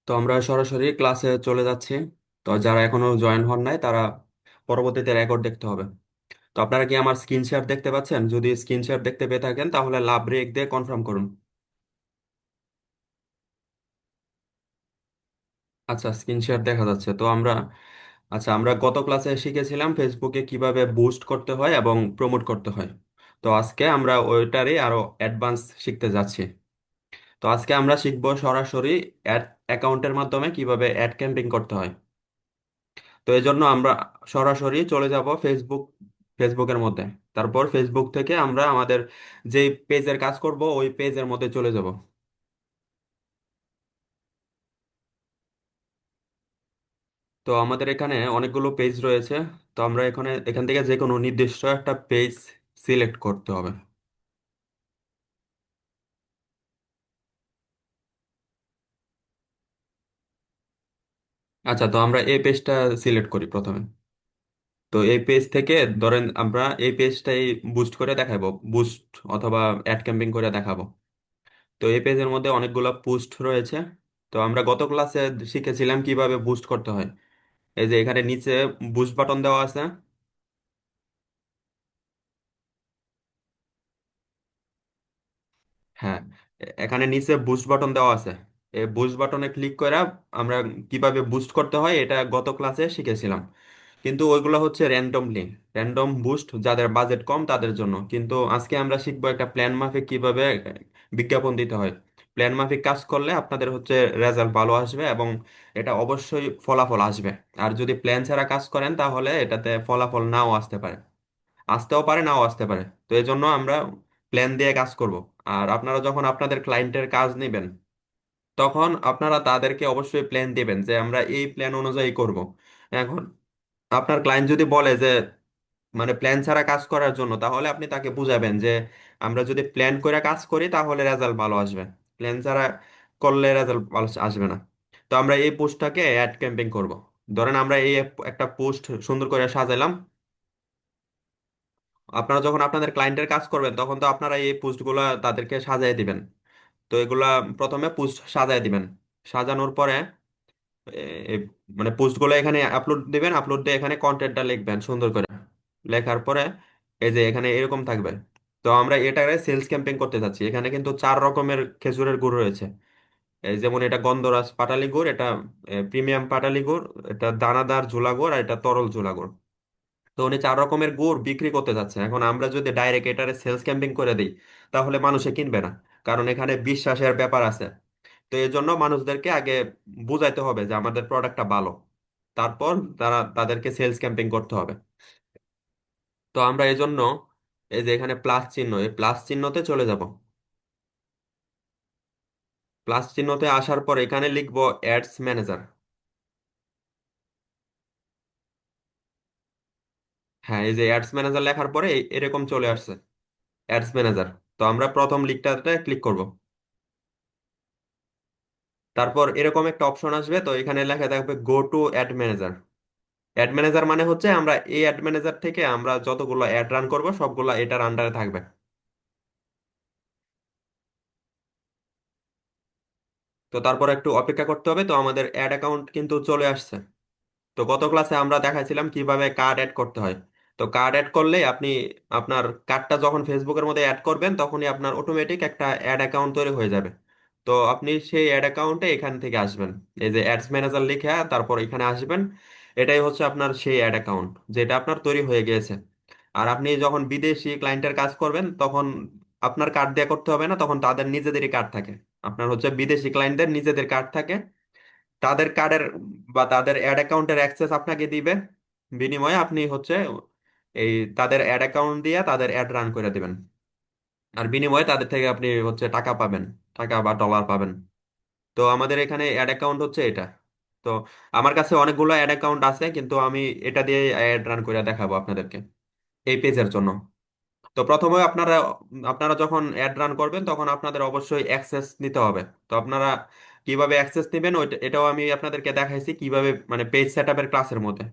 তো আমরা সরাসরি ক্লাসে চলে যাচ্ছি। তো যারা এখনো জয়েন হন নাই তারা পরবর্তীতে রেকর্ড দেখতে হবে। তো আপনারা কি আমার স্ক্রিন শেয়ার দেখতে পাচ্ছেন? যদি স্ক্রিন শেয়ার দেখতে পেয়ে থাকেন তাহলে লাভ রেখ দিয়ে কনফার্ম করুন। আচ্ছা, স্ক্রিন শেয়ার দেখা যাচ্ছে। তো আমরা গত ক্লাসে শিখেছিলাম ফেসবুকে কিভাবে বুস্ট করতে হয় এবং প্রমোট করতে হয়। তো আজকে আমরা ওইটারই আরো অ্যাডভান্স শিখতে যাচ্ছি। তো আজকে আমরা শিখবো সরাসরি অ্যাড অ্যাকাউন্টের মাধ্যমে কিভাবে অ্যাড ক্যাম্পেইন করতে হয়। তো এই জন্য আমরা সরাসরি চলে যাব ফেসবুকের মধ্যে। তারপর ফেসবুক থেকে আমরা আমাদের যে পেজের কাজ করব ওই পেজের মধ্যে চলে যাব। তো আমাদের এখানে অনেকগুলো পেজ রয়েছে। তো আমরা এখান থেকে যে কোনো নির্দিষ্ট একটা পেজ সিলেক্ট করতে হবে। আচ্ছা, তো আমরা এই পেজটা সিলেক্ট করি প্রথমে। তো এই পেজ থেকে ধরেন আমরা এই পেজটাই বুস্ট করে দেখাবো, বুস্ট অথবা অ্যাড ক্যাম্পিং করে দেখাবো। তো এই পেজের মধ্যে অনেকগুলো পোস্ট রয়েছে। তো আমরা গত ক্লাসে শিখেছিলাম কিভাবে বুস্ট করতে হয়। এই যে এখানে নিচে বুস্ট বাটন দেওয়া আছে। হ্যাঁ, এখানে নিচে বুস্ট বাটন দেওয়া আছে। এই বুস্ট বাটনে ক্লিক করে আমরা কিভাবে বুস্ট করতে হয় এটা গত ক্লাসে শিখেছিলাম। কিন্তু ওইগুলো হচ্ছে র্যান্ডম বুস্ট, যাদের বাজেট কম তাদের জন্য। কিন্তু আজকে আমরা শিখবো একটা প্ল্যান মাফিক কিভাবে বিজ্ঞাপন দিতে হয়। প্ল্যান মাফিক কাজ করলে আপনাদের হচ্ছে রেজাল্ট ভালো আসবে এবং এটা অবশ্যই ফলাফল আসবে। আর যদি প্ল্যান ছাড়া কাজ করেন তাহলে এটাতে ফলাফল নাও আসতে পারে, আসতেও পারে নাও আসতে পারে। তো এই জন্য আমরা প্ল্যান দিয়ে কাজ করব। আর আপনারা যখন আপনাদের ক্লায়েন্টের কাজ নেবেন তখন আপনারা তাদেরকে অবশ্যই প্ল্যান দিবেন যে আমরা এই প্ল্যান অনুযায়ী করব। এখন আপনার ক্লায়েন্ট যদি বলে যে মানে প্ল্যান ছাড়া কাজ করার জন্য, তাহলে আপনি তাকে বুঝাবেন যে আমরা যদি প্ল্যান করে কাজ করি তাহলে রেজাল্ট ভালো আসবে, প্ল্যান ছাড়া করলে রেজাল্ট ভালো আসবে না। তো আমরা এই পোস্টটাকে অ্যাড ক্যাম্পেইন করব। ধরেন আমরা এই একটা পোস্ট সুন্দর করে সাজাইলাম। আপনারা যখন আপনাদের ক্লায়েন্টের কাজ করবেন তখন তো আপনারা এই পোস্টগুলো তাদেরকে সাজায় দিবেন। তো এগুলা প্রথমে পোস্ট সাজায় দিবেন। সাজানোর পরে এ, এ, মানে পোস্টগুলো এখানে আপলোড দিবেন, আপলোড দিয়ে এখানে কন্টেন্টটা লিখবেন সুন্দর করে। লেখার পরে এই যে এখানে এরকম থাকবে। তো আমরা এটাকে সেলস ক্যাম্পেইন করতে চাচ্ছি। এখানে কিন্তু 4 রকমের খেজুরের গুড় রয়েছে। এই যেমন এটা গন্ধরাজ পাটালি গুড়, এটা প্রিমিয়াম পাটালি গুড়, এটা দানাদার ঝোলা গুড়, আর এটা তরল ঝোলা গুড়। তো উনি 4 রকমের গুড় বিক্রি করতে যাচ্ছে। এখন আমরা যদি ডাইরেক্ট এটারে সেলস ক্যাম্পেইন করে দিই তাহলে মানুষে কিনবে না, কারণ এখানে বিশ্বাসের ব্যাপার আছে। তো এই জন্য মানুষদেরকে আগে বুঝাইতে হবে যে আমাদের প্রোডাক্টটা ভালো, তারপর তাদেরকে সেলস ক্যাম্পেইন করতে হবে। তো আমরা এই জন্য এই যে এখানে প্লাস চিহ্ন, এই প্লাস চিহ্নতে চলে যাব। প্লাস চিহ্নতে আসার পর এখানে লিখবো অ্যাডস ম্যানেজার। হ্যাঁ, এই যে অ্যাডস ম্যানেজার লেখার পরে এরকম চলে আসছে অ্যাডস ম্যানেজার। তো আমরা প্রথম লিnkটাতে ক্লিক করব। তারপর এরকম একটা অপশন আসবে। তো এখানে লেখা থাকবে go to add manager. Add manager মানে হচ্ছে আমরা এই অ্যাড ম্যানেজার থেকে আমরা যতগুলো অ্যাড রান করব সবগুলো এটার আন্ডারে থাকবে। তো তারপর একটু অপেক্ষা করতে হবে। তো আমাদের অ্যাড অ্যাকাউন্ট কিন্তু চলে আসছে। তো গত ক্লাসে আমরা দেখাইছিলাম কিভাবে কার্ড অ্যাড করতে হয়। তো কার্ড অ্যাড করলে আপনি আপনার কার্ডটা যখন ফেসবুকের মধ্যে অ্যাড করবেন তখনই আপনার অটোমেটিক একটা অ্যাড অ্যাকাউন্ট তৈরি হয়ে যাবে। তো আপনি সেই অ্যাড অ্যাকাউন্টে এখান থেকে আসবেন। এই যে অ্যাডস ম্যানেজার লিখে তারপর এখানে আসবেন। এটাই হচ্ছে আপনার সেই অ্যাড অ্যাকাউন্ট যেটা আপনার তৈরি হয়ে গিয়েছে। আর আপনি যখন বিদেশি ক্লায়েন্টের কাজ করবেন তখন আপনার কার্ড দিয়ে করতে হবে না, তখন তাদের নিজেদেরই কার্ড থাকে। আপনার হচ্ছে বিদেশি ক্লায়েন্টদের নিজেদের কার্ড থাকে। তাদের কার্ডের বা তাদের অ্যাড অ্যাকাউন্টের অ্যাক্সেস আপনাকে দিবে। বিনিময়ে আপনি হচ্ছে এই তাদের অ্যাড অ্যাকাউন্ট দিয়ে তাদের অ্যাড রান করে দিবেন। আর বিনিময়ে তাদের থেকে আপনি হচ্ছে টাকা পাবেন, টাকা বা ডলার পাবেন। তো আমাদের এখানে অ্যাড অ্যাকাউন্ট হচ্ছে এটা। তো আমার কাছে অনেকগুলো অ্যাড অ্যাকাউন্ট আছে, কিন্তু আমি এটা দিয়ে অ্যাড রান করে দেখাবো আপনাদেরকে এই পেজের জন্য। তো প্রথমে আপনারা আপনারা যখন অ্যাড রান করবেন তখন আপনাদের অবশ্যই অ্যাক্সেস নিতে হবে। তো আপনারা কিভাবে অ্যাক্সেস নেবেন এটাও আমি আপনাদেরকে দেখাইছি কিভাবে, মানে পেজ সেটআপের ক্লাসের মধ্যে।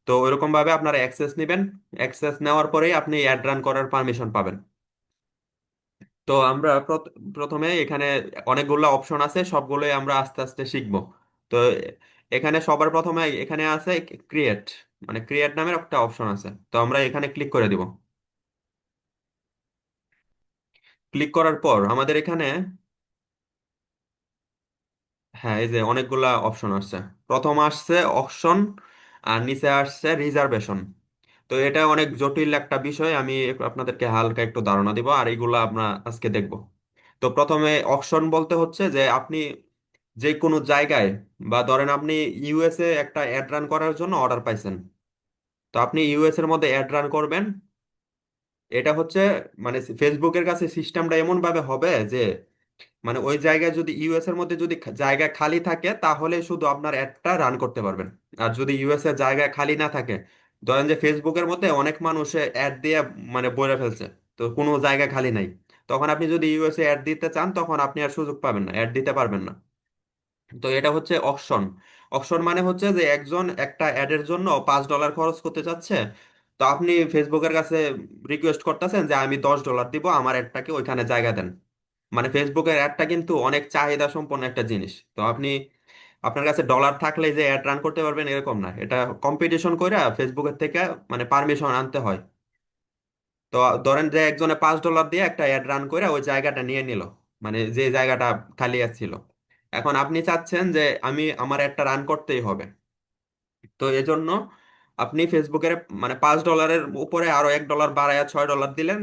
তো ওইরকম ভাবে আপনারা অ্যাক্সেস নেবেন। অ্যাক্সেস নেওয়ার পরেই আপনি অ্যাড রান করার পারমিশন পাবেন। তো আমরা প্রথমে এখানে অনেকগুলো অপশন আছে, সবগুলোই আমরা আস্তে আস্তে শিখবো। তো এখানে সবার প্রথমে এখানে আছে ক্রিয়েট, মানে ক্রিয়েট নামের একটা অপশন আছে, তো আমরা এখানে ক্লিক করে দিব। ক্লিক করার পর আমাদের এখানে, হ্যাঁ, এই যে অনেকগুলা অপশন আসছে। প্রথম আসছে অকশন, আর নিচে আসছে রিজার্ভেশন। তো এটা অনেক জটিল একটা বিষয়, আমি আপনাদেরকে হালকা একটু ধারণা দিব, আর এইগুলো আমরা আজকে দেখব। তো প্রথমে অকশন বলতে হচ্ছে যে আপনি যে কোনো জায়গায়, বা ধরেন আপনি ইউএসএ একটা অ্যাড রান করার জন্য অর্ডার পাইছেন, তো আপনি ইউএস এর মধ্যে অ্যাড রান করবেন। এটা হচ্ছে মানে ফেসবুকের কাছে সিস্টেমটা এমন ভাবে হবে যে মানে ওই জায়গায় যদি ইউএস এর মধ্যে যদি জায়গা খালি থাকে তাহলে শুধু আপনার অ্যাডটা রান করতে পারবেন। আর যদি ইউএস এর জায়গা খালি না থাকে, ধরেন যে ফেসবুকের মধ্যে অনেক মানুষ অ্যাড দিয়ে মানে বইরে ফেলছে, তো কোনো জায়গা খালি নাই, তখন আপনি যদি ইউএসএ অ্যাড দিতে চান তখন আপনি আর সুযোগ পাবেন না, অ্যাড দিতে পারবেন না। তো এটা হচ্ছে অকশন। অকশন মানে হচ্ছে যে একজন একটা অ্যাডের জন্য $5 খরচ করতে চাচ্ছে, তো আপনি ফেসবুকের কাছে রিকোয়েস্ট করতেছেন যে আমি $10 দিব, আমার অ্যাডটাকে ওইখানে জায়গা দেন। মানে ফেসবুকের অ্যাডটা কিন্তু অনেক চাহিদা সম্পন্ন একটা জিনিস, তো আপনি আপনার কাছে ডলার থাকলে যে অ্যাড রান করতে পারবেন এরকম না, এটা কম্পিটিশন করে ফেসবুকের থেকে মানে পারমিশন আনতে হয়। তো ধরেন যে একজনে $5 দিয়ে একটা অ্যাড রান করে ওই জায়গাটা নিয়ে নিল, মানে যে জায়গাটা খালি ছিল। এখন আপনি চাচ্ছেন যে আমি আমার একটা রান করতেই হবে, তো এজন্য আপনি ফেসবুকের মানে $5 উপরে আরো $1 বাড়ায় $6 দিলেন,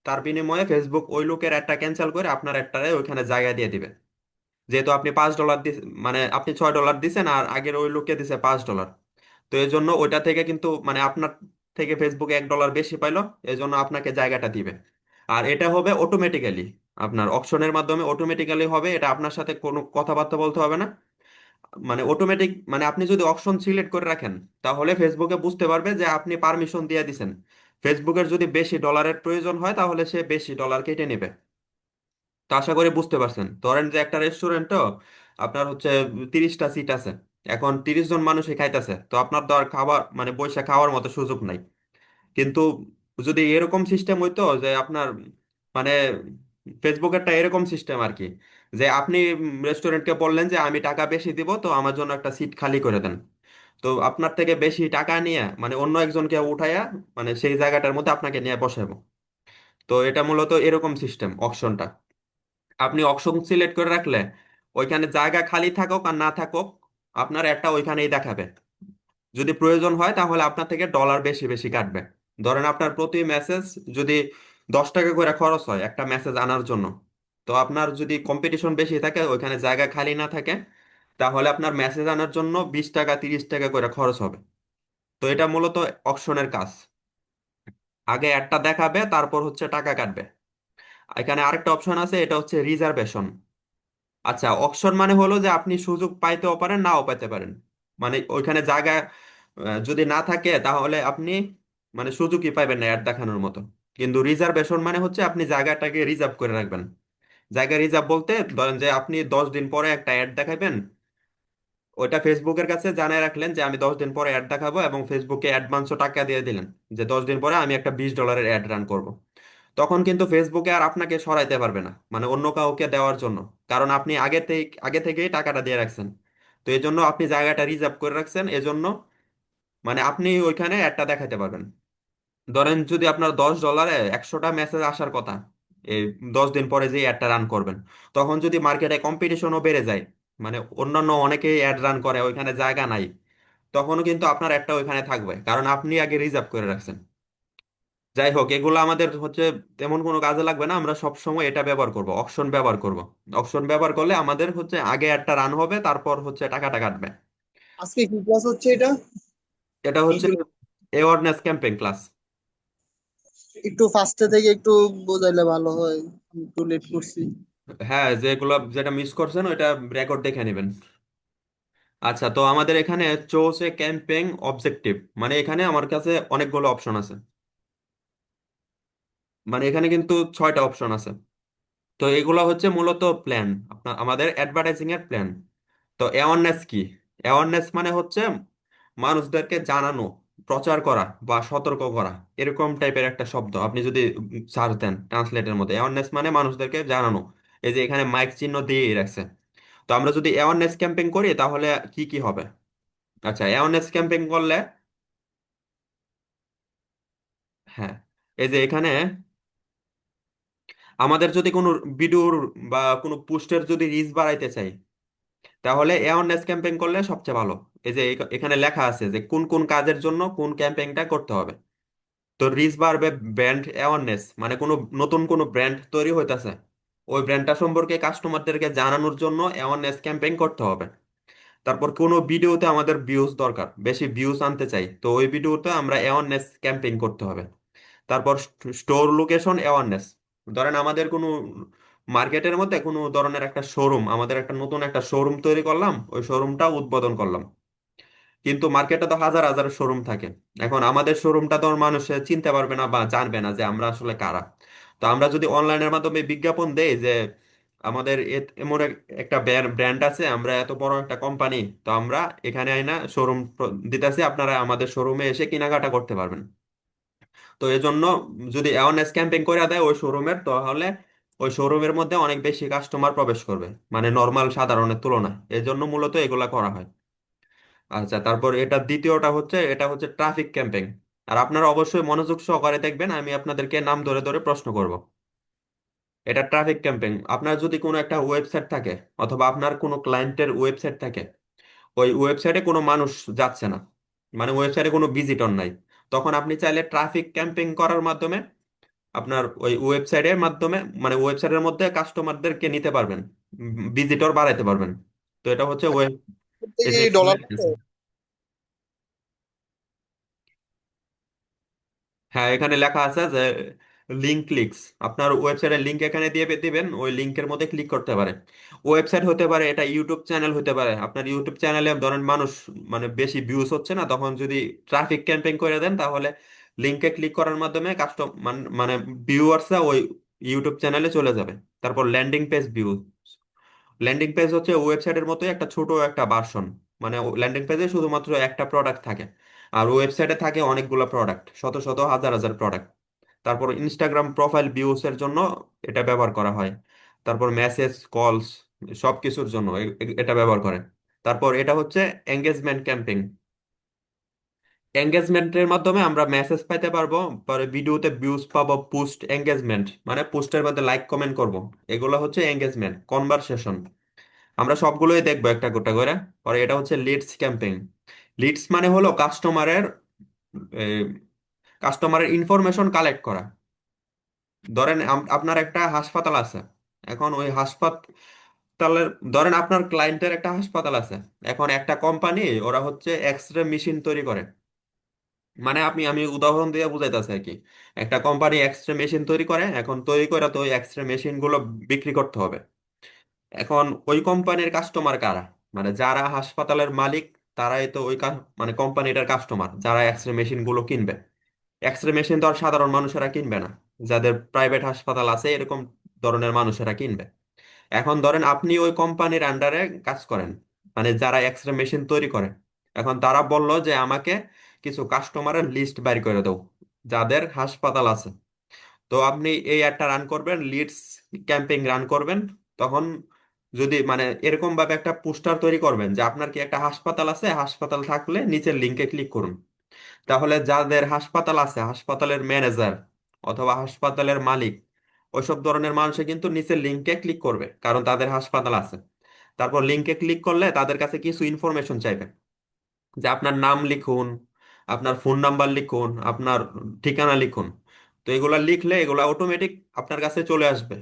তার বিনিময়ে ফেসবুক ওই লোকের একটা ক্যান্সেল করে আপনার একটা ওইখানে জায়গা দিয়ে দিবে। যেহেতু আপনি $5 মানে আপনি $6 দিছেন আর আগের ওই লোককে দিছে $5, তো এই জন্য ওইটা থেকে কিন্তু মানে আপনার থেকে ফেসবুকে $1 বেশি পাইলো, এই জন্য আপনাকে জায়গাটা দিবে। আর এটা হবে অটোমেটিক্যালি, আপনার অপশনের মাধ্যমে অটোমেটিক্যালি হবে, এটা আপনার সাথে কোনো কথাবার্তা বলতে হবে না। মানে অটোমেটিক, মানে আপনি যদি অপশন সিলেক্ট করে রাখেন তাহলে ফেসবুকে বুঝতে পারবে যে আপনি পারমিশন দিয়ে দিছেন। ফেসবুকের যদি বেশি ডলারের প্রয়োজন হয় তাহলে সে বেশি ডলার কেটে নেবে। তো আশা করি বুঝতে পারছেন। ধরেন যে একটা রেস্টুরেন্টও আপনার হচ্ছে 30টা সিট আছে, এখন 30 জন মানুষই খাইতেছে, তো আপনার তো আর খাবার মানে বসে খাওয়ার মতো সুযোগ নাই। কিন্তু যদি এরকম সিস্টেম হইতো যে আপনার মানে ফেসবুকেরটা এরকম সিস্টেম আর কি, যে আপনি রেস্টুরেন্টকে বললেন যে আমি টাকা বেশি দিব, তো আমার জন্য একটা সিট খালি করে দেন, তো আপনার থেকে বেশি টাকা নিয়ে মানে অন্য একজনকে উঠাইয়া মানে সেই জায়গাটার মধ্যে আপনাকে নিয়ে বসাবো। তো এটা মূলত এরকম সিস্টেম অপশনটা। আপনি অপশন সিলেক্ট করে রাখলে ওইখানে জায়গা খালি থাকুক আর না থাকুক আপনার একটা ওইখানেই দেখাবে। যদি প্রয়োজন হয় তাহলে আপনার থেকে ডলার বেশি বেশি কাটবে। ধরেন আপনার প্রতি মেসেজ যদি $10 করে খরচ হয় একটা মেসেজ আনার জন্য, তো আপনার যদি কম্পিটিশন বেশি থাকে ওইখানে জায়গা খালি না থাকে, তাহলে আপনার মেসেজ আনার জন্য $20 $30 করে খরচ হবে। তো এটা মূলত অপশনের কাজ, আগে একটা দেখাবে তারপর হচ্ছে টাকা কাটবে। এখানে আরেকটা অপশন আছে, এটা হচ্ছে রিজার্ভেশন। আচ্ছা, অকশন মানে হলো যে আপনি সুযোগ পাইতেও পারেন নাও পাইতে পারেন, মানে ওইখানে জায়গা যদি না থাকে তাহলে আপনি মানে সুযোগই পাইবেন না অ্যাড দেখানোর মতো। কিন্তু রিজার্ভেশন মানে হচ্ছে আপনি জায়গাটাকে রিজার্ভ করে রাখবেন। জায়গা রিজার্ভ বলতে ধরেন যে আপনি 10 দিন পরে একটা অ্যাড দেখাবেন, ওইটা ফেসবুকের কাছে জানায় রাখলেন যে আমি 10 দিন পরে অ্যাড দেখাবো, এবং ফেসবুকে অ্যাডভান্সও টাকা দিয়ে দিলেন যে 10 দিন পরে আমি একটা $20 অ্যাড রান করব। তখন কিন্তু ফেসবুকে আর আপনাকে সরাইতে পারবে না মানে অন্য কাউকে দেওয়ার জন্য, কারণ আপনি আগে থেকেই টাকাটা দিয়ে রাখছেন। তো এই জন্য আপনি জায়গাটা রিজার্ভ করে রাখছেন, এজন্য মানে আপনি ওইখানে একটা দেখাতে পারবেন। ধরেন যদি আপনার $10 100টা মেসেজ আসার কথা এই 10 দিন পরে যে অ্যাডটা রান করবেন, তখন যদি মার্কেটে কম্পিটিশনও বেড়ে যায়, মানে অন্যান্য অনেকেই অ্যাড রান করে ওইখানে জায়গা নাই, তখনও কিন্তু আপনার একটা ওইখানে থাকবে কারণ আপনি আগে রিজার্ভ করে রাখছেন। যাই হোক, এগুলো আমাদের হচ্ছে তেমন কোনো কাজে লাগবে না, আমরা সব সময় এটা ব্যবহার করব, অপশন ব্যবহার করব। অপশন ব্যবহার করলে আমাদের হচ্ছে আগে একটা রান হবে তারপর হচ্ছে টাকাটা কাটবে। আজকে কি ক্লাস হচ্ছে এটা? এটা হচ্ছে একটু অ্যাওয়ারনেস ক্যাম্পেইন ক্লাস। একটু ফার্স্টে থেকে একটু বোঝাইলে ভালো হয়, আমি একটু লেট করছি। হ্যাঁ, যেগুলো যেটা মিস করছেন ওইটা রেকর্ড দেখে নেবেন। আচ্ছা, তো আমাদের এখানে চোজ এ ক্যাম্পেইন অবজেক্টিভ, মানে এখানে আমার কাছে অনেকগুলো অপশন আছে, মানে এখানে কিন্তু 6টা অপশন আছে। তো এগুলো হচ্ছে মূলত প্ল্যান, আপনার আমাদের অ্যাডভার্টাইজিং এর প্ল্যান। তো অ্যাওয়ারনেস কি? অ্যাওয়ারনেস মানে হচ্ছে মানুষদেরকে জানানো, প্রচার করা বা সতর্ক করা, এরকম টাইপের একটা শব্দ। আপনি যদি সার্চ দেন ট্রান্সলেটের মধ্যে, অ্যাওয়ারনেস মানে মানুষদেরকে জানানো। এই যে এখানে মাইক চিহ্ন দিয়ে রাখছে। তো তো আমরা যদি অ্যাওয়ারনেস ক্যাম্পেইন করি তাহলে কি কি হবে? আচ্ছা, অ্যাওয়ারনেস ক্যাম্পেইন করলে, হ্যাঁ, এই যে এখানে আমাদের যদি কোনো ভিডিওর বা কোনো পোস্টের যদি রিচ বাড়াইতে চাই, তাহলে অ্যাওয়ারনেস ক্যাম্পেইন করলে সবচেয়ে ভালো। এই যে এখানে লেখা আছে যে কোন কোন কাজের জন্য কোন ক্যাম্পেইনটা করতে হবে। তো রিচ বাড়বে ব্র্যান্ড অ্যাওয়ারনেস, মানে কোনো নতুন কোনো ব্র্যান্ড তৈরি হইতাছে, ওই ব্র্যান্ডটা সম্পর্কে কাস্টমারদেরকে জানানোর জন্য অ্যাওয়ারনেস ক্যাম্পেইন করতে হবে। তারপর কোনো ভিডিওতে আমাদের ভিউজ দরকার, বেশি ভিউজ আনতে চাই, তো ওই ভিডিওতে আমরা অ্যাওয়ারনেস ক্যাম্পেইন করতে হবে। তারপর স্টোর লোকেশন অ্যাওয়ারনেস, ধরেন আমাদের কোনো মার্কেটের মধ্যে কোনো ধরনের একটা শোরুম, আমাদের একটা নতুন একটা শোরুম তৈরি করলাম, ওই শোরুমটা উদ্বোধন করলাম, কিন্তু মার্কেটে তো হাজার হাজার শোরুম থাকে। এখন আমাদের শোরুমটা তো মানুষ চিনতে পারবে না বা জানবে না যে আমরা আসলে কারা। তো আমরা যদি অনলাইনের মাধ্যমে বিজ্ঞাপন দেই যে আমাদের এমন একটা ব্র্যান্ড আছে, আমরা এত বড় একটা কোম্পানি, তো আমরা এখানে আইনা শোরুম দিতেছি, আপনারা আমাদের শোরুমে এসে কেনাকাটা করতে পারবেন। তো এই জন্য যদি অ্যাওয়ারনেস ক্যাম্পেইন করে দেয় ওই শোরুমের, তাহলে ওই শোরুমের মধ্যে অনেক বেশি কাস্টমার প্রবেশ করবে, মানে নর্মাল সাধারণের তুলনায়। এই জন্য মূলত এগুলা করা হয়। আচ্ছা, তারপর এটা দ্বিতীয়টা হচ্ছে, এটা হচ্ছে ট্রাফিক ক্যাম্পেইন। আর আপনারা অবশ্যই মনোযোগ সহকারে দেখবেন, আমি আপনাদেরকে নাম ধরে ধরে প্রশ্ন করব। এটা ট্রাফিক ক্যাম্পেইন, আপনার যদি কোনো একটা ওয়েবসাইট থাকে অথবা আপনার কোনো ক্লায়েন্টের ওয়েবসাইট থাকে, ওই ওয়েবসাইটে কোনো মানুষ যাচ্ছে না, মানে ওয়েবসাইটে কোনো ভিজিটর নাই, তখন আপনি চাইলে ট্রাফিক ক্যাম্পেইন করার মাধ্যমে আপনার ওই ওয়েবসাইটের মাধ্যমে, মানে ওয়েবসাইটের মধ্যে কাস্টমারদেরকে নিতে পারবেন, ভিজিটর বাড়াইতে পারবেন। তো এটা হচ্ছে ওয়েব, করতে এই কি যে ডলার লাগে? হ্যাঁ, এখানে লেখা আছে যে লিঙ্ক ক্লিকস, আপনার ওয়েবসাইটের লিঙ্ক এখানে দিয়ে দিবেন, ওই লিঙ্কের মধ্যে ক্লিক করতে পারে। ওয়েবসাইট হতে পারে, এটা ইউটিউব চ্যানেল হতে পারে, আপনার ইউটিউব চ্যানেলে ধরেন মানুষ মানে বেশি ভিউজ হচ্ছে না, তখন যদি ট্রাফিক ক্যাম্পেইন করে দেন তাহলে লিঙ্কে ক্লিক করার মাধ্যমে মানে ভিউয়ার্সরা ওই ইউটিউব চ্যানেলে চলে যাবে। তারপর landing page view, landing page হচ্ছে ওয়েবসাইটের মতোই একটা ছোট একটা ভার্সন, মানে ল্যান্ডিং পেজে শুধুমাত্র একটা প্রোডাক্ট থাকে, আর ওয়েবসাইটে থাকে অনেকগুলো প্রোডাক্ট, শত শত হাজার হাজার প্রোডাক্ট। তারপর ইনস্টাগ্রাম প্রোফাইল ভিউস এর জন্য এটা ব্যবহার করা হয়। তারপর মেসেজ কলস সব কিছুর জন্য এটা ব্যবহার করে। তারপর এটা হচ্ছে এঙ্গেজমেন্ট ক্যাম্পেইন। এঙ্গেজমেন্টের মাধ্যমে আমরা মেসেজ পাইতে পারবো, পরে ভিডিওতে ভিউজ পাবো, পোস্ট এঙ্গেজমেন্ট মানে পোস্টের মধ্যে লাইক কমেন্ট করব, এগুলো হচ্ছে এঙ্গেজমেন্ট কনভারসেশন। আমরা সবগুলোই দেখবো একটা গোটা করে। পরে এটা হচ্ছে লিডস ক্যাম্পেইন। লিডস মানে হলো কাস্টমারের ইনফরমেশন কালেক্ট করা। ধরেন আপনার একটা হাসপাতাল আছে, এখন ওই হাসপাতালের, ধরেন আপনার ক্লায়েন্টের একটা হাসপাতাল আছে, এখন একটা কোম্পানি ওরা হচ্ছে এক্স রে মেশিন তৈরি করে, মানে আমি উদাহরণ দিয়ে বুঝাইতেছি আর কি। একটা কোম্পানি এক্স রে মেশিন তৈরি করে, এখন তৈরি করে তো ওই এক্স রে মেশিন গুলো বিক্রি করতে হবে। এখন ওই কোম্পানির কাস্টমার কারা? মানে যারা হাসপাতালের মালিক, তারাই তো ওই মানে কোম্পানিটার কাস্টমার, যারা এক্স রে মেশিন গুলো কিনবে। এক্স রে মেশিন তো আর সাধারণ মানুষেরা কিনবে না, যাদের প্রাইভেট হাসপাতাল আছে এরকম ধরনের মানুষেরা কিনবে। এখন ধরেন আপনি ওই কোম্পানির আন্ডারে কাজ করেন, মানে যারা এক্স রে মেশিন তৈরি করে। এখন তারা বলল যে আমাকে কিছু কাস্টমারের লিস্ট বাইর করে দাও যাদের হাসপাতাল আছে। তো আপনি এই অ্যাডটা রান করবেন, লিডস ক্যাম্পেইন রান করবেন। তখন যদি মানে এরকম ভাবে একটা পোস্টার তৈরি করবেন যে আপনার কি একটা হাসপাতাল আছে, হাসপাতাল থাকলে নিচের লিঙ্কে ক্লিক করুন। তাহলে যাদের হাসপাতাল আছে, হাসপাতালের ম্যানেজার অথবা হাসপাতালের মালিক, ওইসব ধরনের মানুষে কিন্তু নিচের লিঙ্কে ক্লিক করবে, কারণ তাদের হাসপাতাল আছে। তারপর লিঙ্কে ক্লিক করলে তাদের কাছে কিছু ইনফরমেশন চাইবে, যে আপনার নাম লিখুন, আপনার ফোন নাম্বার লিখুন, আপনার ঠিকানা লিখুন। তো এগুলা লিখলে এগুলা অটোমেটিক আপনার কাছে চলে আসবে,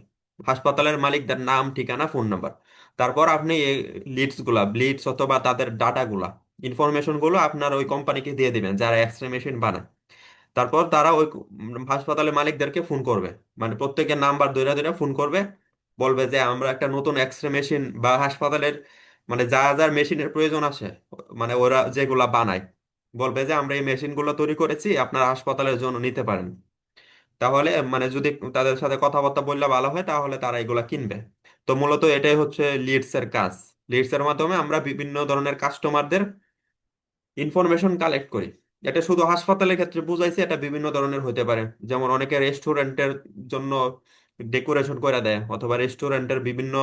হাসপাতালের মালিকদের নাম ঠিকানা ফোন নাম্বার। তারপর আপনি এই লিডস অথবা তাদের ডাটাগুলা, ইনফরমেশন গুলো আপনার ওই কোম্পানিকে দিয়ে দিবেন যারা এক্স রে মেশিন বানায়। তারপর তারা ওই হাসপাতালের মালিকদেরকে ফোন করবে, মানে প্রত্যেকের নাম্বার ধরে ধরে ফোন করবে, বলবে যে আমরা একটা নতুন এক্স রে মেশিন বা হাসপাতালের মানে যা যা মেশিনের প্রয়োজন আছে, মানে ওরা যেগুলা বানায়, বলবে যে আমরা এই মেশিনগুলো তৈরি করেছি, আপনার হাসপাতালের জন্য নিতে পারেন। তাহলে মানে যদি তাদের সাথে কথাবার্তা বললে ভালো হয় তাহলে তারা এগুলা কিনবে। তো মূলত এটাই হচ্ছে লিডস এর কাজ। লিডস এর মাধ্যমে আমরা বিভিন্ন ধরনের কাস্টমারদের ইনফরমেশন কালেক্ট করি। এটা শুধু হাসপাতালের ক্ষেত্রে বুঝাইছে, এটা বিভিন্ন ধরনের হতে পারে। যেমন অনেকে রেস্টুরেন্টের জন্য ডেকোরেশন করে দেয়, অথবা রেস্টুরেন্টের বিভিন্ন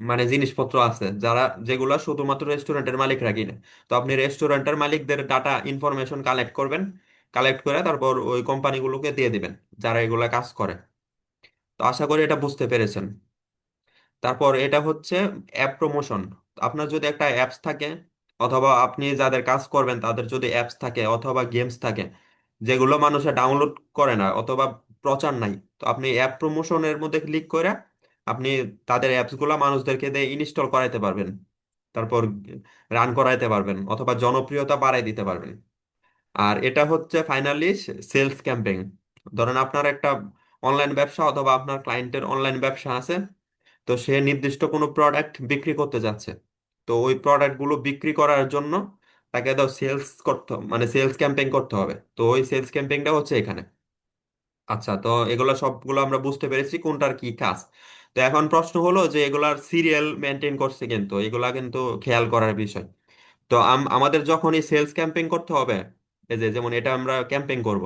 মানে জিনিসপত্র আছে যারা, যেগুলা শুধুমাত্র রেস্টুরেন্টের মালিকরা কিনে। তো আপনি রেস্টুরেন্টের মালিকদের ডাটা ইনফরমেশন কালেক্ট করবেন, কালেক্ট করে তারপর ওই কোম্পানিগুলোকে দিয়ে দিবেন যারা এগুলা কাজ করে। তো আশা করি এটা বুঝতে পেরেছেন। তারপর এটা হচ্ছে অ্যাপ প্রমোশন। আপনার যদি একটা অ্যাপস থাকে, অথবা আপনি যাদের কাজ করবেন তাদের যদি অ্যাপস থাকে অথবা গেমস থাকে, যেগুলো মানুষে ডাউনলোড করে না অথবা প্রচার নাই, তো আপনি অ্যাপ প্রমোশনের মধ্যে ক্লিক করে আপনি তাদের অ্যাপস গুলা মানুষদেরকে দিয়ে ইনস্টল করাইতে পারবেন, তারপর রান করাইতে পারবেন অথবা জনপ্রিয়তা বাড়াই দিতে পারবেন। আর এটা হচ্ছে ফাইনালি সেলস ক্যাম্পেইন। ধরেন আপনার একটা অনলাইন ব্যবসা অথবা আপনার ক্লায়েন্টের অনলাইন ব্যবসা আছে, তো সে নির্দিষ্ট কোনো প্রোডাক্ট বিক্রি করতে যাচ্ছে। তো ওই প্রোডাক্ট গুলো বিক্রি করার জন্য তাকে তো সেলস করতে মানে সেলস ক্যাম্পেইন করতে হবে, তো ওই সেলস ক্যাম্পেইনটা হচ্ছে এখানে। আচ্ছা, তো এগুলো সবগুলো আমরা বুঝতে পেরেছি কোনটার কি কাজ। তো এখন প্রশ্ন হলো যে এগুলার সিরিয়াল মেনটেন করছে, কিন্তু এগুলা কিন্তু খেয়াল করার বিষয়। তো আমাদের যখন এই সেলস ক্যাম্পেইন করতে হবে, এই যে যেমন এটা আমরা ক্যাম্পেইন করব,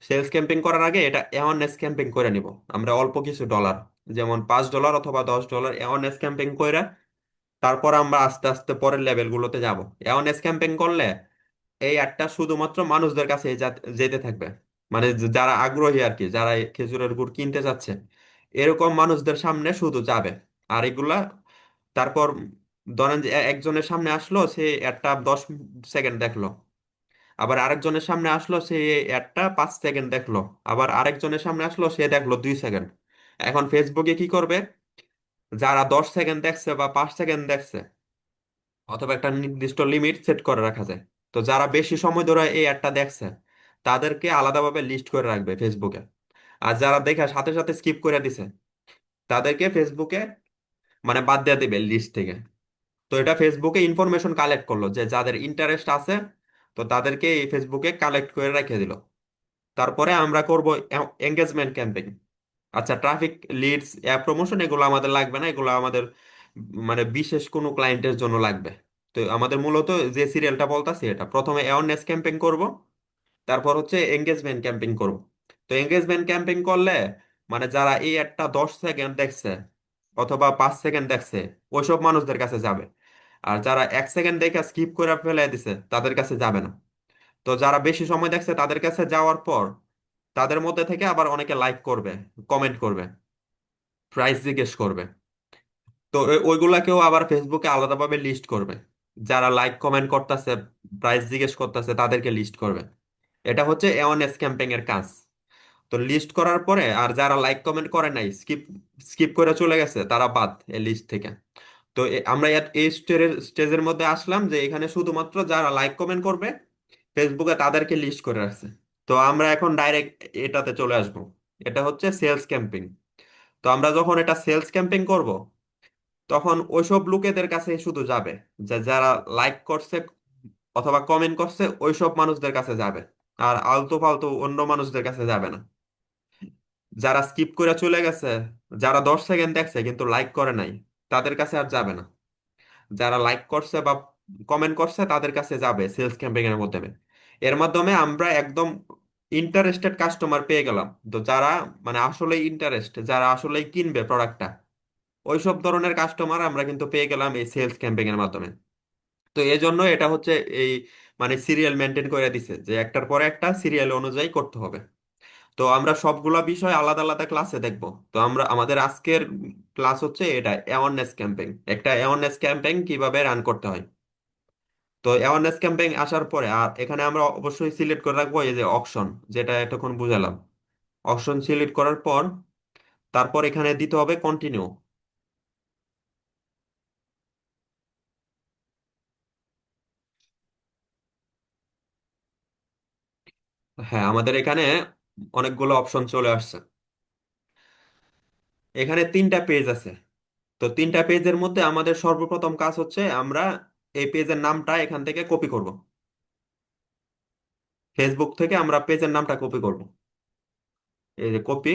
সেলস ক্যাম্পেইন করার আগে এটা অ্যাওয়ারনেস ক্যাম্পেইন করে নিব আমরা অল্প কিছু ডলার, যেমন $5 অথবা $10 অ্যাওয়ারনেস ক্যাম্পেইন করে তারপর আমরা আস্তে আস্তে পরের লেভেলগুলোতে যাব। অ্যাওয়ারনেস ক্যাম্পেইন করলে এই অ্যাডটা শুধুমাত্র মানুষদের কাছে যেতে থাকবে, মানে যারা আগ্রহী আর কি, যারা এই খেজুরের গুড় কিনতে যাচ্ছে এরকম মানুষদের সামনে শুধু যাবে। আর এগুলা তারপর ধরেন যে একজনের সামনে আসলো, সে একটা 10 সেকেন্ড দেখলো, আবার আরেকজনের সামনে আসলো সে একটা 5 সেকেন্ড দেখলো, আবার আরেকজনের সামনে আসলো সে দেখলো 2 সেকেন্ড। এখন ফেসবুকে কি করবে, যারা 10 সেকেন্ড দেখছে বা 5 সেকেন্ড দেখছে, অথবা একটা নির্দিষ্ট লিমিট সেট করে রাখা যায়, তো যারা বেশি সময় ধরে এই অ্যাডটা দেখছে তাদেরকে আলাদাভাবে লিস্ট করে রাখবে ফেসবুকে। আর যারা দেখে সাথে সাথে স্কিপ করে দিছে তাদেরকে ফেসবুকে মানে বাদ দিয়ে দিবে লিস্ট থেকে। তো এটা ফেসবুকে ইনফরমেশন কালেক্ট করলো যে যাদের ইন্টারেস্ট আছে, তো তাদেরকে এই ফেসবুকে কালেক্ট করে রেখে দিল। তারপরে আমরা করব এঙ্গেজমেন্ট ক্যাম্পেইন। আচ্ছা, ট্রাফিক, লিডস, অ্যাপ প্রমোশন এগুলো আমাদের লাগবে না, এগুলো আমাদের মানে বিশেষ কোনো ক্লায়েন্টের জন্য লাগবে। তো আমাদের মূলত যে সিরিয়ালটা বলতাছি, এটা প্রথমে অ্যাওয়ারনেস ক্যাম্পেইন করব, তারপর হচ্ছে এঙ্গেজমেন্ট ক্যাম্পেইন করব। তো এঙ্গেজমেন্ট ক্যাম্পেইন করলে মানে যারা এই একটা 10 সেকেন্ড দেখছে অথবা 5 সেকেন্ড দেখছে ওইসব মানুষদের কাছে যাবে। আর যারা 1 সেকেন্ড দেখে স্কিপ করে ফেলে দিছে তাদের কাছে যাবে না। তো যারা বেশি সময় দেখছে তাদের কাছে যাওয়ার পর তাদের মধ্যে থেকে আবার অনেকে লাইক করবে, কমেন্ট করবে, প্রাইস জিজ্ঞেস করবে। তো ওইগুলাকেও আবার ফেসবুকে আলাদাভাবে লিস্ট করবে, যারা লাইক কমেন্ট করতেছে, প্রাইস জিজ্ঞেস করতেছে তাদেরকে লিস্ট করবে। এটা হচ্ছে অ্যাওয়ারনেস ক্যাম্পেইন এর কাজ। তো লিস্ট করার পরে আর যারা লাইক কমেন্ট করে নাই, স্কিপ স্কিপ করে চলে গেছে, তারা বাদ এই লিস্ট থেকে। তো আমরা এই স্টেজের মধ্যে আসলাম যে এখানে শুধুমাত্র যারা লাইক কমেন্ট করবে ফেসবুকে তাদেরকে লিস্ট করে রাখছে। তো আমরা এখন ডাইরেক্ট এটাতে চলে আসব, এটা হচ্ছে সেলস ক্যাম্পেইন। তো আমরা যখন এটা সেলস ক্যাম্পেইন করব তখন ওইসব লোকেদের কাছে শুধু যাবে, যে যারা লাইক করছে অথবা কমেন্ট করছে ওইসব মানুষদের কাছে যাবে। আর আলতু ফালতু অন্য মানুষদের কাছে যাবে না। যারা স্কিপ করে চলে গেছে, যারা 10 সেকেন্ড দেখছে কিন্তু লাইক করে নাই, তাদের কাছে আর যাবে না। যারা লাইক করছে বা কমেন্ট করছে তাদের কাছে যাবে সেলস ক্যাম্পেইন এর মাধ্যমে। এর মাধ্যমে আমরা একদম ইন্টারেস্টেড কাস্টমার পেয়ে গেলাম। তো যারা মানে আসলে ইন্টারেস্ট, যারা আসলে কিনবে প্রোডাক্টটা, ওইসব ধরনের কাস্টমার আমরা কিন্তু পেয়ে গেলাম এই সেলস ক্যাম্পেইন এর মাধ্যমে। তো এই জন্য এটা হচ্ছে এই মানে সিরিয়াল মেনটেন করে দিছে যে একটার পরে একটা সিরিয়াল অনুযায়ী করতে হবে। তো আমরা সবগুলা বিষয় আলাদা আলাদা ক্লাসে দেখব। তো আমরা আমাদের আজকের ক্লাস হচ্ছে এটা অ্যাওয়ারনেস ক্যাম্পেইন, একটা অ্যাওয়ারনেস ক্যাম্পেইন কিভাবে রান করতে হয়। তো অ্যাওয়ারনেস ক্যাম্পেইন আসার পরে আর এখানে আমরা অবশ্যই সিলেক্ট করে রাখবো এই যে অকশন, যেটা এতক্ষণ বুঝালাম। অপশন সিলেক্ট করার পর তারপর এখানে দিতে হবে কন্টিনিউ। হ্যাঁ, আমাদের এখানে অনেকগুলো অপশন চলে আসছে। এখানে 3টা পেজ আছে। তো 3টা পেজের মধ্যে আমাদের সর্বপ্রথম কাজ হচ্ছে আমরা এই পেজের নামটা এখান থেকে কপি করব। ফেসবুক থেকে আমরা পেজের নামটা কপি করব। এই যে কপি,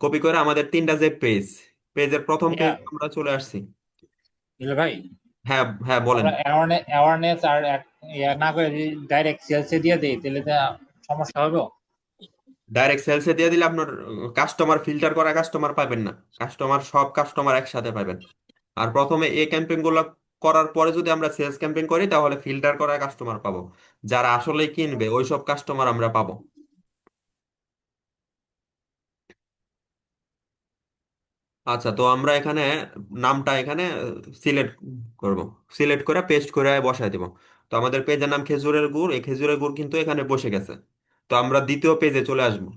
কপি করে আমাদের 3টা যে পেজ, পেজের প্রথম ভাইয়া, পেজ আমরা চলে আসছি। বুঝলে ভাই, হ্যাঁ হ্যাঁ, বলেন। আমরা অ্যাওয়ারনেস আর ইয়া না করে যদি ডাইরেক্ট সেলসে দিয়ে দেই তাহলে তো সমস্যা হবে। ডাইরেক্ট সেলসে দিয়ে দিলে আপনার কাস্টমার ফিল্টার করা কাস্টমার পাবেন না, কাস্টমার সব কাস্টমার একসাথে পাবেন। আর প্রথমে এই ক্যাম্পেইন গুলো করার পরে যদি আমরা সেলস ক্যাম্পেইন করি তাহলে ফিল্টার করা কাস্টমার পাবো, যারা আসলে কিনবে ওইসব কাস্টমার আমরা পাবো। আচ্ছা, তো আমরা এখানে নামটা এখানে সিলেক্ট করব, সিলেক্ট করে পেস্ট করে বসাই দেব। তো আমাদের পেজের নাম খেজুরের গুড়, এই খেজুরের গুড় কিন্তু এখানে বসে গেছে। তো আমরা দ্বিতীয় পেজে চলে আসবো।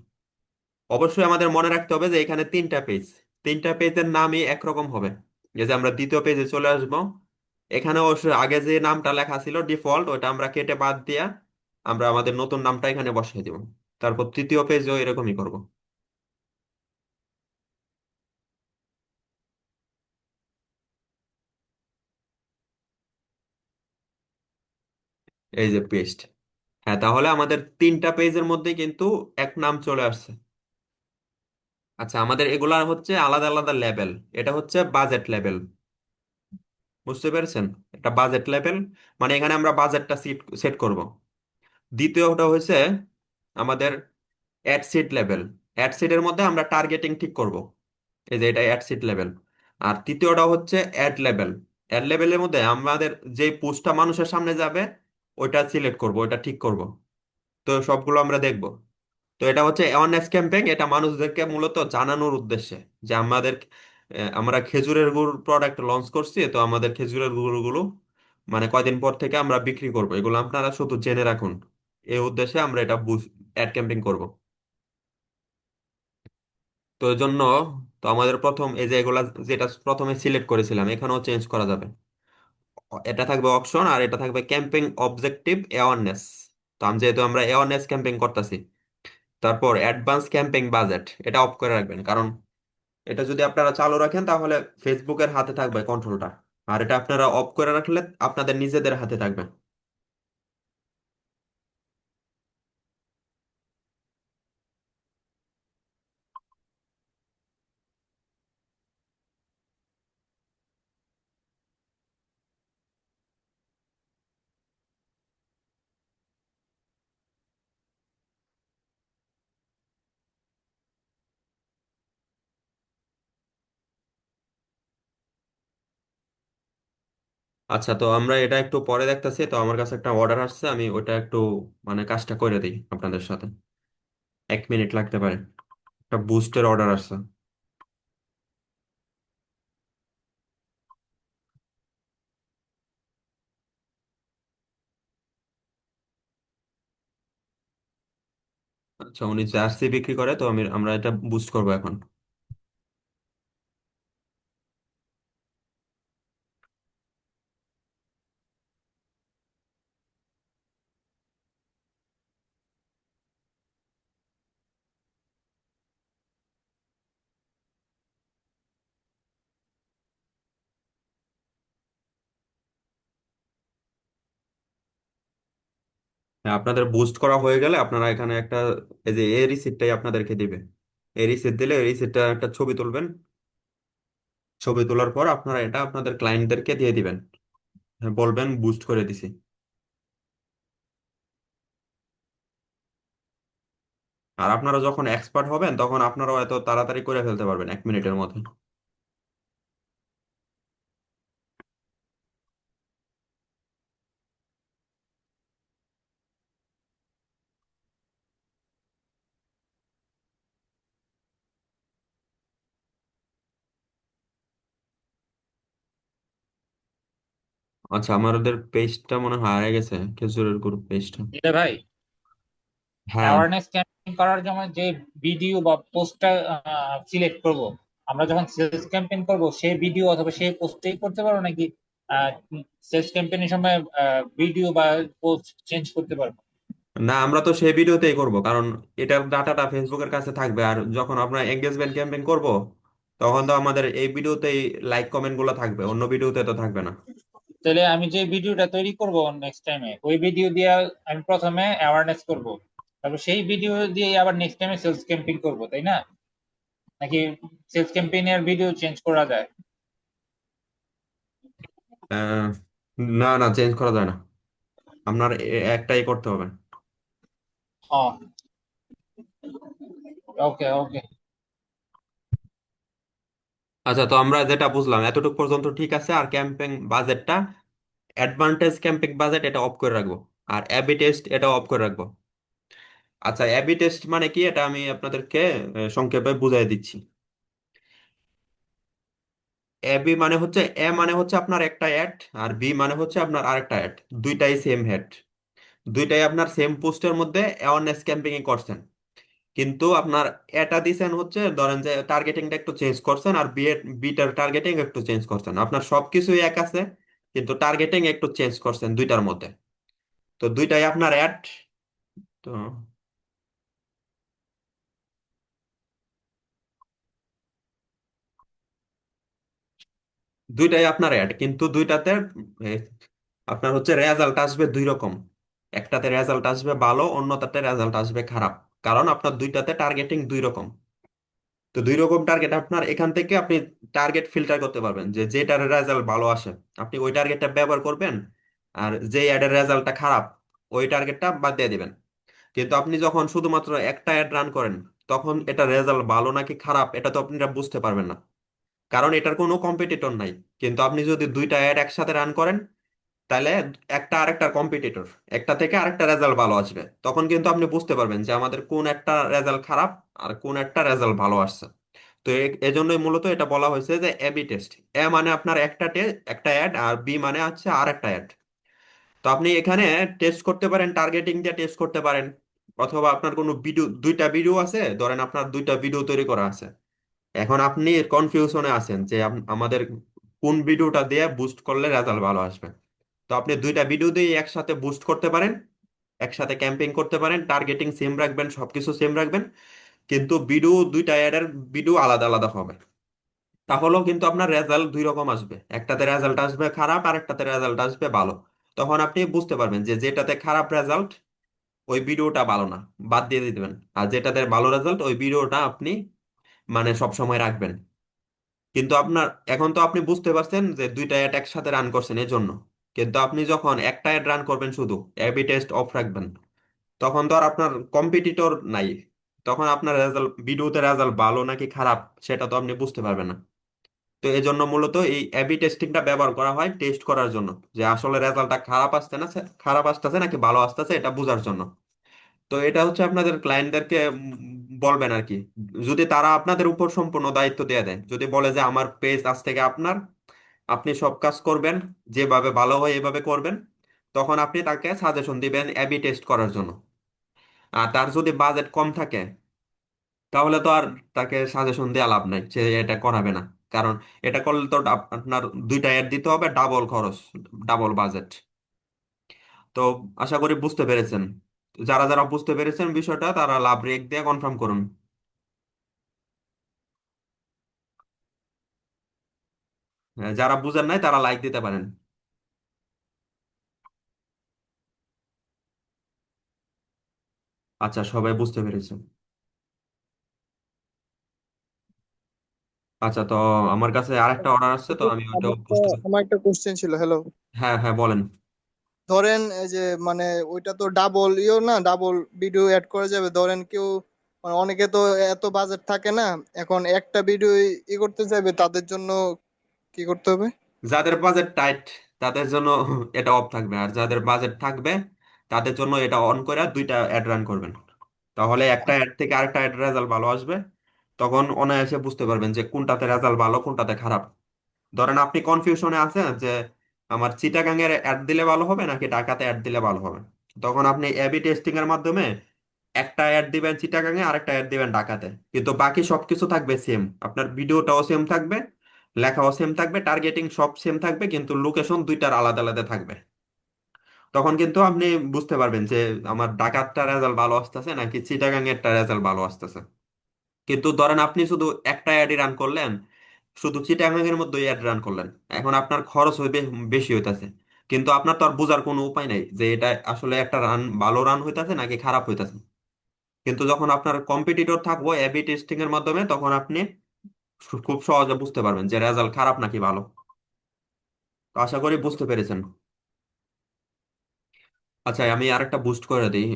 অবশ্যই আমাদের মনে রাখতে হবে যে এখানে তিনটা পেজ, তিনটা পেজের নামই একরকম হবে। এই যে আমরা দ্বিতীয় পেজে চলে আসব, এখানে অবশ্যই আগে যে নামটা লেখা ছিল ডিফল্ট ওটা আমরা কেটে বাদ দিয়া আমরা আমাদের নতুন নামটা এখানে বসাই দিব। তারপর তৃতীয় পেজও এরকমই করব। এই যে পেস্ট। হ্যাঁ, তাহলে আমাদের তিনটা পেজের মধ্যে কিন্তু এক নাম চলে আসছে। আচ্ছা, আমাদের এগুলা হচ্ছে আলাদা আলাদা লেভেল। এটা হচ্ছে বাজেট লেভেল, বুঝতে পেরেছেন? এটা বাজেট লেভেল, মানে এখানে আমরা বাজেটটা সেট সেট করব। দ্বিতীয়টা হচ্ছে আমাদের অ্যাড সিট লেভেল। অ্যাড সিটের মধ্যে আমরা টার্গেটিং ঠিক করব, এই যে এটা অ্যাড সিট লেভেল। আর তৃতীয়টা হচ্ছে অ্যাড লেভেল। অ্যাড লেভেলের মধ্যে আমাদের যে পোস্টটা মানুষের সামনে যাবে ওইটা সিলেক্ট করব, ওইটা ঠিক করব। তো সবগুলো আমরা দেখব। তো এটা হচ্ছে অ্যাওয়ারনেস ক্যাম্পেইন, এটা মানুষদেরকে মূলত জানানোর উদ্দেশ্যে যে আমাদের আমরা খেজুরের গুড় প্রোডাক্ট লঞ্চ করছি, তো আমাদের খেজুরের গুড়গুলো মানে কয়দিন পর থেকে আমরা বিক্রি করব, এগুলো আপনারা শুধু জেনে রাখুন। এই উদ্দেশ্যে আমরা এটা অ্যাড ক্যাম্পেইন করব। তো এই জন্য, তো আমাদের প্রথম এই যে এগুলা যেটা প্রথমে সিলেক্ট করেছিলাম এখানেও চেঞ্জ করা যাবে। এটা থাকবে অপশন, আর এটা থাকবে ক্যাম্পেইন অবজেক্টিভ অ্যাওয়ারনেস। তো আমি যেহেতু আমরা অ্যাওয়ারনেস ক্যাম্পেইন করতেছি, তারপর অ্যাডভান্স ক্যাম্পেইন বাজেট এটা অফ করে রাখবেন, কারণ এটা যদি আপনারা চালু রাখেন তাহলে ফেসবুকের হাতে থাকবে কন্ট্রোলটা, আর এটা আপনারা অফ করে রাখলে আপনাদের নিজেদের হাতে থাকবে। আচ্ছা, তো আমরা এটা একটু পরে দেখতেছি। তো আমার কাছে একটা অর্ডার আসছে, আমি ওটা একটু মানে কাজটা করে দিই আপনাদের সাথে। 1 মিনিট লাগতে পারে। একটা বুস্টের অর্ডার আসছে। আচ্ছা, উনি জার্সি বিক্রি করে, তো আমরা এটা বুস্ট করবো এখন। হ্যাঁ, আপনাদের বুস্ট করা হয়ে গেলে আপনারা এখানে একটা এই যে এই রিসিপ্টটাই আপনাদেরকে দিবে। এই রিসিপ্ট দিলে এই রিসিপ্টটা একটা ছবি তুলবেন। ছবি তোলার পর আপনারা এটা আপনাদের ক্লায়েন্টদেরকে দিয়ে দিবেন। হ্যাঁ, বলবেন বুস্ট করে দিছি। আর আপনারা যখন এক্সপার্ট হবেন তখন আপনারাও এত তাড়াতাড়ি করে ফেলতে পারবেন 1 মিনিটের মধ্যে। আচ্ছা, আমাদের পেজটা মনে হয় হারিয়ে গেছে, খেজুরের গ্রুপ পেজটা। দিলে ভাই, হ্যাঁ। অ্যাওয়ারনেস ক্যাম্পেইন করার জন্য যে ভিডিও বা পোস্টটা সিলেক্ট করব, আমরা যখন সেলস ক্যাম্পেইন করব সেই ভিডিও অথবা সেই পোস্টটাই করতে পারবো, নাকি সেলস ক্যাম্পেইনের সময় ভিডিও বা পোস্ট চেঞ্জ করতে পারবো? না, আমরা তো সেই ভিডিওতেই করব, কারণ এটার ডাটাটা ফেসবুকের কাছে থাকবে। আর যখন আমরা এঙ্গেজমেন্ট ক্যাম্পেইন করব তখন তো আমাদের এই ভিডিওতেই লাইক কমেন্ট গুলো থাকবে, অন্য ভিডিওতে তো থাকবে না। তাহলে আমি যে ভিডিওটা তৈরি করব নেক্সট টাইমে, ওই ভিডিও দিয়ে আমি প্রথমে অ্যাওয়ারনেস করব, তারপর সেই ভিডিও দিয়ে আবার নেক্সট টাইমে সেলস ক্যাম্পেইন করব, তাই না? নাকি সেলস ক্যাম্পেইনের ভিডিও চেঞ্জ করা যায়? আহ, না না, চেঞ্জ করা যায় না। আপনার একটাই করতে হবে। ওকে, ওকে। আচ্ছা, তো আমরা যেটা বুঝলাম এতটুকু পর্যন্ত ঠিক আছে। আর ক্যাম্পেইন বাজেটটা, অ্যাডভান্টেজ ক্যাম্পেইন বাজেট এটা অফ করে রাখবো, আর অ্যাবি টেস্ট এটা অফ করে রাখবো। আচ্ছা, অ্যাবি টেস্ট মানে কি এটা আমি আপনাদেরকে সংক্ষেপে বুঝাই দিচ্ছি। এবি মানে হচ্ছে, এ মানে হচ্ছে আপনার একটা অ্যাড, আর বি মানে হচ্ছে আপনার আরেকটা অ্যাড। দুইটাই সেম হেড, দুইটাই আপনার সেম পোস্টের মধ্যে অ্যাওয়ারনেস ক্যাম্পেইন করছেন। কিন্তু আপনার এটা দিছেন হচ্ছে, ধরেন যে টার্গেটিংটা একটু চেঞ্জ করছেন, আর বিটার টার্গেটিং একটু চেঞ্জ করছেন। আপনার সবকিছুই এক আছে, কিন্তু টার্গেটিং একটু চেঞ্জ করছেন দুইটার মধ্যে। তো দুইটাই আপনার অ্যাড। তো দুইটাই আপনার অ্যাড, কিন্তু দুইটাতে এ, আপনার হচ্ছে রেজাল্ট আসবে দুই রকম। একটাতে রেজাল্ট আসবে ভালো, অন্যটাতে রেজাল্ট আসবে খারাপ। কারণ আপনার দুইটাতে টার্গেটিং দুই রকম। তো দুই রকম টার্গেট আপনার, এখান থেকে আপনি টার্গেট ফিল্টার করতে পারবেন যে যেটার রেজাল্ট ভালো আসে আপনি ওই টার্গেটটা ব্যবহার করবেন, আর যে অ্যাডের রেজাল্টটা খারাপ ওই টার্গেটটা বাদ দিয়ে দিবেন। কিন্তু আপনি যখন শুধুমাত্র একটা অ্যাড রান করেন, তখন এটা রেজাল্ট ভালো নাকি খারাপ এটা তো আপনি বুঝতে পারবেন না, কারণ এটার কোনো কম্পিটিটর নাই। কিন্তু আপনি যদি দুইটা অ্যাড একসাথে রান করেন, তাহলে একটা আরেকটার কম্পিটিটর, একটা থেকে আরেকটা রেজাল্ট ভালো আসবে। তখন কিন্তু আপনি বুঝতে পারবেন যে আমাদের কোন একটা রেজাল্ট খারাপ আর কোন একটা রেজাল্ট ভালো আসছে। তো এজন্যই মূলত এটা বলা হয়েছে যে এবি টেস্ট। এ মানে আপনার একটা অ্যাড, আর বি মানে হচ্ছে আর একটা অ্যাড। তো আপনি এখানে টেস্ট করতে পারেন, টার্গেটিং দিয়ে টেস্ট করতে পারেন, অথবা আপনার কোনো ভিডিও, দুইটা ভিডিও আছে ধরেন, আপনার দুইটা ভিডিও তৈরি করা আছে। এখন আপনি কনফিউশনে আছেন যে আমাদের কোন ভিডিওটা দিয়ে বুস্ট করলে রেজাল্ট ভালো আসবে। তো আপনি দুইটা ভিডিও দিয়ে একসাথে বুস্ট করতে পারেন, একসাথে ক্যাম্পেইন করতে পারেন, টার্গেটিং সেম রাখবেন, সবকিছু সেম রাখবেন, কিন্তু ভিডিও, দুইটা অ্যাডের ভিডিও আলাদা আলাদা হবে। তাহলেও কিন্তু আপনার রেজাল্ট দুই রকম আসবে, একটাতে রেজাল্ট আসবে খারাপ আর একটাতে রেজাল্ট আসবে ভালো। তখন আপনি বুঝতে পারবেন যে যেটাতে খারাপ রেজাল্ট ওই ভিডিওটা ভালো না, বাদ দিয়ে দিবেন। আর যেটাতে ভালো রেজাল্ট ওই ভিডিওটা আপনি মানে সব সময় রাখবেন। কিন্তু আপনার এখন তো আপনি বুঝতে পারছেন যে দুইটা অ্যাড একসাথে রান করছেন এই জন্য। কিন্তু আপনি যখন একটা অ্যাড রান করবেন, শুধু এবি টেস্ট অফ রাখবেন, তখন তো আর আপনার কম্পিটিটর নাই। তখন আপনার রেজাল্ট, ভিডিওতে রেজাল্ট ভালো নাকি খারাপ সেটা তো আপনি বুঝতে পারবেন না। তো এই জন্য মূলত এই এবি টেস্টিংটা ব্যবহার করা হয় টেস্ট করার জন্য, যে আসলে রেজাল্টটা খারাপ আসছে না, খারাপ আসতেছে নাকি ভালো আসতেছে এটা বোঝার জন্য। তো এটা হচ্ছে আপনাদের ক্লায়েন্টদেরকে বলবেন আর কি। যদি তারা আপনাদের উপর সম্পূর্ণ দায়িত্ব দিয়ে দেয়, যদি বলে যে আমার পেজ আজ থেকে আপনার, আপনি সব কাজ করবেন, যেভাবে ভালো হয় এভাবে করবেন, তখন আপনি তাকে সাজেশন দিবেন এবি টেস্ট করার জন্য। আর তার যদি বাজেট কম থাকে, তাহলে তো আর তাকে সাজেশন দেওয়া লাভ নাই, সে এটা করাবে না। কারণ এটা করলে তো আপনার দুইটা অ্যাড দিতে হবে, ডাবল খরচ, ডাবল বাজেট। তো আশা করি বুঝতে পেরেছেন। যারা যারা বুঝতে পেরেছেন বিষয়টা, তারা লাভ রেখ দিয়ে কনফার্ম করুন। যারা বুঝেন নাই তারা লাইক দিতে পারেন। আচ্ছা, সবাই বুঝতে পেরেছেন। আচ্ছা, তো আমার কাছে আরেকটা অর্ডার আসছে, তো আমি ওইটাও বুঝতে আমার একটা কোশ্চেন ছিল, হ্যালো। হ্যাঁ হ্যাঁ, বলেন। ধরেন এই যে মানে ওইটা তো ডাবল ইও না, ডাবল ভিডিও অ্যাড করা যাবে। ধরেন কেউ মানে অনেকে তো এত বাজেট থাকে না, এখন একটা ভিডিও ই করতে চাইবে, তাদের জন্য কি করতে হবে? যাদের বাজেট টাইট তাদের জন্য এটা অফ থাকবে, আর যাদের বাজেট থাকবে তাদের জন্য এটা অন করে দুইটা অ্যাড রান করবেন। তাহলে একটা অ্যাড থেকে আরেকটা অ্যাড রেজাল্ট ভালো আসবে। তখন অনায়াসে বুঝতে পারবেন যে কোনটাতে রেজাল্ট ভালো কোনটাতে খারাপ। ধরেন আপনি কনফিউশনে আছেন যে আমার চিটাগাং এর অ্যাড দিলে ভালো হবে নাকি ঢাকাতে অ্যাড দিলে ভালো হবে, তখন আপনি এবি টেস্টিং এর মাধ্যমে একটা অ্যাড দিবেন চিটাগাং এ, আরেকটা অ্যাড দিবেন ঢাকাতে, কিন্তু বাকি সবকিছু থাকবে সেম। আপনার ভিডিওটাও সেম থাকবে, লেখাও সেম থাকবে, টার্গেটিং সব সেম থাকবে, কিন্তু লোকেশন দুইটার আলাদা আলাদা থাকবে। তখন কিন্তু আপনি বুঝতে পারবেন যে আমার ঢাকারটা রেজাল্ট ভালো আসতেছে নাকি চিটাগাং এরটা রেজাল্ট ভালো আসতেছে। কিন্তু ধরেন আপনি শুধু একটা অ্যাডই রান করলেন, শুধু চিটাগাং এর মধ্যে অ্যাড রান করলেন, এখন আপনার খরচ বেশি হইতাছে। কিন্তু আপনার তো আর বোঝার কোনো উপায় নাই যে এটা আসলে একটা রান ভালো রান হইতাছে নাকি খারাপ হইতাছে। কিন্তু যখন আপনার কম্পিটিটর থাকবো এবি টেস্টিং এর মাধ্যমে, তখন আপনি খুব সহজে বুঝতে পারবেন যে রেজাল্ট খারাপ নাকি ভালো। তো আশা করি বুঝতে পেরেছেন। আচ্ছা, আমি আরেকটা বুস্ট করে দিই।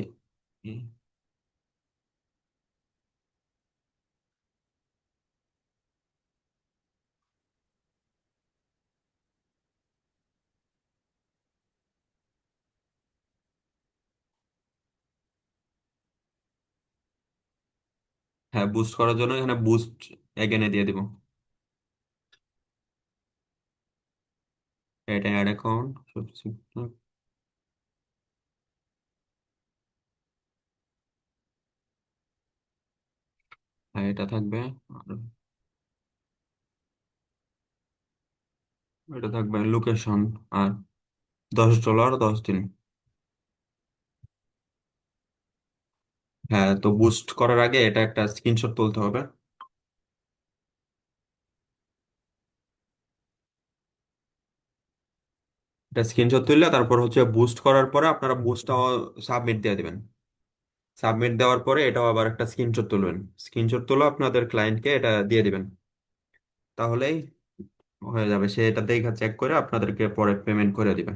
হ্যাঁ, বুস্ট করার জন্য এখানে বুস্ট এগেনে দিয়ে দিব। এটা অ্যাড অ্যাকাউন্ট। হ্যাঁ, এটা থাকবে। আর এটা থাকবে লোকেশন। আর $10, 10 দিন। হ্যাঁ, তো বুস্ট করার আগে এটা একটা স্ক্রিনশট তুলতে হবে। এটা স্ক্রিনশট তুললে তারপর হচ্ছে বুস্ট করার পরে আপনারা বুস্টটাও সাবমিট দিয়ে দিবেন। সাবমিট দেওয়ার পরে এটাও আবার একটা স্ক্রিনশট তুলবেন। স্ক্রিনশট তুলে আপনাদের ক্লায়েন্টকে এটা দিয়ে দিবেন। তাহলেই হয়ে যাবে, সে এটা দেখে চেক করে আপনাদেরকে পরে পেমেন্ট করে দিবে।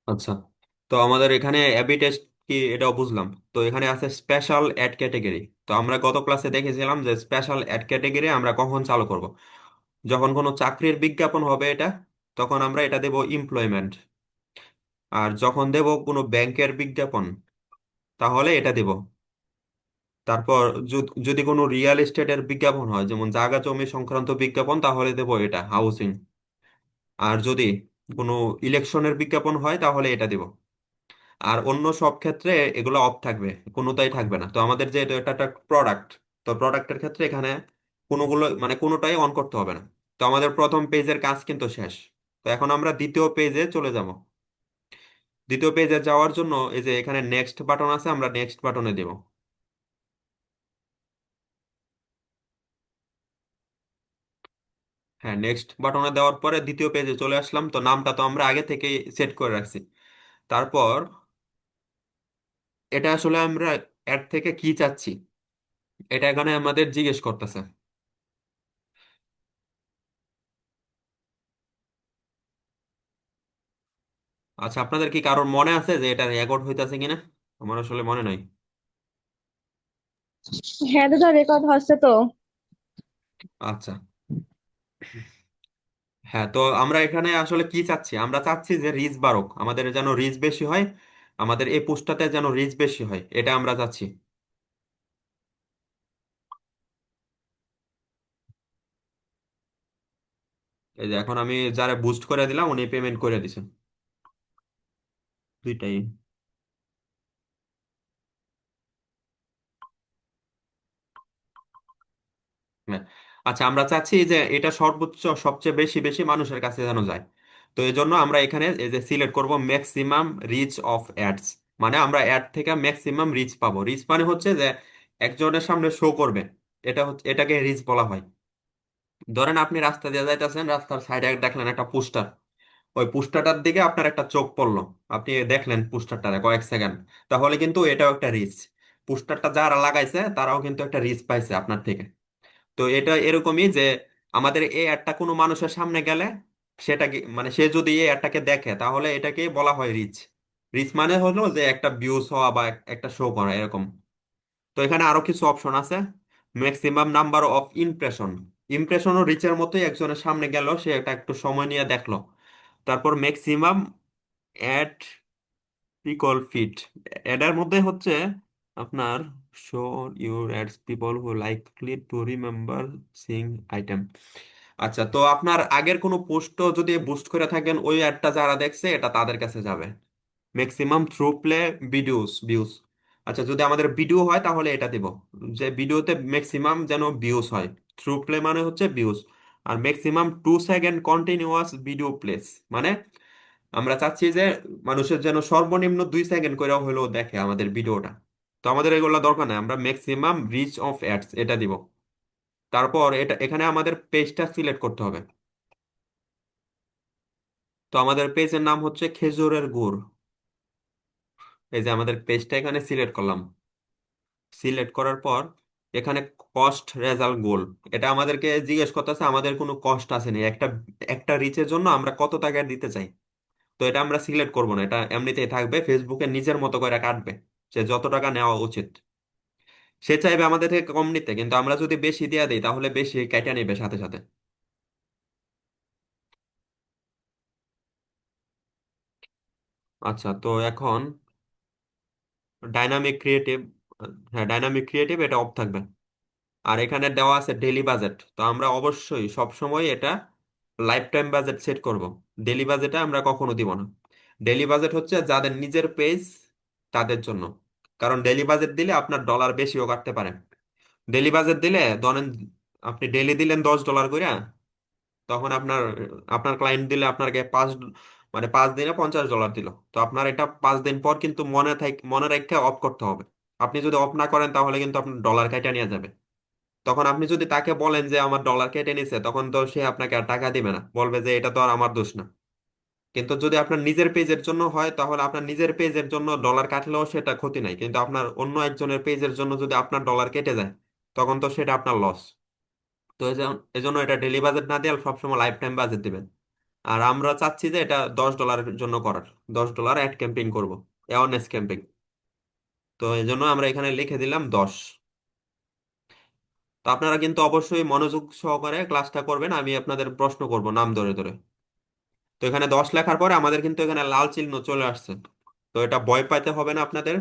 আচ্ছা, তো আমাদের এখানে এবি টেস্ট কি এটাও বুঝলাম। তো এখানে আছে স্পেশাল অ্যাড ক্যাটেগরি। তো আমরা গত ক্লাসে দেখেছিলাম যে স্পেশাল অ্যাড ক্যাটেগরি আমরা কখন চালু করব, যখন কোনো চাকরির বিজ্ঞাপন হবে এটা, তখন আমরা এটা দেব এমপ্লয়মেন্ট। আর যখন দেব কোনো ব্যাংকের বিজ্ঞাপন, তাহলে এটা দেব। তারপর যদি কোনো রিয়েল এস্টেটের বিজ্ঞাপন হয়, যেমন জায়গা জমি সংক্রান্ত বিজ্ঞাপন, তাহলে দেব এটা হাউসিং। আর যদি কোনো ইলেকশনের বিজ্ঞাপন হয় তাহলে এটা দেব। আর অন্য সব ক্ষেত্রে এগুলো অফ থাকবে, কোনোটাই থাকবে না। তো আমাদের যে এটা একটা প্রোডাক্ট, তো প্রোডাক্টের ক্ষেত্রে এখানে কোনোগুলো মানে কোনোটাই অন করতে হবে না। তো আমাদের প্রথম পেজের কাজ কিন্তু শেষ। তো এখন আমরা দ্বিতীয় পেজে চলে যাব। দ্বিতীয় পেজে যাওয়ার জন্য এই যে এখানে নেক্সট বাটন আছে, আমরা নেক্সট বাটনে দেব। হ্যাঁ, নেক্সট বাটনে দেওয়ার পরে দ্বিতীয় পেজে চলে আসলাম। তো নামটা তো আমরা আগে থেকে সেট করে রাখছি। তারপর এটা আসলে আমরা অ্যাড থেকে কি চাচ্ছি, এটা এখানে আমাদের জিজ্ঞেস করতেছে। আচ্ছা, আপনাদের কি কারোর মনে আছে যে এটা রেকর্ড হইতাছে কিনা? আমার আসলে মনে নাই। হ্যাঁ দাদা, রেকর্ড হচ্ছে তো। আচ্ছা। হ্যাঁ, তো আমরা এখানে আসলে কি চাচ্ছি, আমরা চাচ্ছি যে রিচ বাড়ুক, আমাদের যেন রিচ বেশি হয়, আমাদের এই পোস্টটাতে যেন রিচ বেশি হয়, এটা আমরা চাচ্ছি। এই যে এখন আমি যারা বুস্ট করে দিলাম উনি পেমেন্ট করে দিছেন। দুইটাই। হ্যাঁ। আচ্ছা, আমরা চাচ্ছি যে এটা সর্বোচ্চ সবচেয়ে বেশি বেশি মানুষের কাছে যেন যায়। তো এই জন্য আমরা এখানে এই যে সিলেক্ট করব ম্যাক্সিমাম রিচ অফ অ্যাডস। মানে আমরা অ্যাড থেকে ম্যাক্সিমাম রিচ পাবো। রিচ মানে হচ্ছে যে একজনের সামনে শো করবে, এটা হচ্ছে, এটাকে রিচ বলা হয়। ধরেন আপনি রাস্তা দিয়ে যাইতেছেন, রাস্তার সাইডে দেখলেন একটা পোস্টার, ওই পোস্টারটার দিকে আপনার একটা চোখ পড়লো, আপনি দেখলেন পোস্টারটারে কয়েক সেকেন্ড, তাহলে কিন্তু এটাও একটা রিচ। পোস্টারটা যারা লাগাইছে তারাও কিন্তু একটা রিচ পাইছে আপনার থেকে। তো এটা এরকমই যে আমাদের এই অ্যাডটা কোনো মানুষের সামনে গেলে, সেটা মানে সে যদি এই অ্যাডটাকে দেখে তাহলে এটাকে বলা হয় রিচ। রিচ মানে হলো যে একটা ভিউজ হওয়া বা একটা শো করা এরকম। তো এখানে আরো কিছু অপশন আছে। Maximum number of impression. ইমপ্রেশনও রিচের মতোই, একজনের সামনে গেল, সে এটা একটু সময় নিয়ে দেখলো। তারপর ম্যাক্সিমাম অ্যাড পিকল ফিট। এটার মধ্যে হচ্ছে আপনার show your ads people who likely to remember Singh item. আচ্ছা, তো আপনার আগের কোনো পোস্টও যদি বুস্ট করে থাকেন, ওই অ্যাডটা যারা দেখছে এটা তাদের কাছে যাবে। Maximum through play views. আচ্ছা, যদি আমাদের ভিডিও হয় তাহলে এটা দিব, যে ভিডিওতে ম্যাক্সিমাম যেন ভিউজ হয়। থ্রু প্লে মানে হচ্ছে ভিউজ। আর maximum 2 second continuous video plays, মানে আমরা চাচ্ছি যে মানুষের যেন সর্বনিম্ন 2 সেকেন্ড করে হলেও দেখে আমাদের ভিডিওটা। তো আমাদের এগুলো দরকার নাই, আমরা ম্যাক্সিমাম রিচ অফ অ্যাডস এটা দিব। তারপর এটা এখানে আমাদের পেজটা সিলেক্ট করতে হবে। তো আমাদের পেজের নাম হচ্ছে খেজুরের গুড়। এই যে আমাদের পেজটা এখানে সিলেক্ট করলাম। সিলেক্ট করার পর এখানে কস্ট রেজাল্ট গোল, এটা আমাদেরকে জিজ্ঞেস করতেছে আমাদের কোনো কস্ট আছে না, একটা একটা রিচের জন্য আমরা কত টাকা দিতে চাই। এটা আমরা সিলেক্ট করব না, এটা এমনিতেই থাকবে, ফেসবুকে নিজের মতো করে কাটবে, সে যত টাকা নেওয়া উচিত। সে চাইবে আমাদের থেকে কম নিতে, কিন্তু আমরা যদি বেশি দিয়ে দিই তাহলে বেশি কেটে নিবে সাথে সাথে। আচ্ছা, তো এখন ডাইনামিক ক্রিয়েটিভ, হ্যাঁ ডাইনামিক ক্রিয়েটিভ এটা অফ থাকবে। আর এখানে দেওয়া আছে ডেইলি বাজেট, তো আমরা অবশ্যই সব সময় এটা লাইফ টাইম বাজেট সেট করব। ডেইলি বাজেটে আমরা কখনো দিব না। ডেইলি বাজেট হচ্ছে যাদের নিজের পেজ তাদের জন্য, কারণ ডেইলি বাজেট দিলে আপনার ডলার বেশিও কাটতে পারে। ডেইলি বাজেট দিলে ধরেন আপনি ডেইলি দিলেন $10 করে, তখন আপনার আপনার ক্লায়েন্ট দিলে আপনাকে মানে 5 দিনে $50 দিল, তো আপনার এটা 5 দিন পর কিন্তু মনে রেখে অফ করতে হবে। আপনি যদি অফ না করেন তাহলে কিন্তু আপনার ডলার কেটে নিয়ে যাবে। তখন আপনি যদি তাকে বলেন যে আমার ডলার কেটে নিছে, তখন তো সে আপনাকে আর টাকা দিবে না, বলবে যে এটা তো আর আমার দোষ না। কিন্তু যদি আপনার নিজের পেজের জন্য হয় তাহলে আপনার নিজের পেজের জন্য ডলার কাটলেও সেটা ক্ষতি নাই, কিন্তু আপনার অন্য একজনের পেজের জন্য যদি আপনার ডলার কেটে যায় তখন তো সেটা আপনার লস। তো এজন্য এটা ডেলি বাজেট না দিয়ে সবসময় লাইফ টাইম বাজেট দিবেন। আর আমরা চাচ্ছি যে এটা $10 জন্য করার, $10 অ্যাড ক্যাম্পেইন করবো, অ্যাওয়ারনেস ক্যাম্পেইন। তো এই জন্য আমরা এখানে লিখে দিলাম 10। তো আপনারা কিন্তু অবশ্যই মনোযোগ সহকারে ক্লাসটা করবেন, আমি আপনাদের প্রশ্ন করব নাম ধরে ধরে। তো এখানে 10 লেখার পরে আমাদের কিন্তু এখানে লাল চিহ্ন চলে আসছে, তো এটা ভয় পাইতে হবে না আপনাদের।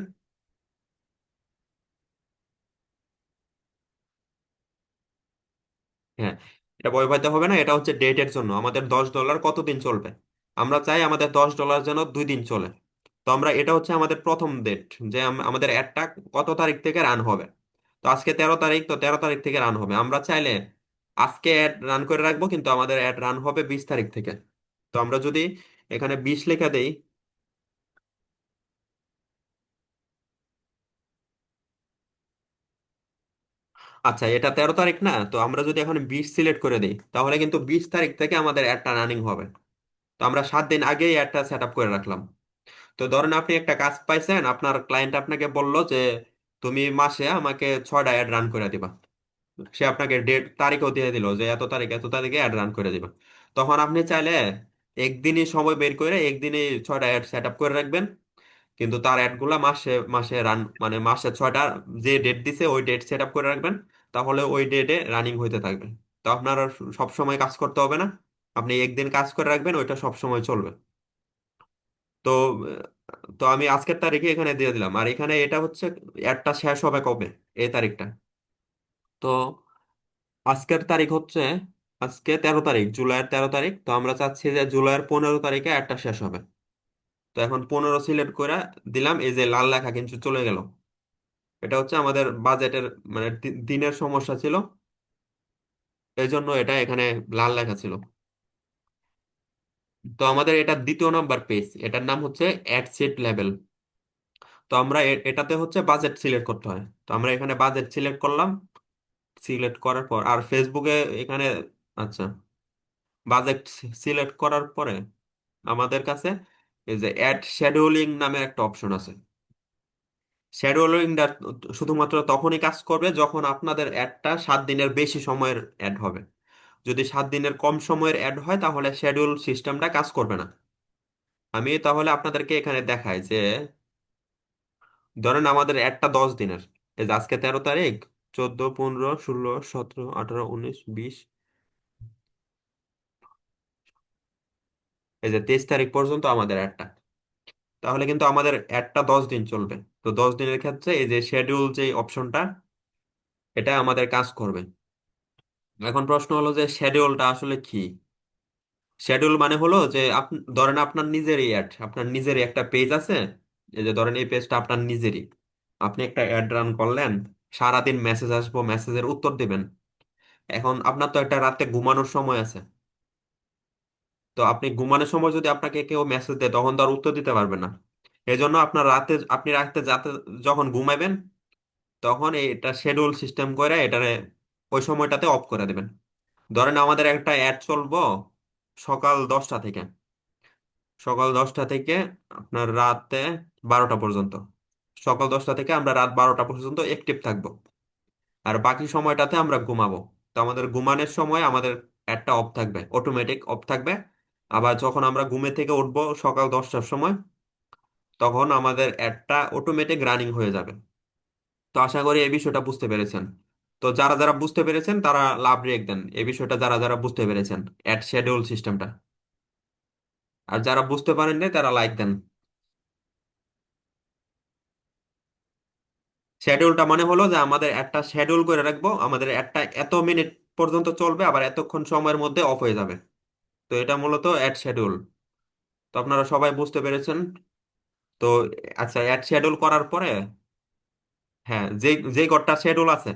হ্যাঁ, এটা ভয় পাইতে হবে না, এটা হচ্ছে ডেটের জন্য, আমাদের $10 কতদিন চলবে। আমরা চাই আমাদের $10 যেন 2 দিন চলে। তো আমরা এটা হচ্ছে আমাদের প্রথম ডেট, যে আমাদের অ্যাডটা কত তারিখ থেকে রান হবে। তো আজকে 13 তারিখ, তো 13 তারিখ থেকে রান হবে। আমরা চাইলে আজকে অ্যাড রান করে রাখবো, কিন্তু আমাদের অ্যাড রান হবে 20 তারিখ থেকে। তো আমরা যদি এখানে 20 লেখা দেই, আচ্ছা এটা 13 তারিখ না, তো আমরা যদি এখন 20 সিলেক্ট করে দিই তাহলে কিন্তু 20 তারিখ থেকে আমাদের অ্যাডটা রানিং হবে। তো আমরা 7 দিন আগেই অ্যাডটা সেট আপ করে রাখলাম। তো ধরেন আপনি একটা কাজ পাইছেন, আপনার ক্লায়েন্ট আপনাকে বলল যে তুমি মাসে আমাকে 6টা অ্যাড রান করে দিবা। সে আপনাকে ডেট তারিখও দিয়ে দিল যে এত তারিখ এত তারিখে অ্যাড রান করে দিবা। তখন আপনি চাইলে একদিনই সময় বের করে একদিনই 6টা অ্যাড সেট আপ করে রাখবেন, কিন্তু তার অ্যাড গুলা মাসে মাসে রান, মানে মাসে 6টা যে ডেট দিছে ওই ডেট সেট আপ করে রাখবেন, তাহলে ওই ডেটে রানিং হইতে থাকবে। তো আপনার আর সব সময় কাজ করতে হবে না, আপনি একদিন কাজ করে রাখবেন, ওইটা সব সময় চলবে। তো আমি আজকের তারিখে এখানে দিয়ে দিলাম, আর এখানে এটা হচ্ছে অ্যাডটা শেষ হবে কবে, এই তারিখটা। তো আজকের তারিখ হচ্ছে, আজকে 13 তারিখ, জুলাইয়ের 13 তারিখ, তো আমরা চাচ্ছি যে জুলাইয়ের 15 তারিখে অ্যাডটা শেষ হবে। তো এখন 15 সিলেক্ট করে দিলাম, এই যে লাল লেখা কিন্তু চলে গেল। এটা হচ্ছে আমাদের বাজেটের, মানে দিনের সমস্যা ছিল, এই জন্য এটা এখানে লাল লেখা ছিল। তো আমাদের এটা দ্বিতীয় নাম্বার পেজ, এটার নাম হচ্ছে অ্যাড সেট লেভেল। তো আমরা এটাতে হচ্ছে বাজেট সিলেক্ট করতে হয়, তো আমরা এখানে বাজেট সিলেক্ট করলাম। সিলেক্ট করার পর আর ফেসবুকে এখানে, আচ্ছা, বাজেট সিলেক্ট করার পরে আমাদের কাছে এই যে অ্যাড শ্যাডোলিং নামে একটা অপশন আছে। শ্যাডোলিংটা শুধুমাত্র তখনই কাজ করবে যখন আপনাদের অ্যাডটা 7 দিনের বেশি সময়ের অ্যাড হবে। যদি 7 দিনের কম সময়ের অ্যাড হয় তাহলে শ্যাডোল সিস্টেমটা কাজ করবে না। আমি তাহলে আপনাদেরকে এখানে দেখাই যে ধরেন আমাদের অ্যাডটা 10 দিনের, এই যে আজকে 13 তারিখ, 14, 15, 16, 17, 18, 19, 20, এই যে 23 তারিখ পর্যন্ত আমাদের অ্যাডটা, তাহলে কিন্তু আমাদের অ্যাডটা 10 দিন চলবে। তো 10 দিনের ক্ষেত্রে এই যে শিডিউল যে অপশনটা, এটা আমাদের কাজ করবে। এখন প্রশ্ন হলো যে শিডিউলটা আসলে কি। শিডিউল মানে হলো যে ধরেন আপনার নিজেরই অ্যাড, আপনার নিজেরই একটা পেজ আছে, এই যে ধরেন এই পেজটা আপনার নিজেরই, আপনি একটা অ্যাড রান করলেন, সারাদিন মেসেজ আসবো, মেসেজের উত্তর দিবেন। এখন আপনার তো একটা রাতে ঘুমানোর সময় আছে, তো আপনি ঘুমানোর সময় যদি আপনাকে কেউ মেসেজ দেয় তখন তো আর উত্তর দিতে পারবেন না। এই জন্য আপনার রাতে যাতে যখন ঘুমাবেন তখন এটা শিডিউল সিস্টেম করে এটারে ওই সময়টাতে অফ করে দেবেন। ধরেন আমাদের একটা অ্যাড চলবো সকাল 10টা থেকে, সকাল 10টা থেকে আপনার রাতে 12টা পর্যন্ত। সকাল 10টা থেকে আমরা রাত 12টা পর্যন্ত অ্যাক্টিভ থাকবো, আর বাকি সময়টাতে আমরা ঘুমাবো। তো আমাদের ঘুমানোর সময় আমাদের অ্যাডটা অফ থাকবে, অটোমেটিক অফ থাকবে। আবার যখন আমরা ঘুমে থেকে উঠবো সকাল 10টার সময়, তখন আমাদের অ্যাডটা অটোমেটিক রানিং হয়ে যাবে। তো আশা করি এই বিষয়টা বুঝতে পেরেছেন। তো যারা যারা বুঝতে পেরেছেন তারা লাভ রেখ দেন এই বিষয়টা, যারা যারা বুঝতে পেরেছেন অ্যাড শিডিউল সিস্টেমটা। আর যারা বুঝতে পারেননি তারা লাইক দেন। শিডিউলটা মানে হলো যে আমাদের একটা শিডিউল করে রাখবো, আমাদের একটা এত মিনিট পর্যন্ত চলবে, আবার এতক্ষণ সময়ের মধ্যে অফ হয়ে যাবে। তো এটা মূলত অ্যাড শিডিউল। তো আপনারা সবাই বুঝতে পেরেছেন। তো আচ্ছা, অ্যাড শিডিউল করার পরে, হ্যাঁ, যে যে ঘরটা শিডিউল আছে,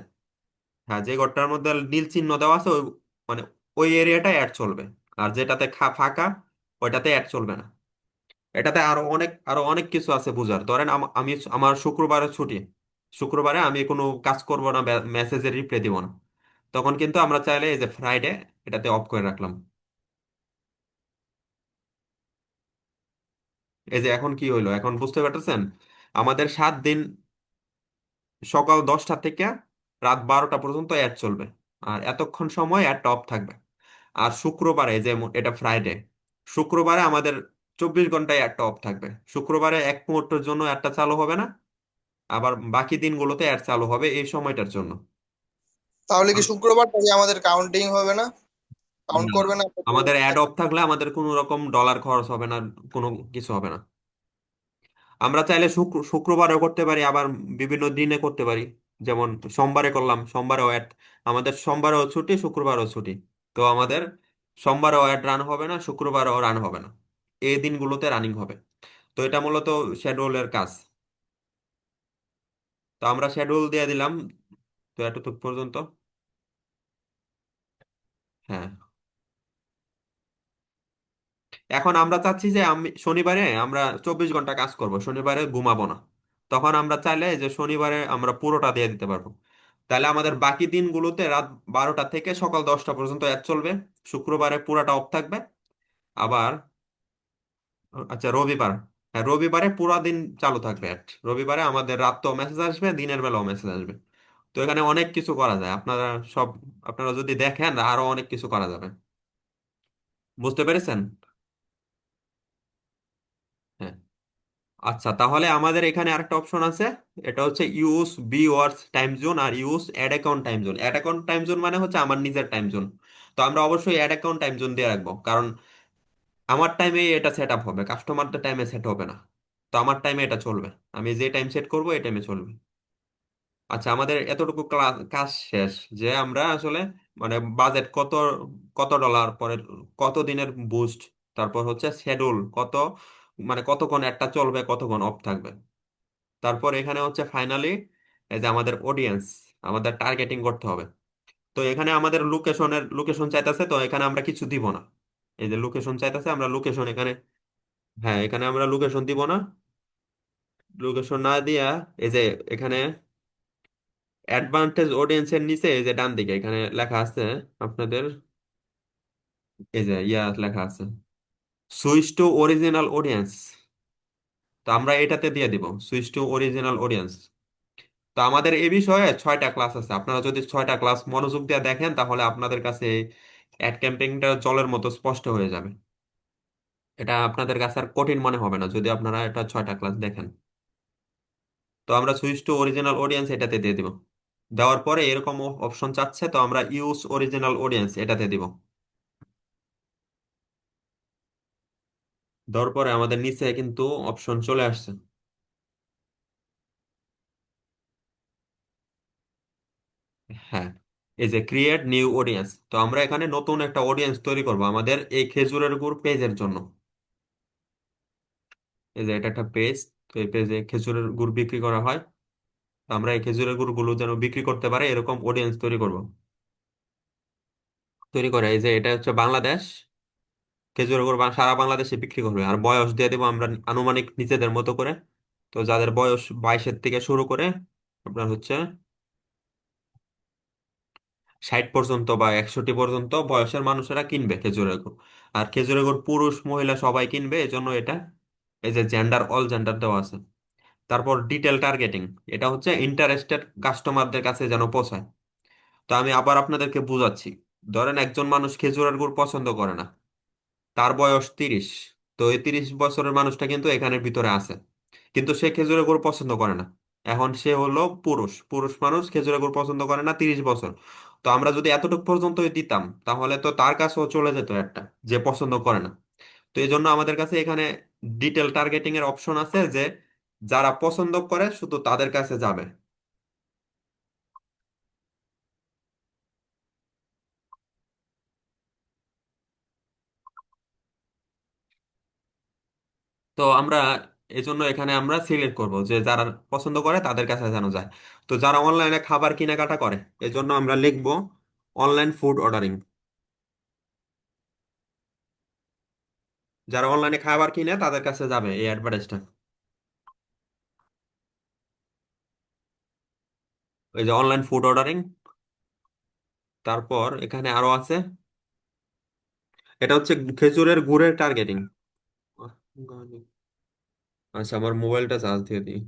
হ্যাঁ, যে ঘরটার মধ্যে নীল চিহ্ন দেওয়া আছে ওই, মানে ওই এরিয়াটা অ্যাড চলবে। আর যেটাতে ফাঁকা, ওইটাতে অ্যাড চলবে না। এটাতে আরো অনেক কিছু আছে বুঝার। ধরেন আমি আমার শুক্রবারে ছুটি, শুক্রবারে আমি কোনো কাজ করব না, মেসেজের রিপ্লাই দিব না, তখন কিন্তু আমরা চাইলে এই যে ফ্রাইডে এটাতে অফ করে রাখলাম। এই যে এখন কি হইলো, এখন বুঝতে পারতেছেন? আমাদের 7 দিন সকাল 10টা থেকে রাত 12টা পর্যন্ত অ্যাড চলবে, আর এতক্ষণ সময় অ্যাডটা অফ থাকবে। আর শুক্রবারে, যে এটা ফ্রাইডে, শুক্রবারে আমাদের 24 ঘন্টায় অ্যাডটা অফ থাকবে। শুক্রবারে এক মুহূর্তের জন্য অ্যাডটা চালু হবে না। আবার বাকি দিনগুলোতে অ্যাড চালু হবে এই সময়টার জন্য। তাহলে কি আম- শুক্রবারটা কি আমাদের কাউন্টিং হবে না? কাউন্ট না, করবে না? আমাদের অ্যাড অফ থাকলে আমাদের কোনো রকম ডলার খরচ হবে না, কোনো কিছু হবে না। আমরা চাইলে শুক্রবারও করতে পারি, আবার বিভিন্ন দিনে করতে পারি। যেমন সোমবারে করলাম, সোমবারেও অ্যাড, আমাদের সোমবারেও ছুটি, শুক্রবারও ছুটি। তো আমাদের সোমবারেও অ্যাড রান হবে না, শুক্রবারও রান হবে না, এই দিনগুলোতে রানিং হবে। তো এটা মূলত শিডিউলের কাজ। তো আমরা শিডিউল দিয়ে দিলাম। তো এতটুকু পর্যন্ত। হ্যাঁ, এখন আমরা চাচ্ছি যে আমি শনিবারে আমরা 24 ঘন্টা কাজ করব, শনিবারে ঘুমাবো না। তখন আমরা চাইলে যে শনিবারে আমরা পুরোটা দিয়ে দিতে পারবো। তাহলে আমাদের বাকি দিনগুলোতে রাত 12টা থেকে সকাল 10টা পর্যন্ত অ্যাড চলবে। শুক্রবারে পুরাটা অফ থাকবে। আবার আচ্ছা, রবিবার, হ্যাঁ, রবিবারে পুরা দিন চালু থাকবে অ্যাড। রবিবারে আমাদের রাতও মেসেজ আসবে, দিনের বেলাও মেসেজ আসবে। তো এখানে অনেক কিছু করা যায়, সব আপনারা যদি দেখেন আরো অনেক কিছু করা যাবে। বুঝতে পেরেছেন? হ্যাঁ। আচ্ছা, তাহলে আমাদের এখানে আরেকটা অপশন আছে। এটা হচ্ছে use viewer's time zone আর use ad account time zone. Ad account time zone মানে হচ্ছে আমার নিজের টাইম জোন। তো আমরা অবশ্যই অ্যাড অ্যাকাউন্ট টাইম জোন দিয়ে রাখবো, কারণ আমার টাইমে এটা সেট আপ হবে, কাস্টমারদের টাইমে সেট হবে না। তো আমার টাইমে এটা চলবে, আমি যে টাইম সেট করবো এই টাইমে চলবে। আচ্ছা, আমাদের এতটুকু কাজ শেষ। যে আমরা আসলে মানে বাজেট কত, কত ডলার পরে, কত দিনের বুস্ট, তারপর হচ্ছে শিডিউল কত, মানে কতক্ষণ একটা চলবে, কতক্ষণ অফ থাকবে। তারপর এখানে হচ্ছে ফাইনালি এই যে আমাদের অডিয়েন্স, আমাদের টার্গেটিং করতে হবে। তো এখানে আমাদের লোকেশন চাইতেছে, তো এখানে আমরা কিছু দিব না। এই যে লোকেশন চাইতেছে, আমরা লোকেশন এখানে, হ্যাঁ, এখানে আমরা লোকেশন দিব না। লোকেশন না দিয়া এই যে এখানে অ্যাডভান্টেজ অডিয়েন্সের নিচে এই যে ডান দিকে এখানে লেখা আছে আপনাদের, এই যে লেখা আছে সুইচ টু অরিজিনাল অডিয়েন্স। তো আমরা এটাতে দিয়ে দিব সুইচ টু অরিজিনাল অডিয়েন্স। তো আমাদের এই বিষয়ে 6টা ক্লাস আছে, আপনারা যদি 6টা ক্লাস মনোযোগ দিয়ে দেখেন তাহলে আপনাদের কাছে অ্যাড ক্যাম্পেইনটা জলের মতো স্পষ্ট হয়ে যাবে। এটা আপনাদের কাছে আর কঠিন মনে হবে না যদি আপনারা এটা 6টা ক্লাস দেখেন। তো আমরা সুইচ টু অরিজিনাল অডিয়েন্স এটাতে দিয়ে দিব। দেওয়ার পরে এরকম অপশন চাচ্ছে, তো আমরা ইউজ অরিজিনাল অডিয়েন্স এটাতে দিব। দেওয়ার পরে আমাদের নিচে কিন্তু অপশন চলে আসছে। হ্যাঁ, এই যে ক্রিয়েট নিউ অডিয়েন্স, তো আমরা এখানে নতুন একটা অডিয়েন্স তৈরি করব আমাদের এই খেজুরের গুড় পেজের জন্য। এই যে এটা একটা পেজ, তো এই পেজে খেজুরের গুড় বিক্রি করা হয়। তো আমরা এই খেজুরের গুড়গুলো যেন বিক্রি করতে পারে এরকম অডিয়েন্স তৈরি করব। তৈরি করে এই যে এটা হচ্ছে বাংলাদেশ, খেজুরের গুড় সারা বাংলাদেশে বিক্রি করবে। আর বয়স দিয়ে দেবো আমরা আনুমানিক নিজেদের মতো করে। তো যাদের বয়স 22-এর থেকে শুরু করে আপনার হচ্ছে 60 পর্যন্ত বা 61 পর্যন্ত বয়সের মানুষেরা কিনবে খেজুরের গুড়। আর খেজুরের গুড় পুরুষ মহিলা সবাই কিনবে, এজন্য এটা এই যে জেন্ডার, অল জেন্ডার দেওয়া আছে। তারপর ডিটেল টার্গেটিং, এটা হচ্ছে ইন্টারেস্টেড কাস্টমারদের কাছে যেন পৌঁছায়। তো আমি আবার আপনাদেরকে বুঝাচ্ছি। ধরেন একজন মানুষ খেজুরের গুড় পছন্দ করে না, তার বয়স 30। তো এই 30 বছরের মানুষটা কিন্তু এখানের ভিতরে আছে, কিন্তু সে খেজুরের গুড় পছন্দ করে না। এখন সে হলো পুরুষ পুরুষ মানুষ, খেজুরের গুড় পছন্দ করে না, 30 বছর। তো আমরা যদি এতটুকু পর্যন্তই দিতাম তাহলে তো তার কাছেও চলে যেত একটা, যে পছন্দ করে না। তো এই জন্য আমাদের কাছে এখানে ডিটেল টার্গেটিং এর অপশন আছে, যে যারা পছন্দ করে শুধু তাদের কাছে যাবে। তো আমরা এই জন্য এখানে আমরা সিলেক্ট করব যে যারা পছন্দ করে তাদের কাছে যেন যায়। তো যারা অনলাইনে খাবার কেনাকাটা করে, এই জন্য আমরা লিখবো অনলাইন ফুড অর্ডারিং। যারা অনলাইনে খাবার কিনে তাদের কাছে যাবে এই অ্যাডভার্টাইজটা। এই যে অনলাইন ফুড অর্ডারিং। তারপর এখানে আরো আছে, এটা হচ্ছে খেজুরের গুড়ের টার্গেটিং। আচ্ছা, আমার মোবাইলটা চার্জ দিয়ে দিই।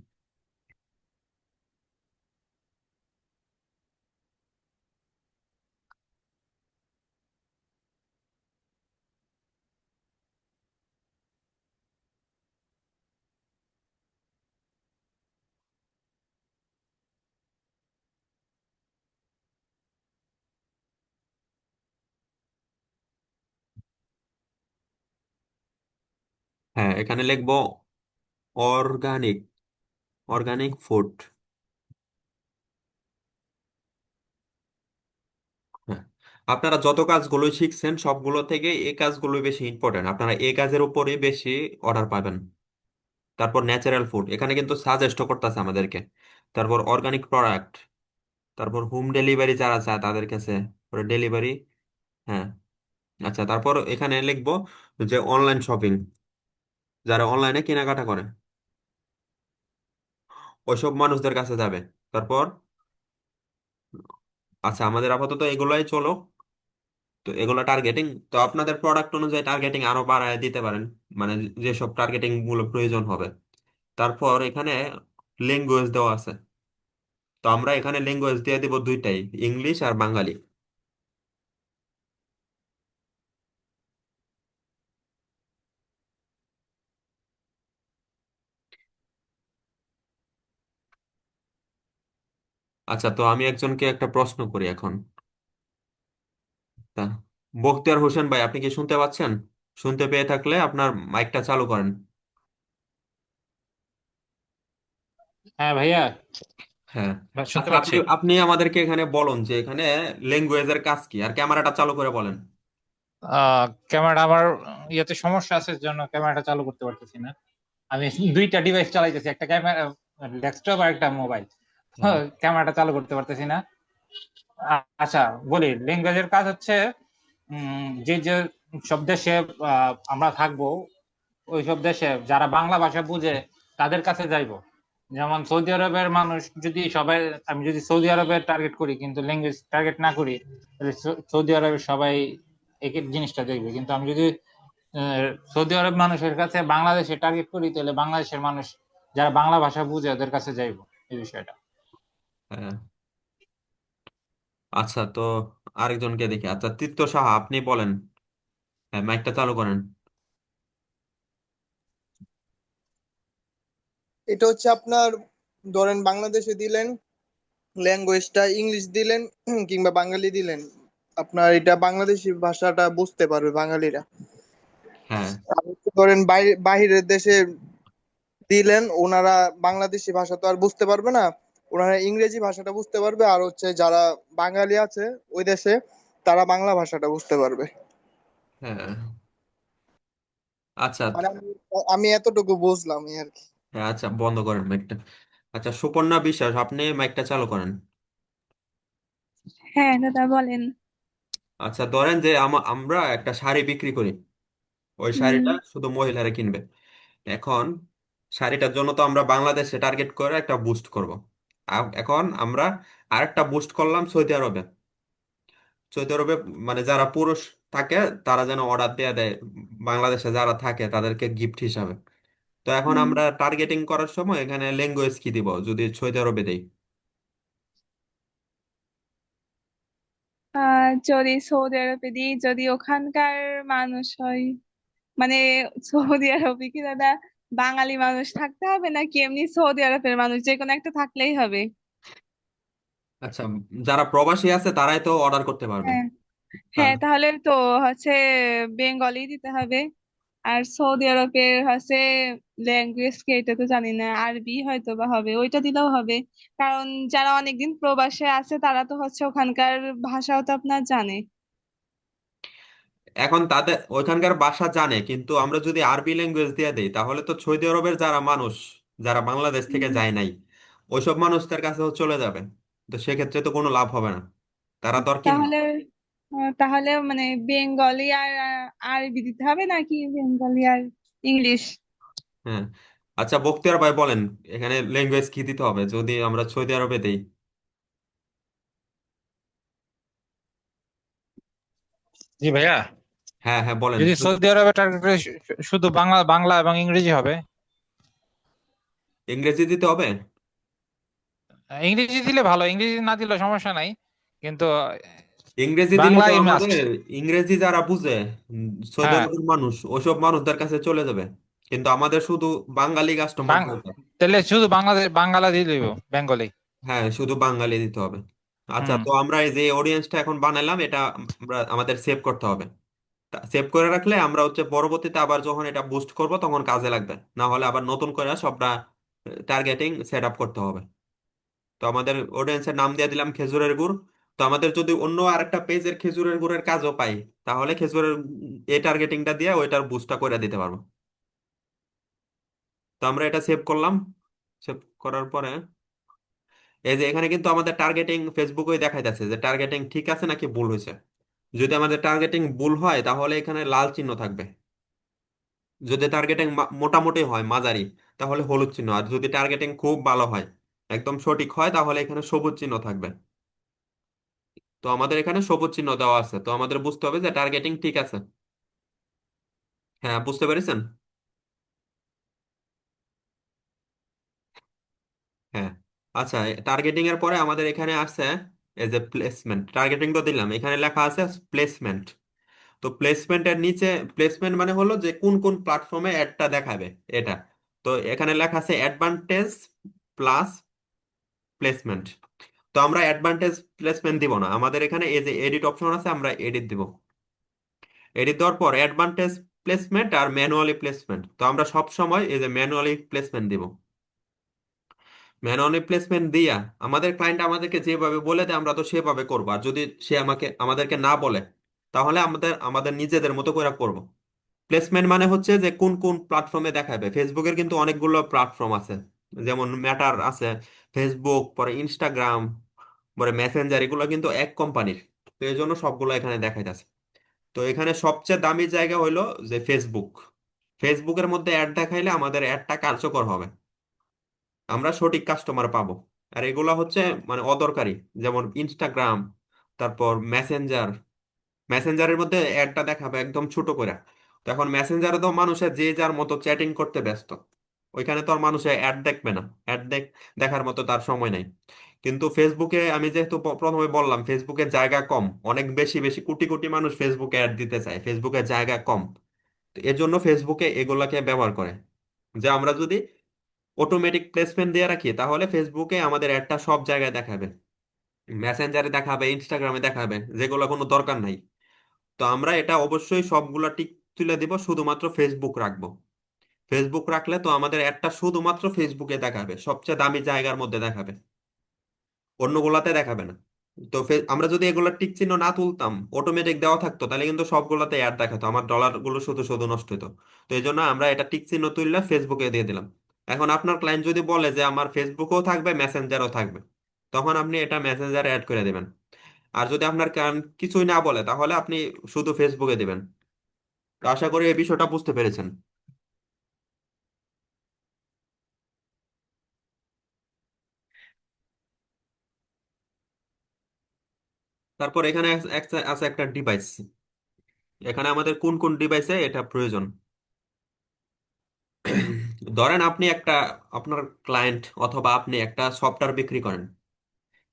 হ্যাঁ, এখানে লিখবো অর্গানিক, অর্গানিক ফুড। হ্যাঁ, আপনারা যত কাজগুলো শিখছেন সবগুলো থেকে এই কাজগুলো বেশি ইম্পর্টেন্ট, আপনারা এই কাজের উপরে বেশি অর্ডার পাবেন। তারপর ন্যাচারাল ফুড, এখানে কিন্তু সাজেস্ট করতেছে আমাদেরকে। তারপর অর্গানিক প্রোডাক্ট। তারপর হোম ডেলিভারি যারা চায় তাদের কাছে ডেলিভারি। হ্যাঁ। আচ্ছা, তারপর এখানে লিখবো যে অনলাইন শপিং, যারা অনলাইনে কেনাকাটা করে ওইসব মানুষদের কাছে যাবে। তারপর আচ্ছা, আমাদের আপাতত এগুলাই চলো। তো এগুলো টার্গেটিং, তো আপনাদের প্রোডাক্ট অনুযায়ী টার্গেটিং আরো বাড়ায় দিতে পারেন, মানে যেসব টার্গেটিং গুলো প্রয়োজন হবে। তারপর এখানে ল্যাঙ্গুয়েজ দেওয়া আছে, তো আমরা এখানে ল্যাঙ্গুয়েজ দিয়ে দিব দুইটাই, ইংলিশ আর বাঙালি। আচ্ছা, তো আমি একজনকে একটা প্রশ্ন করি এখন। তা বখতিয়ার হোসেন ভাই, আপনি কি শুনতে পাচ্ছেন? শুনতে পেয়ে থাকলে আপনার মাইকটা চালু করেন। হ্যাঁ ভাইয়া, হ্যাঁ। শুনতে আচ্ছা, পাচ্ছি। আপনি আপনি আমাদেরকে এখানে বলুন যে এখানে ল্যাঙ্গুয়েজের কাজ কি, আর ক্যামেরাটা চালু করে বলেন। ক্যামেরা আমার ইয়েতে সমস্যা আছে, জন্য ক্যামেরাটা চালু করতে পারতেছি না। আমি দুইটা ডিভাইস চালাইতেছি, একটা ক্যামেরা ডেস্কটপ আর একটা মোবাইল। হ্যাঁ। ক্যামেরাটা চালু করতে পারতেছি না। আচ্ছা, বলি ল্যাঙ্গুয়েজের কাজ হচ্ছে যে যে সব দেশে আমরা থাকবো, ওই সব দেশে যারা বাংলা ভাষা বুঝে তাদের কাছে যাইবো। যেমন সৌদি আরবের মানুষ যদি সবাই, আমি যদি সৌদি আরবের টার্গেট করি কিন্তু ল্যাঙ্গুয়েজ টার্গেট না করি, তাহলে সৌদি আরবের সবাই একই জিনিসটা দেখবে। কিন্তু আমি যদি সৌদি আরব মানুষের কাছে বাংলাদেশে টার্গেট করি, তাহলে বাংলাদেশের মানুষ যারা বাংলা ভাষা বুঝে ওদের কাছে যাইবো, এই বিষয়টা। হ্যাঁ। আচ্ছা, তো আরেকজনকে দেখি। আচ্ছা, তীর্থ সাহা, আপনি বলেন। হ্যাঁ, মাইকটা চালু করেন। এটা হচ্ছে আপনার, ধরেন বাংলাদেশে দিলেন, ল্যাঙ্গুয়েজটা ইংলিশ দিলেন কিংবা বাঙালি দিলেন, আপনার এটা বাংলাদেশি ভাষাটা বুঝতে পারবে বাঙালিরা। হ্যাঁ। আর হচ্ছে ধরেন বাইরে বাহিরের দেশে দিলেন, ওনারা বাংলাদেশি ভাষা তো আর বুঝতে পারবে না, ওনারা ইংরেজি ভাষাটা বুঝতে পারবে, আর হচ্ছে যারা বাঙালি আছে ওই দেশে তারা বাংলা ভাষাটা বুঝতে পারবে। হ্যাঁ। আচ্ছা। মানে আমি আমি এতটুকু বুঝলাম এই আর কি। হ্যাঁ, আচ্ছা, বন্ধ করেন মাইকটা। আচ্ছা, সুপর্ণা বিশ্বাস, আপনি মাইকটা চালু করেন। হ্যাঁ দাদা বলেন। আচ্ছা, ধরেন যে আমরা একটা শাড়ি বিক্রি করি, ওই হুম। শাড়িটা শুধু মহিলারা কিনবে। এখন শাড়িটার জন্য তো আমরা বাংলাদেশে টার্গেট করে একটা বুস্ট করব। এখন আমরা আরেকটা বুস্ট করলাম সৌদি আরবে। সৌদি আরবে মানে যারা পুরুষ থাকে তারা যেন অর্ডার দিয়ে দেয় বাংলাদেশে যারা থাকে তাদেরকে গিফট হিসাবে। তো এখন হুম। আমরা টার্গেটিং করার সময় এখানে ল্যাঙ্গুয়েজ কি দিব যদি সৌদি আরবে দেই? যদি সৌদি আরবে দিই, যদি ওখানকার মানুষ হয়, মানে সৌদি আরবে কি দাদা বাঙালি মানুষ থাকতে হবে নাকি এমনি সৌদি আরবের মানুষ যে কোনো একটা থাকলেই হবে? আচ্ছা, যারা প্রবাসী আছে তারাই তো অর্ডার করতে পারবে। হ্যাঁ, হ্যাঁ, তাহলে তাহলে তো হচ্ছে বেঙ্গলি দিতে হবে। আর সৌদি আরবের হচ্ছে ল্যাঙ্গুয়েজ কি এটা তো জানি না, আরবি হয়তো বা হবে, ওইটা দিলেও হবে। কারণ যারা অনেকদিন প্রবাসে আছে তারা তো হচ্ছে ওখানকার ভাষাও তো আপনার জানে। এখন তাদের ওইখানকার ভাষা জানে, কিন্তু আমরা যদি আরবি ল্যাঙ্গুয়েজ দিয়ে দেই তাহলে তো সৌদি আরবের যারা মানুষ, যারা বাংলাদেশ থেকে হুম। যায় নাই, ওইসব মানুষদের কাছেও চলে যাবে। তো সেক্ষেত্রে তো কোনো লাভ হবে না, তারা তো আর কিনবে না। তাহলে তাহলে মানে বেঙ্গলি আর আরবি দিতে হবে নাকি বেঙ্গলি আর ইংলিশ? হ্যাঁ। আচ্ছা, বখতিয়ার ভাই বলেন, এখানে ল্যাঙ্গুয়েজ কি দিতে হবে যদি আমরা সৌদি আরবে দেই? জি ভাইয়া, হ্যাঁ হ্যাঁ, বলেন। যদি সৌদি আরবে টার্গেট করে শুধু বাংলা বাংলা এবং ইংরেজি হবে। ইংরেজি দিতে হবে। ইংরেজি দিলে ভালো, ইংরেজি না দিলে সমস্যা নাই, কিন্তু ইংরেজি দিলে তো বাংলাই মাস্ট। আমাদের ইংরেজি যারা বুঝে, সৌদি হ্যাঁ, আরবের মানুষ, ওইসব মানুষদের কাছে চলে যাবে। কিন্তু আমাদের শুধু বাঙালি কাস্টমার বাং দরকার। তাহলে শুধু বাংলাদেশ বাংলা দিয়ে দিব, বেঙ্গলি। হ্যাঁ, শুধু বাঙালি দিতে হবে। আচ্ছা, হুম। তো আমরা এই যে অডিয়েন্সটা এখন বানালাম, এটা আমরা আমাদের সেভ করতে হবে। সেভ করে রাখলে আমরা হচ্ছে পরবর্তীতে আবার যখন এটা বুস্ট করব তখন কাজে লাগবে। না হলে আবার নতুন করে সবটা টার্গেটিং সেট আপ করতে হবে। তো আমাদের অডিয়েন্সের নাম দিয়ে দিলাম খেজুরের গুড়। তো আমাদের যদি অন্য আরেকটা পেজের খেজুরের গুড়ের কাজও পাই, তাহলে খেজুরের এই টার্গেটিংটা দিয়ে ওইটার বুস্টটা করে দিতে পারবো। তো আমরা এটা সেভ করলাম। সেভ করার পরে এই যে এখানে কিন্তু আমাদের টার্গেটিং ফেসবুকেই দেখাইতেছে যে টার্গেটিং ঠিক আছে নাকি ভুল হয়েছে। যদি আমাদের টার্গেটিং ভুল হয় তাহলে এখানে লাল চিহ্ন থাকবে। যদি টার্গেটিং মোটামুটি হয়, মাঝারি, তাহলে হলুদ চিহ্ন। আর যদি টার্গেটিং খুব ভালো হয়, একদম সঠিক হয়, তাহলে এখানে সবুজ চিহ্ন থাকবে। তো আমাদের এখানে সবুজ চিহ্ন দেওয়া আছে, তো আমাদের বুঝতে হবে যে টার্গেটিং ঠিক আছে। হ্যাঁ, বুঝতে পেরেছেন? হ্যাঁ। আচ্ছা, টার্গেটিং এর পরে আমাদের এখানে আছে এই যে প্লেসমেন্ট। টার্গেটিং তো দিলাম, এখানে লেখা আছে প্লেসমেন্ট। তো প্লেসমেন্টের নিচে, প্লেসমেন্ট মানে হলো যে কোন কোন প্ল্যাটফর্মে অ্যাডটা দেখাবে, এটা। তো এখানে লেখা আছে অ্যাডভান্টেজ প্লাস প্লেসমেন্ট। তো আমরা অ্যাডভান্টেজ প্লেসমেন্ট দিব না, আমাদের এখানে এই যে এডিট অপশন আছে, আমরা এডিট দিব। এডিট দেওয়ার পর অ্যাডভান্টেজ প্লেসমেন্ট আর ম্যানুয়ালি প্লেসমেন্ট, তো আমরা সব সময় এই যে ম্যানুয়ালি প্লেসমেন্ট দিব। ম্যানুয়ালি প্লেসমেন্ট দিয়া আমাদের ক্লায়েন্ট আমাদেরকে যেভাবে বলে দেয় আমরা তো সেভাবে করবো। আর যদি সে আমাদেরকে না বলে, তাহলে আমাদের আমাদের নিজেদের মতো করে করব। প্লেসমেন্ট মানে হচ্ছে যে কোন কোন প্ল্যাটফর্মে দেখাবে। ফেসবুকের কিন্তু অনেকগুলো প্ল্যাটফর্ম আছে, যেমন মেটার আছে, ফেসবুক, পরে ইনস্টাগ্রাম, পরে মেসেঞ্জার, এগুলো কিন্তু এক কোম্পানির। তো এই জন্য সবগুলো এখানে দেখাইতেছে। তো এখানে সবচেয়ে দামি জায়গা হইলো যে ফেসবুক। ফেসবুকের মধ্যে অ্যাড দেখাইলে আমাদের অ্যাডটা কার্যকর হবে, আমরা সঠিক কাস্টমার পাবো। আর এগুলা হচ্ছে মানে অদরকারি, যেমন ইনস্টাগ্রাম, তারপর মেসেঞ্জার। মেসেঞ্জারের মধ্যে অ্যাডটা দেখাবে একদম ছোট করে। তো এখন মেসেঞ্জারে তো মানুষের যে যার মতো চ্যাটিং করতে ব্যস্ত, ওইখানে তো আর মানুষের অ্যাড দেখবে না। দেখার মতো তার সময় নাই। কিন্তু ফেসবুকে আমি যেহেতু প্রথমে বললাম ফেসবুকের জায়গা কম, অনেক বেশি বেশি কোটি কোটি মানুষ ফেসবুকে অ্যাড দিতে চায়, ফেসবুকের জায়গা কম। তো এর জন্য ফেসবুকে এগুলাকে ব্যবহার করে। যে আমরা যদি অটোমেটিক প্লেসমেন্ট দিয়ে রাখি তাহলে ফেসবুকে আমাদের অ্যাডটা সব জায়গায় দেখাবে, মেসেঞ্জারে দেখাবে, ইনস্টাগ্রামে দেখাবে, যেগুলো কোনো দরকার নাই। তো আমরা এটা অবশ্যই সবগুলা টিক তুলে দিব, শুধুমাত্র ফেসবুক রাখবো। ফেসবুক রাখলে তো আমাদের অ্যাডটা শুধুমাত্র ফেসবুকে দেখাবে, সবচেয়ে দামি জায়গার মধ্যে দেখাবে, অন্যগুলাতে দেখাবে না। তো আমরা যদি এগুলো টিক চিহ্ন না তুলতাম, অটোমেটিক দেওয়া থাকতো, তাহলে কিন্তু সবগুলাতে অ্যাড দেখাতো, আমার ডলার গুলো শুধু শুধু নষ্ট হতো। তো এই জন্য আমরা এটা টিক চিহ্ন তুললে ফেসবুকে দিয়ে দিলাম। এখন আপনার ক্লায়েন্ট যদি বলে যে আমার ফেসবুকও থাকবে মেসেঞ্জারও থাকবে, তখন আপনি এটা মেসেঞ্জারে অ্যাড করে দিবেন। আর যদি আপনার client কিছুই না বলে, তাহলে আপনি শুধু ফেসবুকে দিবেন। তো আশা করি এই বিষয়টা বুঝতে পেরেছেন। তারপর এখানে আছে একটা ডিভাইস। এখানে আমাদের কোন কোন ডিভাইসে এটা প্রয়োজন। ধরেন আপনি একটা, আপনার ক্লায়েন্ট অথবা আপনি একটা সফটওয়্যার বিক্রি করেন।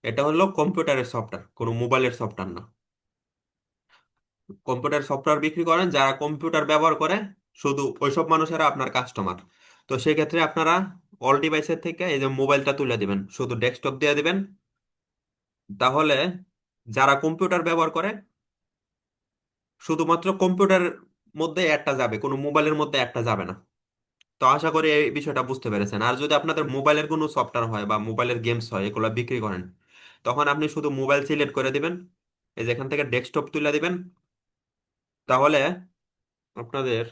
এটা হলো কম্পিউটারের সফটওয়্যার, কোনো মোবাইলের সফটওয়্যার না। কম্পিউটার সফটওয়্যার বিক্রি করেন, যারা কম্পিউটার ব্যবহার করে শুধু ওইসব মানুষেরা আপনার কাস্টমার। তো সেক্ষেত্রে আপনারা অল ডিভাইসের থেকে এই যে মোবাইলটা তুলে দিবেন, শুধু ডেস্কটপ দিয়ে দিবেন। তাহলে যারা কম্পিউটার ব্যবহার করে শুধুমাত্র কম্পিউটারের মধ্যে একটা যাবে, কোনো মোবাইলের মধ্যে একটা যাবে না। তো আশা করি এই বিষয়টা বুঝতে পেরেছেন। আর যদি আপনাদের মোবাইলের কোনো সফটওয়্যার হয় বা মোবাইলের গেমস হয় এগুলো বিক্রি করেন, তখন আপনি শুধু মোবাইল সিলেক্ট করে দিবেন, এই যে এখান থেকে ডেস্কটপ তুলে দিবেন। তাহলে আপনাদের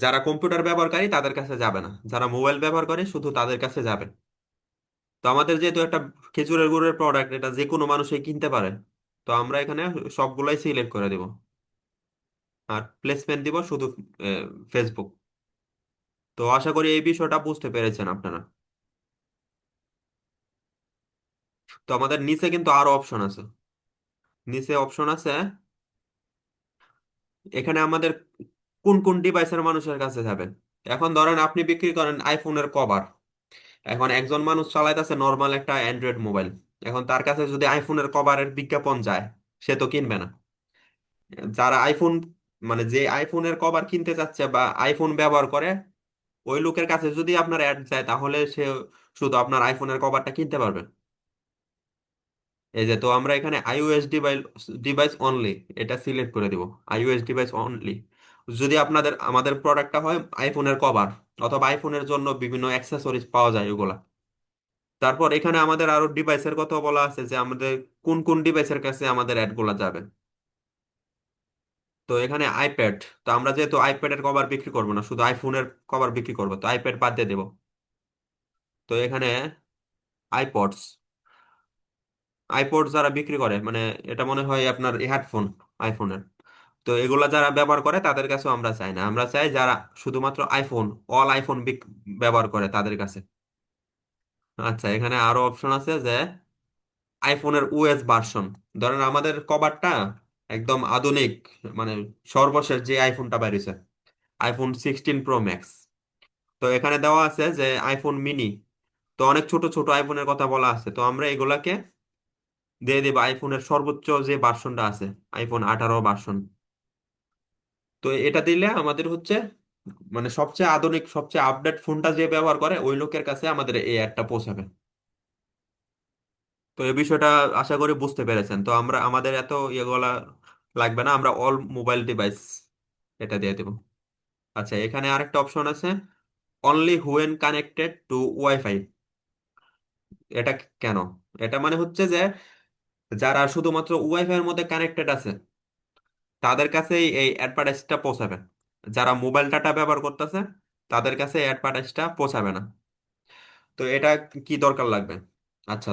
যারা কম্পিউটার ব্যবহারকারী তাদের কাছে যাবে না, যারা মোবাইল ব্যবহার করে শুধু তাদের কাছে যাবে। তো আমাদের যেহেতু একটা খেজুরের গুড়ের প্রোডাক্ট, এটা যে কোনো মানুষই কিনতে পারে। তো আমরা এখানে সবগুলাই সিলেক্ট করে দিব, আর প্লেসমেন্ট দিব শুধু ফেসবুক। তো আশা করি এই বিষয়টা বুঝতে পেরেছেন আপনারা। তো আমাদের নিচে কিন্তু আরো অপশন আছে, নিচে অপশন আছে। এখানে আমাদের কোন কোন ডিভাইসের মানুষের কাছে যাবে। এখন ধরেন আপনি বিক্রি করেন আইফোনের কভার, এখন একজন মানুষ চালাইতেছে নর্মাল একটা অ্যান্ড্রয়েড মোবাইল, এখন তার কাছে যদি আইফোনের কভারের বিজ্ঞাপন যায়, সে তো কিনবে না। যারা আইফোন, মানে যে আইফোনের কভার কিনতে চাচ্ছে বা আইফোন ব্যবহার করে, ওই লোকের কাছে যদি আপনার অ্যাড যায় তাহলে সে শুধু আপনার আইফোনের কভারটা কিনতে পারবে। এই যে, তো আমরা এখানে আইওএস ডিভাইস ডিভাইস অনলি এটা সিলেক্ট করে দিব, আইওএস ডিভাইস অনলি। যদি আপনাদের আমাদের প্রোডাক্টটা হয় আইফোনের কভার অথবা আইফোনের জন্য বিভিন্ন অ্যাক্সেসরিজ পাওয়া যায় ওগুলা। তারপর এখানে আমাদের আরো ডিভাইসের কথা বলা আছে যে আমাদের কোন কোন ডিভাইসের কাছে আমাদের অ্যাড গুলা যাবে। তো এখানে আইপ্যাড, তো আমরা যেহেতু আইপ্যাডের কভার বিক্রি করবো না, শুধু আইফোনের কভার বিক্রি করবো, তো আইপ্যাড বাদ দিয়ে দেবো। তো এখানে আইপডস, আইপড যারা বিক্রি করে, মানে এটা মনে হয় আপনার হেডফোন আইফোনের। তো এগুলা যারা ব্যবহার করে তাদের কাছেও আমরা চাই না, আমরা চাই যারা শুধুমাত্র আইফোন, অল আইফোন ব্যবহার করে তাদের কাছে। আচ্ছা, এখানে আরো অপশন আছে যে আইফোনের ওএস ভার্সন। ধরেন আমাদের কভারটা একদম আধুনিক, মানে সর্বশেষ যে আইফোনটা বেরিয়েছে, iPhone 16 Pro Max। তো এখানে দেওয়া আছে যে আইফোন মিনি, তো অনেক ছোট ছোট আইফোনের কথা বলা আছে, তো আমরা এগুলাকে দিয়ে দেবো আইফোনের সর্বোচ্চ যে ভার্সনটা আছে, iPhone 18 ভার্সন। তো এটা দিলে আমাদের হচ্ছে মানে সবচেয়ে আধুনিক সবচেয়ে আপডেট ফোনটা যে ব্যবহার করে ওই লোকের কাছে আমাদের এই অ্যাডটা পৌঁছাবে। তো এই বিষয়টা আশা করি বুঝতে পেরেছেন। তো আমরা আমাদের এত ইয়েগুলা লাগবে না, আমরা অল মোবাইল ডিভাইস এটা দিয়ে দেবো। আচ্ছা, এখানে আরেকটা অপশন আছে, only when connected to wifi. এটা কেন? এটা মানে হচ্ছে যে যারা শুধুমাত্র ওয়াইফাই এর মধ্যে কানেক্টেড আছে তাদের কাছেই এই অ্যাডভার্টাইজটা পৌঁছাবে, যারা মোবাইল ডাটা ব্যবহার করতেছে তাদের কাছে অ্যাডভার্টাইজটা পৌঁছাবে না। তো এটা কি দরকার লাগবে? আচ্ছা,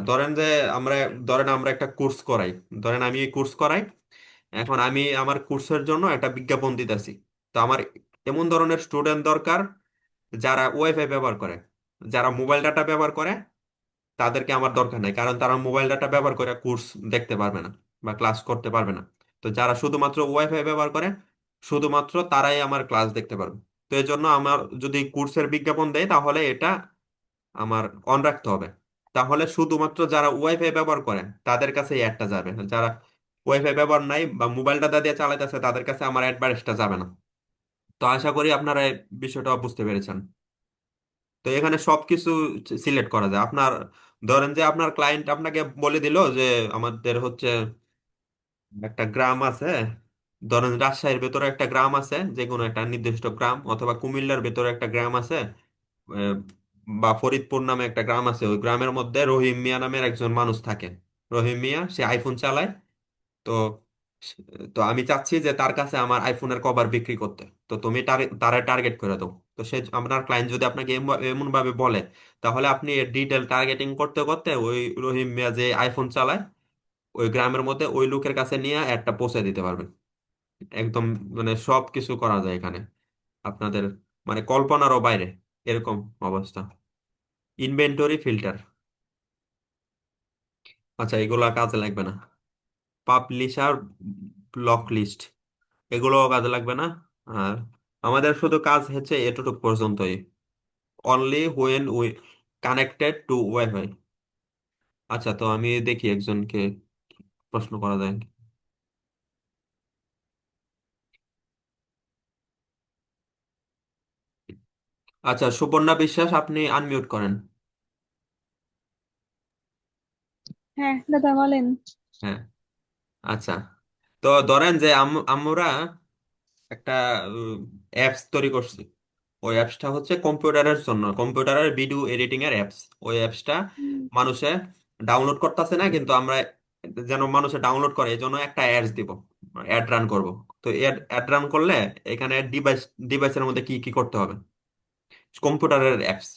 ধরেন আমরা একটা কোর্স করাই, ধরেন আমি এই কোর্স করাই। এখন আমি আমার কোর্সের জন্য একটা বিজ্ঞাপন দিতেছি। তো আমার এমন ধরনের স্টুডেন্ট দরকার যারা ওয়াইফাই ব্যবহার করে, যারা মোবাইল ডাটা ব্যবহার করে তাদেরকে আমার দরকার নাই, কারণ তারা মোবাইল ডাটা ব্যবহার করে কোর্স দেখতে পারবে না বা ক্লাস করতে পারবে না। তো যারা শুধুমাত্র ওয়াইফাই ব্যবহার করে শুধুমাত্র তারাই আমার ক্লাস দেখতে পারবে। তো এই জন্য আমার যদি কোর্সের বিজ্ঞাপন দেয় তাহলে এটা আমার অন রাখতে হবে। তাহলে শুধুমাত্র যারা ওয়াইফাই ব্যবহার করে তাদের কাছে এই অ্যাডটা যাবে, যারা ওয়াইফাই ব্যবহার নাই বা মোবাইল ডাটা দিয়ে চালাইতেছে তাদের কাছে আমার অ্যাডভার্টাইজটা যাবে না। তো আশা করি আপনারা এই বিষয়টা বুঝতে পেরেছেন। তো এখানে সবকিছু সিলেক্ট করা যায় আপনার। ধরেন যে আপনার ক্লায়েন্ট আপনাকে বলে দিল যে আমাদের হচ্ছে একটা গ্রাম আছে, ধরেন রাজশাহীর ভেতরে একটা গ্রাম আছে, যে কোনো একটা নির্দিষ্ট গ্রাম, অথবা কুমিল্লার ভেতরে একটা গ্রাম আছে, আহ, বা ফরিদপুর নামে একটা গ্রাম আছে, ওই গ্রামের মধ্যে রহিম মিয়া নামের একজন মানুষ থাকে। রহিম মিয়া সে আইফোন চালায়। তো তো আমি চাচ্ছি যে তার কাছে আমার আইফোনের কভার বিক্রি করতে। তো তুমি তারে টার্গেট করে দাও। তো সে আপনার ক্লায়েন্ট যদি আপনাকে এমন ভাবে বলে, তাহলে আপনি ডিটেল টার্গেটিং করতে করতে ওই রহিম মিয়া যে আইফোন চালায় ওই গ্রামের মধ্যে ওই লোকের কাছে নিয়ে একটা পৌঁছে দিতে পারবেন। একদম মানে সব কিছু করা যায় এখানে, আপনাদের মানে কল্পনারও বাইরে এরকম অবস্থা। ইনভেন্টরি ফিল্টার, আচ্ছা এগুলো কাজে লাগবে না। পাবলিশার ব্লক লিস্ট, এগুলো কাজে লাগবে না। আর আমাদের শুধু কাজ হচ্ছে এতটুকু পর্যন্তই, only when we connected to wifi. আচ্ছা, তো আমি দেখি একজনকে প্রশ্ন করা যায়। আচ্ছা, সুপর্ণা বিশ্বাস, আপনি আনমিউট করেন। হ্যাঁ দাদা বলেন। হ্যাঁ। আচ্ছা, তো ধরেন যে আমরা একটা অ্যাপস তৈরি করছি। ওই অ্যাপসটা হচ্ছে কম্পিউটারের জন্য, কম্পিউটারের ভিডিও এডিটিং এর অ্যাপস। ওই অ্যাপসটা হুম। মানুষে ডাউনলোড করতেছে না, কিন্তু আমরা যেন মানুষে ডাউনলোড করে এই জন্য একটা অ্যাডস দিব, অ্যাড রান করব। তো অ্যাড রান করলে এখানে ডিভাইসের মধ্যে কি কি করতে হবে, কম্পিউটারের অ্যাপস।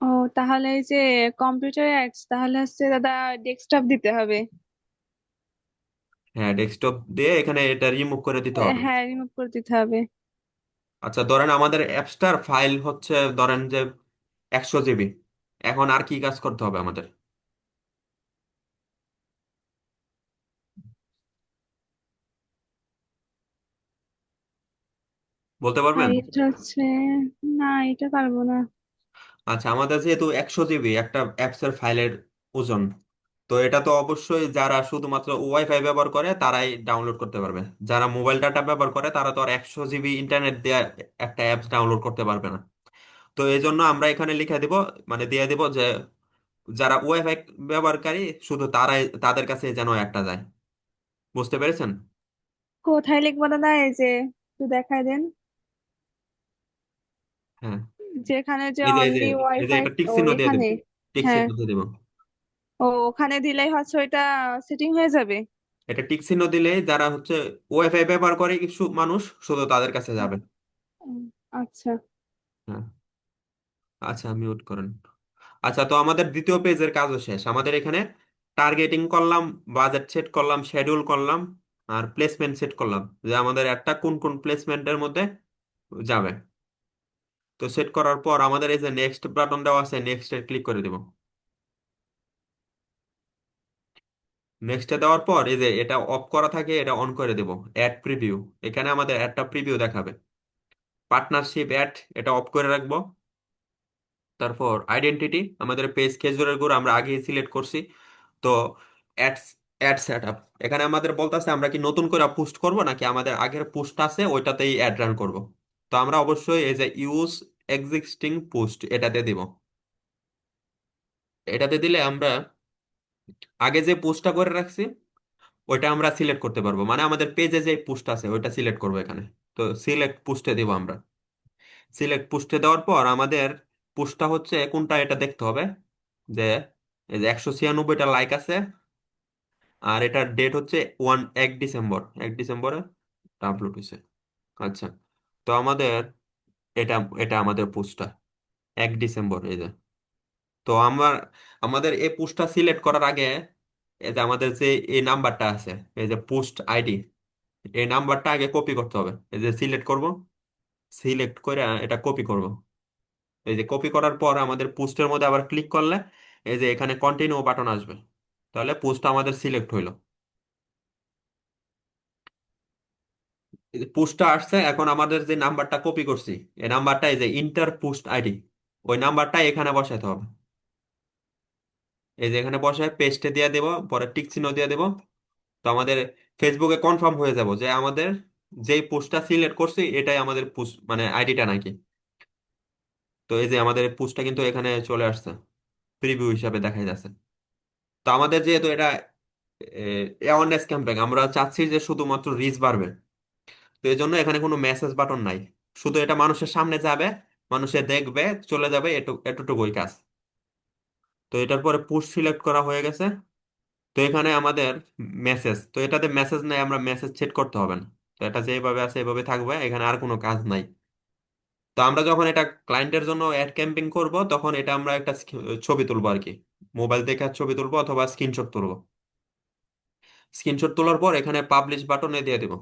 ও, তাহলে এই যে কম্পিউটার অ্যাডস, তাহলে হচ্ছে দাদা ডেস্কটপ দিতে হবে। হ্যাঁ, ডেস্কটপ দিয়ে এখানে এটা রিমুভ করে দিতে হবে। হ্যাঁ, রিমুভ করে দিতে হবে। আচ্ছা, ধরেন আমাদের অ্যাপসটার ফাইল হচ্ছে ধরেন যে 100 জিবি। এখন আর কি কাজ করতে হবে আমাদের, বলতে আর পারবেন? এটা হচ্ছে, না এটা পারবো না। আচ্ছা, আমাদের যেহেতু 100 জিবি একটা অ্যাপসের ফাইলের ওজন, তো এটা তো অবশ্যই যারা শুধুমাত্র ওয়াইফাই ব্যবহার করে তারাই ডাউনলোড করতে পারবে। যারা মোবাইল ডাটা ব্যবহার করে তারা তো আর 100 জিবি ইন্টারনেট দিয়ে একটা অ্যাপস ডাউনলোড করতে পারবে না। তো এই জন্য আমরা এখানে লিখে দিব, মানে দিয়ে দিব যে যারা ওয়াইফাই ব্যবহারকারী শুধু তারাই, তাদের কাছে যেন একটা যায়। বুঝতে পেরেছেন? কোথায় লিখবো দাদা, এই যে একটু দেখাই দেন। হ্যাঁ, যেখানে যে এই যে অনলি এই যে ওয়াইফাই, এটা টিক ও চিহ্ন দিয়ে দেব, এখানে। টিক হ্যাঁ। চিহ্ন দিয়ে দিব। ও, ওখানে দিলেই হচ্ছে ওইটা সেটিং হয়ে যাবে। এটা টিক চিহ্ন দিলে যারা হচ্ছে ওয়াইফাই ব্যবহার করে কিছু মানুষ, শুধু তাদের কাছে যাবে। উম, আচ্ছা। হ্যাঁ। আচ্ছা, মিউট করেন। আচ্ছা, তো আমাদের দ্বিতীয় পেজের কাজও শেষ। আমাদের এখানে টার্গেটিং করলাম, বাজেট সেট করলাম, শিডিউল করলাম, আর প্লেসমেন্ট সেট করলাম যে আমাদের একটা কোন কোন প্লেসমেন্টের মধ্যে যাবে। তো সেট করার পর আমাদের এই যে নেক্সট বাটন দেওয়া আছে, নেক্সটে ক্লিক করে দিব। নেক্সটে দেওয়ার পর এই যে এটা অফ করা থাকে, এটা অন করে দেব। অ্যাড প্রিভিউ, এখানে আমাদের একটা প্রিভিউ দেখাবে। পার্টনারশিপ অ্যাড, এটা অফ করে রাখবো। তারপর আইডেন্টিটি, আমাদের পেজ খেজুরের গুড় আমরা আগেই সিলেক্ট করছি। তো অ্যাডস, অ্যাড সেট আপ, এখানে আমাদের বলতেছে আমরা কি নতুন করে পোস্ট করব নাকি আমাদের আগের পোস্ট আছে ওইটাতেই অ্যাড রান করব। তো আমরা অবশ্যই এই যে ইউজ এক্সিস্টিং পোস্ট এটাতে দিব। এটাতে দিলে আমরা আগে যে পোস্টটা করে রাখছি ওইটা আমরা সিলেক্ট করতে পারবো, মানে আমাদের পেজে যে পোস্ট আছে ওইটা সিলেক্ট করবো এখানে। তো সিলেক্ট পোস্টে দিব আমরা। সিলেক্ট পোস্টে দেওয়ার পর আমাদের পোস্টটা হচ্ছে কোনটা এটা দেখতে হবে, যে এই যে 196টা লাইক আছে, আর এটার ডেট হচ্ছে 1 ডিসেম্বর, 1 ডিসেম্বরে আপলোড হয়েছে। আচ্ছা, তো আমাদের এটা এটা আমাদের পোস্টটা 1 ডিসেম্বর, এই যে। তো আমাদের এই পোস্টটা সিলেক্ট করার আগে এই যে আমাদের যে এই নাম্বারটা আছে, এই যে পোস্ট আইডি, এই নাম্বারটা আগে কপি করতে হবে। এই যে সিলেক্ট করব, সিলেক্ট করে এটা কপি করব। এই যে কপি করার পর আমাদের পোস্টের মধ্যে আবার ক্লিক করলে এই যে এখানে কন্টিনিউ বাটন আসবে, তাহলে পোস্ট আমাদের সিলেক্ট হইলো। পোস্টটা আসছে, এখন আমাদের যে নাম্বারটা কপি করছি এই নাম্বারটা, এই যে ইন্টার পোস্ট আইডি, ওই নাম্বারটা এখানে বসাতে হবে। এই যে এখানে বসায় পেস্টে দিয়ে দেবো, পরে টিক চিহ্ন দিয়ে দেবো। তো আমাদের ফেসবুকে কনফার্ম হয়ে যাব যে আমাদের যেই পোস্টটা সিলেক্ট করছি এটাই আমাদের পোস্ট, মানে আইডিটা নাকি। তো এই যে আমাদের পোস্টটা কিন্তু এখানে চলে আসছে, প্রিভিউ হিসাবে দেখা যাচ্ছে। তো আমাদের যেহেতু এটা অ্যাওয়ারনেস ক্যাম্পেইন, আমরা চাচ্ছি যে শুধুমাত্র রিচ বাড়বে। তো এই জন্য এখানে কোনো মেসেজ বাটন নাই, শুধু এটা মানুষের সামনে যাবে, মানুষে দেখবে, চলে যাবে, এতটুকুই কাজ। তো এটার পরে পুশ সিলেক্ট করা হয়ে গেছে। তো এখানে আমাদের মেসেজ, তো এটাতে মেসেজ নাই, আমরা মেসেজ সেট করতে হবে না। তো এটা যেভাবে আছে এভাবে থাকবে, এখানে আর কোনো কাজ নাই। তো আমরা যখন এটা ক্লায়েন্টের জন্য অ্যাড ক্যাম্পেইন করব তখন এটা আমরা একটা ছবি তুলবো আর কি, মোবাইল থেকে ছবি তুলবো অথবা স্ক্রিনশট তুলবো। স্ক্রিনশট তোলার পর এখানে পাবলিশ বাটনে দিয়ে দেবো।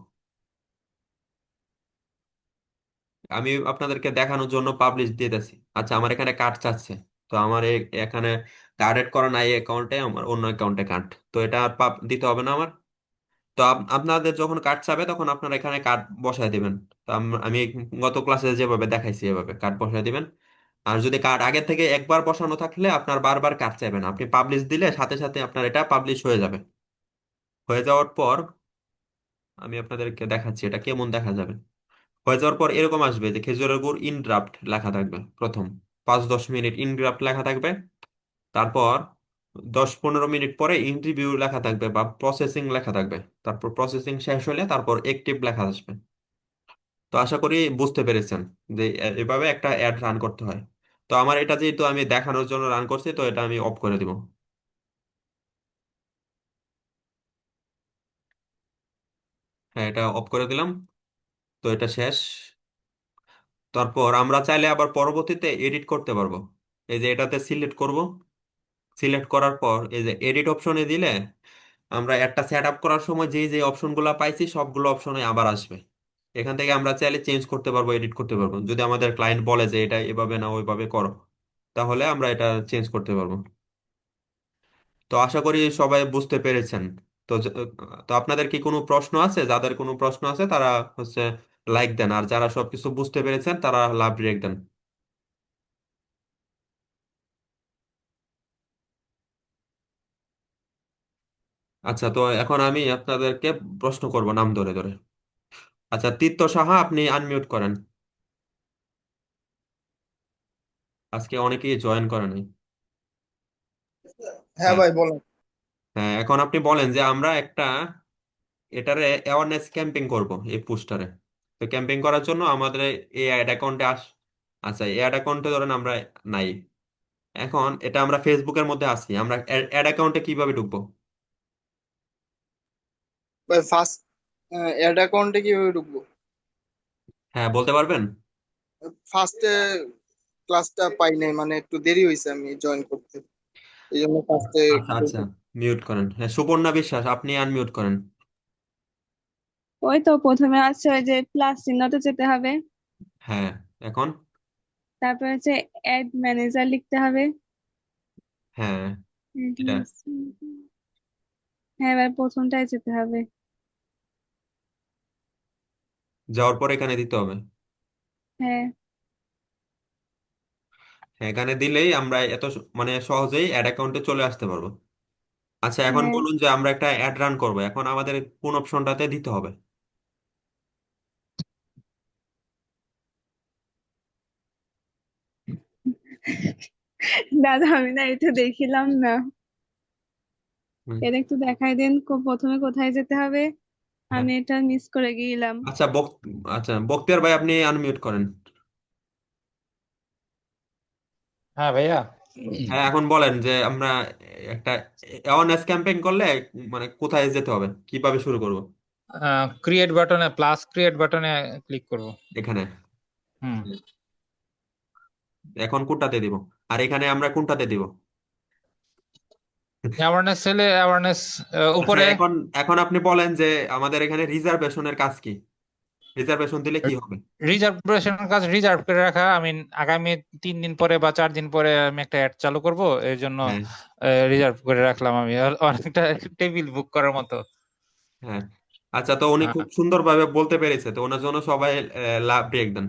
আমি আপনাদেরকে দেখানোর জন্য পাবলিশ দিতেছি। আচ্ছা, আমার এখানে কার্ড চাচ্ছে। তো আমার এখানে কার্ড এড করা নাই অ্যাকাউন্টে, আমার অন্য অ্যাকাউন্টে কার্ড, তো এটা আর দিতে হবে না আমার। তো আপনাদের যখন কার্ড চাবে তখন আপনারা এখানে কার্ড বসায় দিবেন। তো আমি গত ক্লাসে যেভাবে দেখাইছি এভাবে কার্ড বসায় দিবেন। আর যদি কার্ড আগে থেকে একবার বসানো থাকলে আপনার বারবার কার্ড চাইবেন, আপনি পাবলিশ দিলে সাথে সাথে আপনার এটা পাবলিশ হয়ে যাবে। হয়ে যাওয়ার পর আমি আপনাদেরকে দেখাচ্ছি এটা কেমন দেখা যাবে। হয়ে যাওয়ার পর এরকম আসবে যে খেজুরের গুড় ইন ড্রাফট লেখা থাকবে প্রথম 5-10 মিনিট ইন ড্রাফট লেখা থাকবে। তারপর 10-15 মিনিট পরে ইন্টারভিউ লেখা থাকবে বা প্রসেসিং লেখা থাকবে। তারপর প্রসেসিং শেষ হলে তারপর অ্যাক্টিভ লেখা আসবে। তো আশা করি বুঝতে পেরেছেন যে এভাবে একটা অ্যাড রান করতে হয়। তো আমার এটা যেহেতু আমি দেখানোর জন্য রান করছি, তো এটা আমি অফ করে দিব। হ্যাঁ, এটা অফ করে দিলাম। তো এটা শেষ। তারপর আমরা চাইলে আবার পরবর্তীতে এডিট করতে পারবো। এই যে এটাতে সিলেক্ট করব, সিলেক্ট করার পর এই যে এডিট অপশনে দিলে আমরা একটা সেট আপ করার সময় যে যে অপশনগুলো পাইছি সবগুলো অপশনে আবার আসবে। এখান থেকে আমরা চাইলে চেঞ্জ করতে পারবো, এডিট করতে পারবো। যদি আমাদের ক্লায়েন্ট বলে যে এটা এভাবে না ওইভাবে করো, তাহলে আমরা এটা চেঞ্জ করতে পারবো। তো আশা করি সবাই বুঝতে পেরেছেন। তো তো আপনাদের কি কোনো প্রশ্ন আছে? যাদের কোনো প্রশ্ন আছে তারা হচ্ছে লাইক দেন, আর যারা সবকিছু বুঝতে পেরেছেন তারা লাভ রেখ দেন। আচ্ছা, তো এখন আমি আপনাদেরকে প্রশ্ন করব নাম ধরে ধরে। আচ্ছা, তীর্থ সাহা, আপনি আনমিউট করেন। আজকে অনেকেই জয়েন করে নাই। হ্যাঁ হ্যাঁ। ভাই বলেন। হ্যাঁ, এখন আপনি বলেন যে আমরা একটা এটারে অ্যাওয়ারনেস ক্যাম্পেইন করব এই পোস্টারে। তো ক্যাম্পেইন করার জন্য আমাদের এই অ্যাড অ্যাকাউন্টে আচ্ছা, এই অ্যাড অ্যাকাউন্টে ধরেন আমরা নাই। এখন এটা আমরা ফেসবুকের মধ্যে আছি, আমরা অ্যাড অ্যাকাউন্টে কিভাবে ঢুকবো? ভাই ফার্স্ট অ্যাড অ্যাকাউন্টে কিভাবে ঢুকবো? হ্যাঁ, বলতে পারবেন? ফার্স্টে ক্লাসটা পাই নাই, মানে একটু দেরি হয়েছে আমি জয়েন করতে, এই জন্য ফার্স্টে। আচ্ছা আচ্ছা, মিউট করেন। হ্যাঁ, সুপর্ণা বিশ্বাস, আপনি আনমিউট করেন। ওই তো প্রথমে আছে ওই যে প্লাস চিহ্নতে যেতে হবে। হ্যাঁ, এখন? তারপর হচ্ছে অ্যাড ম্যানেজার লিখতে হবে। হ্যাঁ, এটা হ্যাঁ, এবার প্রথমটায় যেতে হবে। যাওয়ার পর এখানে দিতে হবে। হ্যাঁ। হ্যাঁ, এখানে দিলেই আমরা এত মানে সহজেই অ্যাড অ্যাকাউন্টে চলে আসতে পারবো। আচ্ছা, এখন হ্যাঁ, বলুন যে আমরা একটা অ্যাড রান করবো, এখন আমাদের কোন অপশনটাতে দিতে হবে? দাদা আমি না এটা দেখিলাম না। হুম। এটা একটু দেখাই দিন, প্রথমে কোথায় যেতে হবে? হ্যাঁ। আমি এটা মিস করে গেলাম। আচ্ছা, আচ্ছা, বক্তিয়ার ভাই, আপনি আনমিউট করেন। হ্যাঁ ভাইয়া। হ্যাঁ, এখন বলেন যে আমরা একটা অ্যাওয়ারনেস ক্যাম্পেইন করলে মানে কোথায় যেতে হবে, কিভাবে শুরু করব? ক্রিয়েট বাটনে ক্রিয়েট বাটনে ক্লিক করব। এখানে? হুম। এখন কোনটাতে দিব? আর এখানে আমরা কোনটাতে দিব? অ্যাওয়ারনেস সেলে অ্যাওয়ারনেস আচ্ছা, উপরে। এখন এখন আপনি বলেন যে আমাদের এখানে রিজার্ভেশনের কাজ কি? রিজার্ভেশন দিলে কি হবে? রিজার্ভেশনের কাজ রিজার্ভ করে রাখা। আমি আগামী 3 দিন পরে বা 4 দিন পরে আমি একটা অ্যাড চালু করব, এর জন্য হ্যাঁ। রিজার্ভ করে রাখলাম আমি। অনেকটা টেবিল বুক করার মতো। হ্যাঁ। আচ্ছা, তো উনি হ্যাঁ। খুব সুন্দরভাবে বলতে পেরেছে, তো ওনার জন্য সবাই লাভ ব্রেক দেন।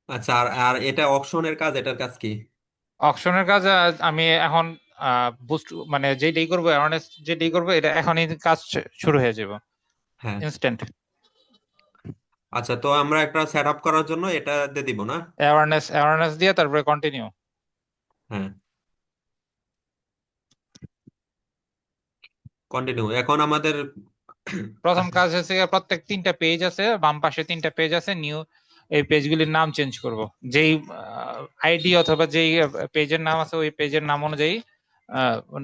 আচ্ছা, আর আর এটা অকশনের কাজ, এটার কাজ কি? অকশনের কাজ আমি এখন বুস্ট মানে যেটাই করবো, অ্যাওয়ারনেস যেটাই করবো, এটা এখনই কাজ শুরু হয়ে যাবে হ্যাঁ। ইনস্ট্যান্ট। আচ্ছা, তো আমরা একটা সেট আপ করার জন্য এটা দিয়ে দিব না? অ্যাওয়ারনেস দিয়ে তারপরে কন্টিনিউ। হ্যাঁ, কন্টিনিউ। এখন আমাদের প্রথম আচ্ছা। কাজ হচ্ছে গিয়ে প্রত্যেক 3টা পেজ আছে, বাম পাশে 3টা পেজ আছে, নিউ। এই পেজগুলির নাম চেঞ্জ করব। যেই আইডি অথবা যেই পেজের নাম আছে ওই পেজের নাম অনুযায়ী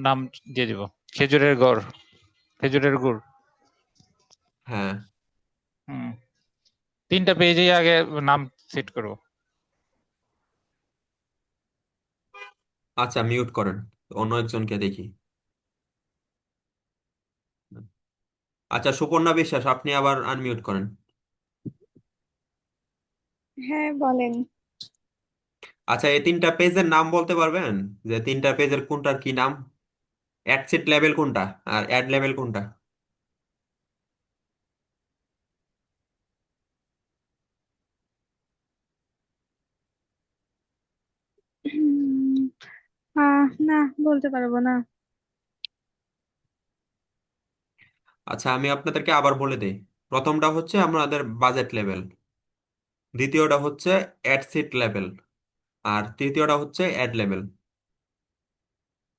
নাম দিয়ে দিব। খেজুরের গুড়, খেজুরের গুড়। হ্যাঁ। হুম। 3টা পেজেই আগে নাম সেট করব। আচ্ছা, মিউট করেন, অন্য একজনকে দেখি। আচ্ছা, সুপর্ণা বিশ্বাস, আপনি আবার আনমিউট করেন। হ্যাঁ বলেন। আচ্ছা, এই 3টা পেজের নাম বলতে পারবেন? যে 3টা পেজের কোনটার কি নাম? অ্যাডসেট লেভেল কোনটা আর অ্যাড লেভেল কোনটা? না বলতে পারবো না। আচ্ছা, আমি আপনাদেরকে আবার বলে দিই। প্রথমটা হচ্ছে আমাদের বাজেট লেভেল, দ্বিতীয়টা হচ্ছে অ্যাড সিট লেভেল, আর তৃতীয়টা হচ্ছে অ্যাড লেভেল।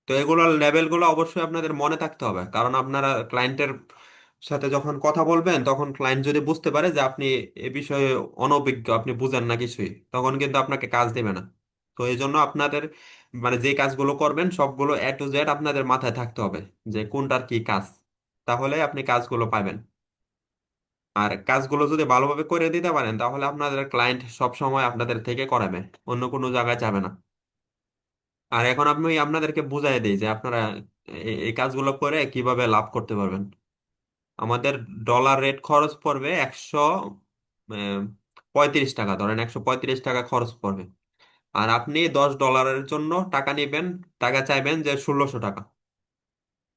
তো এগুলোর লেভেলগুলো অবশ্যই আপনাদের মনে থাকতে হবে, কারণ আপনারা ক্লায়েন্টের সাথে যখন কথা বলবেন তখন ক্লায়েন্ট যদি বুঝতে পারে যে আপনি এ বিষয়ে অনভিজ্ঞ, আপনি বুঝেন না কিছুই, তখন কিন্তু আপনাকে কাজ দেবে না। তো এই জন্য আপনাদের মানে যে কাজগুলো করবেন সবগুলো A to Z আপনাদের মাথায় থাকতে হবে, যে কোনটার কি কাজ, তাহলে আপনি কাজগুলো পাবেন। আর কাজগুলো যদি ভালোভাবে করে দিতে পারেন তাহলে আপনাদের ক্লায়েন্ট সব সময় আপনাদের থেকে করাবে, অন্য কোনো জায়গায় যাবে না। আর এখন আমি আপনাদেরকে বুঝাই দিই যে আপনারা এই কাজগুলো করে কিভাবে লাভ করতে পারবেন। আমাদের ডলার রেট খরচ পড়বে 135 টাকা, ধরেন 135 টাকা খরচ পড়বে। আর আপনি $10 জন্য টাকা নেবেন, টাকা চাইবেন যে 1600 টাকা।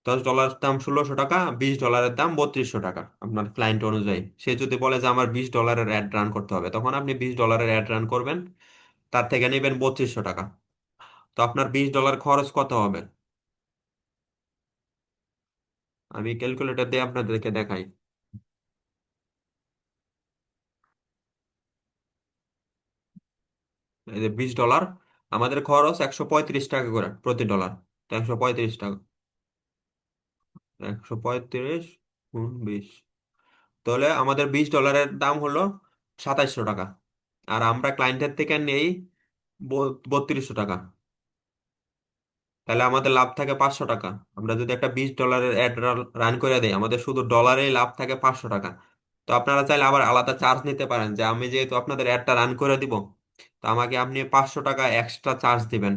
$10 দাম 1600 টাকা, $20 দাম 3200 টাকা। আপনার ক্লায়েন্ট অনুযায়ী সে যদি বলে যে আমার $20 অ্যাড রান করতে হবে, তখন আপনি $20 অ্যাড রান করবেন, তার থেকে নেবেন 3200 টাকা। তো আপনার $20 খরচ কত হবে? আমি ক্যালকুলেটর দিয়ে আপনাদেরকে দেখাই। এই যে $20, আমাদের খরচ 135 টাকা করে প্রতি ডলার। তো 135 টাকা, 135 × 20, তাহলে আমাদের $20 দাম হলো 2700 টাকা। আর আমরা ক্লায়েন্টের থেকে নেই 3200 টাকা। তাহলে আমাদের লাভ থাকে 500 টাকা। আমরা যদি একটা $20 অ্যাড রান করে দেই, আমাদের শুধু ডলারেই লাভ থাকে 500 টাকা। তো আপনারা চাইলে আবার আলাদা চার্জ নিতে পারেন, যে আমি যেহেতু আপনাদের অ্যাডটা রান করে দিব, তো আমাকে আপনি 500 টাকা এক্সট্রা চার্জ দিবেন,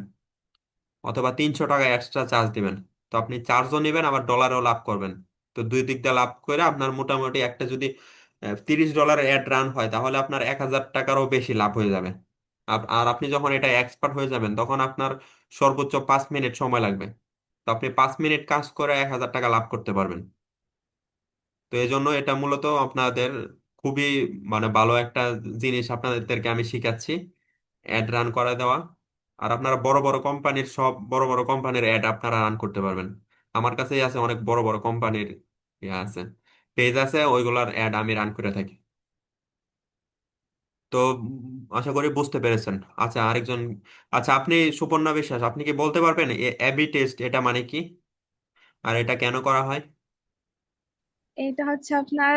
অথবা 300 টাকা এক্সট্রা চার্জ দিবেন। তো আপনি চার্জও নেবেন আবার ডলারও লাভ করবেন। তো দুই দিক দিয়ে লাভ করে আপনার মোটামুটি একটা যদি $30 অ্যাড রান হয়, তাহলে আপনার 1000 টাকারও বেশি লাভ হয়ে যাবে। আর আপনি যখন এটা এক্সপার্ট হয়ে যাবেন তখন আপনার সর্বোচ্চ 5 মিনিট সময় লাগবে। তো আপনি 5 মিনিট কাজ করে 1000 টাকা লাভ করতে পারবেন। তো এই জন্য এটা মূলত আপনাদের খুবই মানে ভালো একটা জিনিস আপনাদেরকে আমি শিখাচ্ছি, অ্যাড রান করে দেওয়া। আর আপনারা বড় বড় কোম্পানির, সব বড় বড় কোম্পানির অ্যাড আপনারা রান করতে পারবেন। আমার কাছেই আছে অনেক বড় বড় কোম্পানির ইয়ে আছে, পেজ আছে, ওইগুলার অ্যাড আমি রান করে থাকি। তো আশা করি বুঝতে পেরেছেন। আচ্ছা, আরেকজন, আচ্ছা আপনি সুপর্ণা বিশ্বাস, আপনি কি বলতে পারবেন এবি টেস্ট এটা মানে কি, আর এটা কেন করা হয়? এটা হচ্ছে আপনার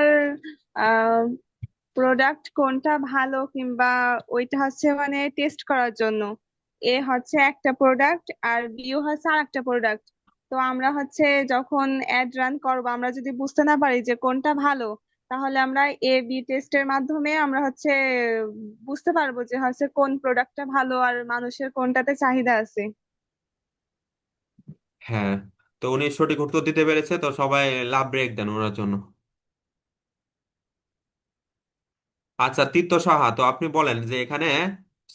প্রোডাক্ট কোনটা ভালো কিংবা ওইটা হচ্ছে মানে টেস্ট করার জন্য। এ হচ্ছে একটা প্রোডাক্ট আর বিও হচ্ছে আর একটা প্রোডাক্ট। তো আমরা হচ্ছে যখন অ্যাড রান করবো, আমরা যদি বুঝতে না পারি যে কোনটা ভালো, তাহলে আমরা এ বি টেস্টের মাধ্যমে আমরা হচ্ছে বুঝতে পারবো যে হচ্ছে কোন প্রোডাক্টটা ভালো আর মানুষের কোনটাতে চাহিদা আছে। হ্যাঁ, তো উনি সঠিক উত্তর দিতে পেরেছে, তো সবাই লাভ ব্রেক দেন ওনার জন্য। আচ্ছা তীর্থ সাহা, তো আপনি বলেন যে এখানে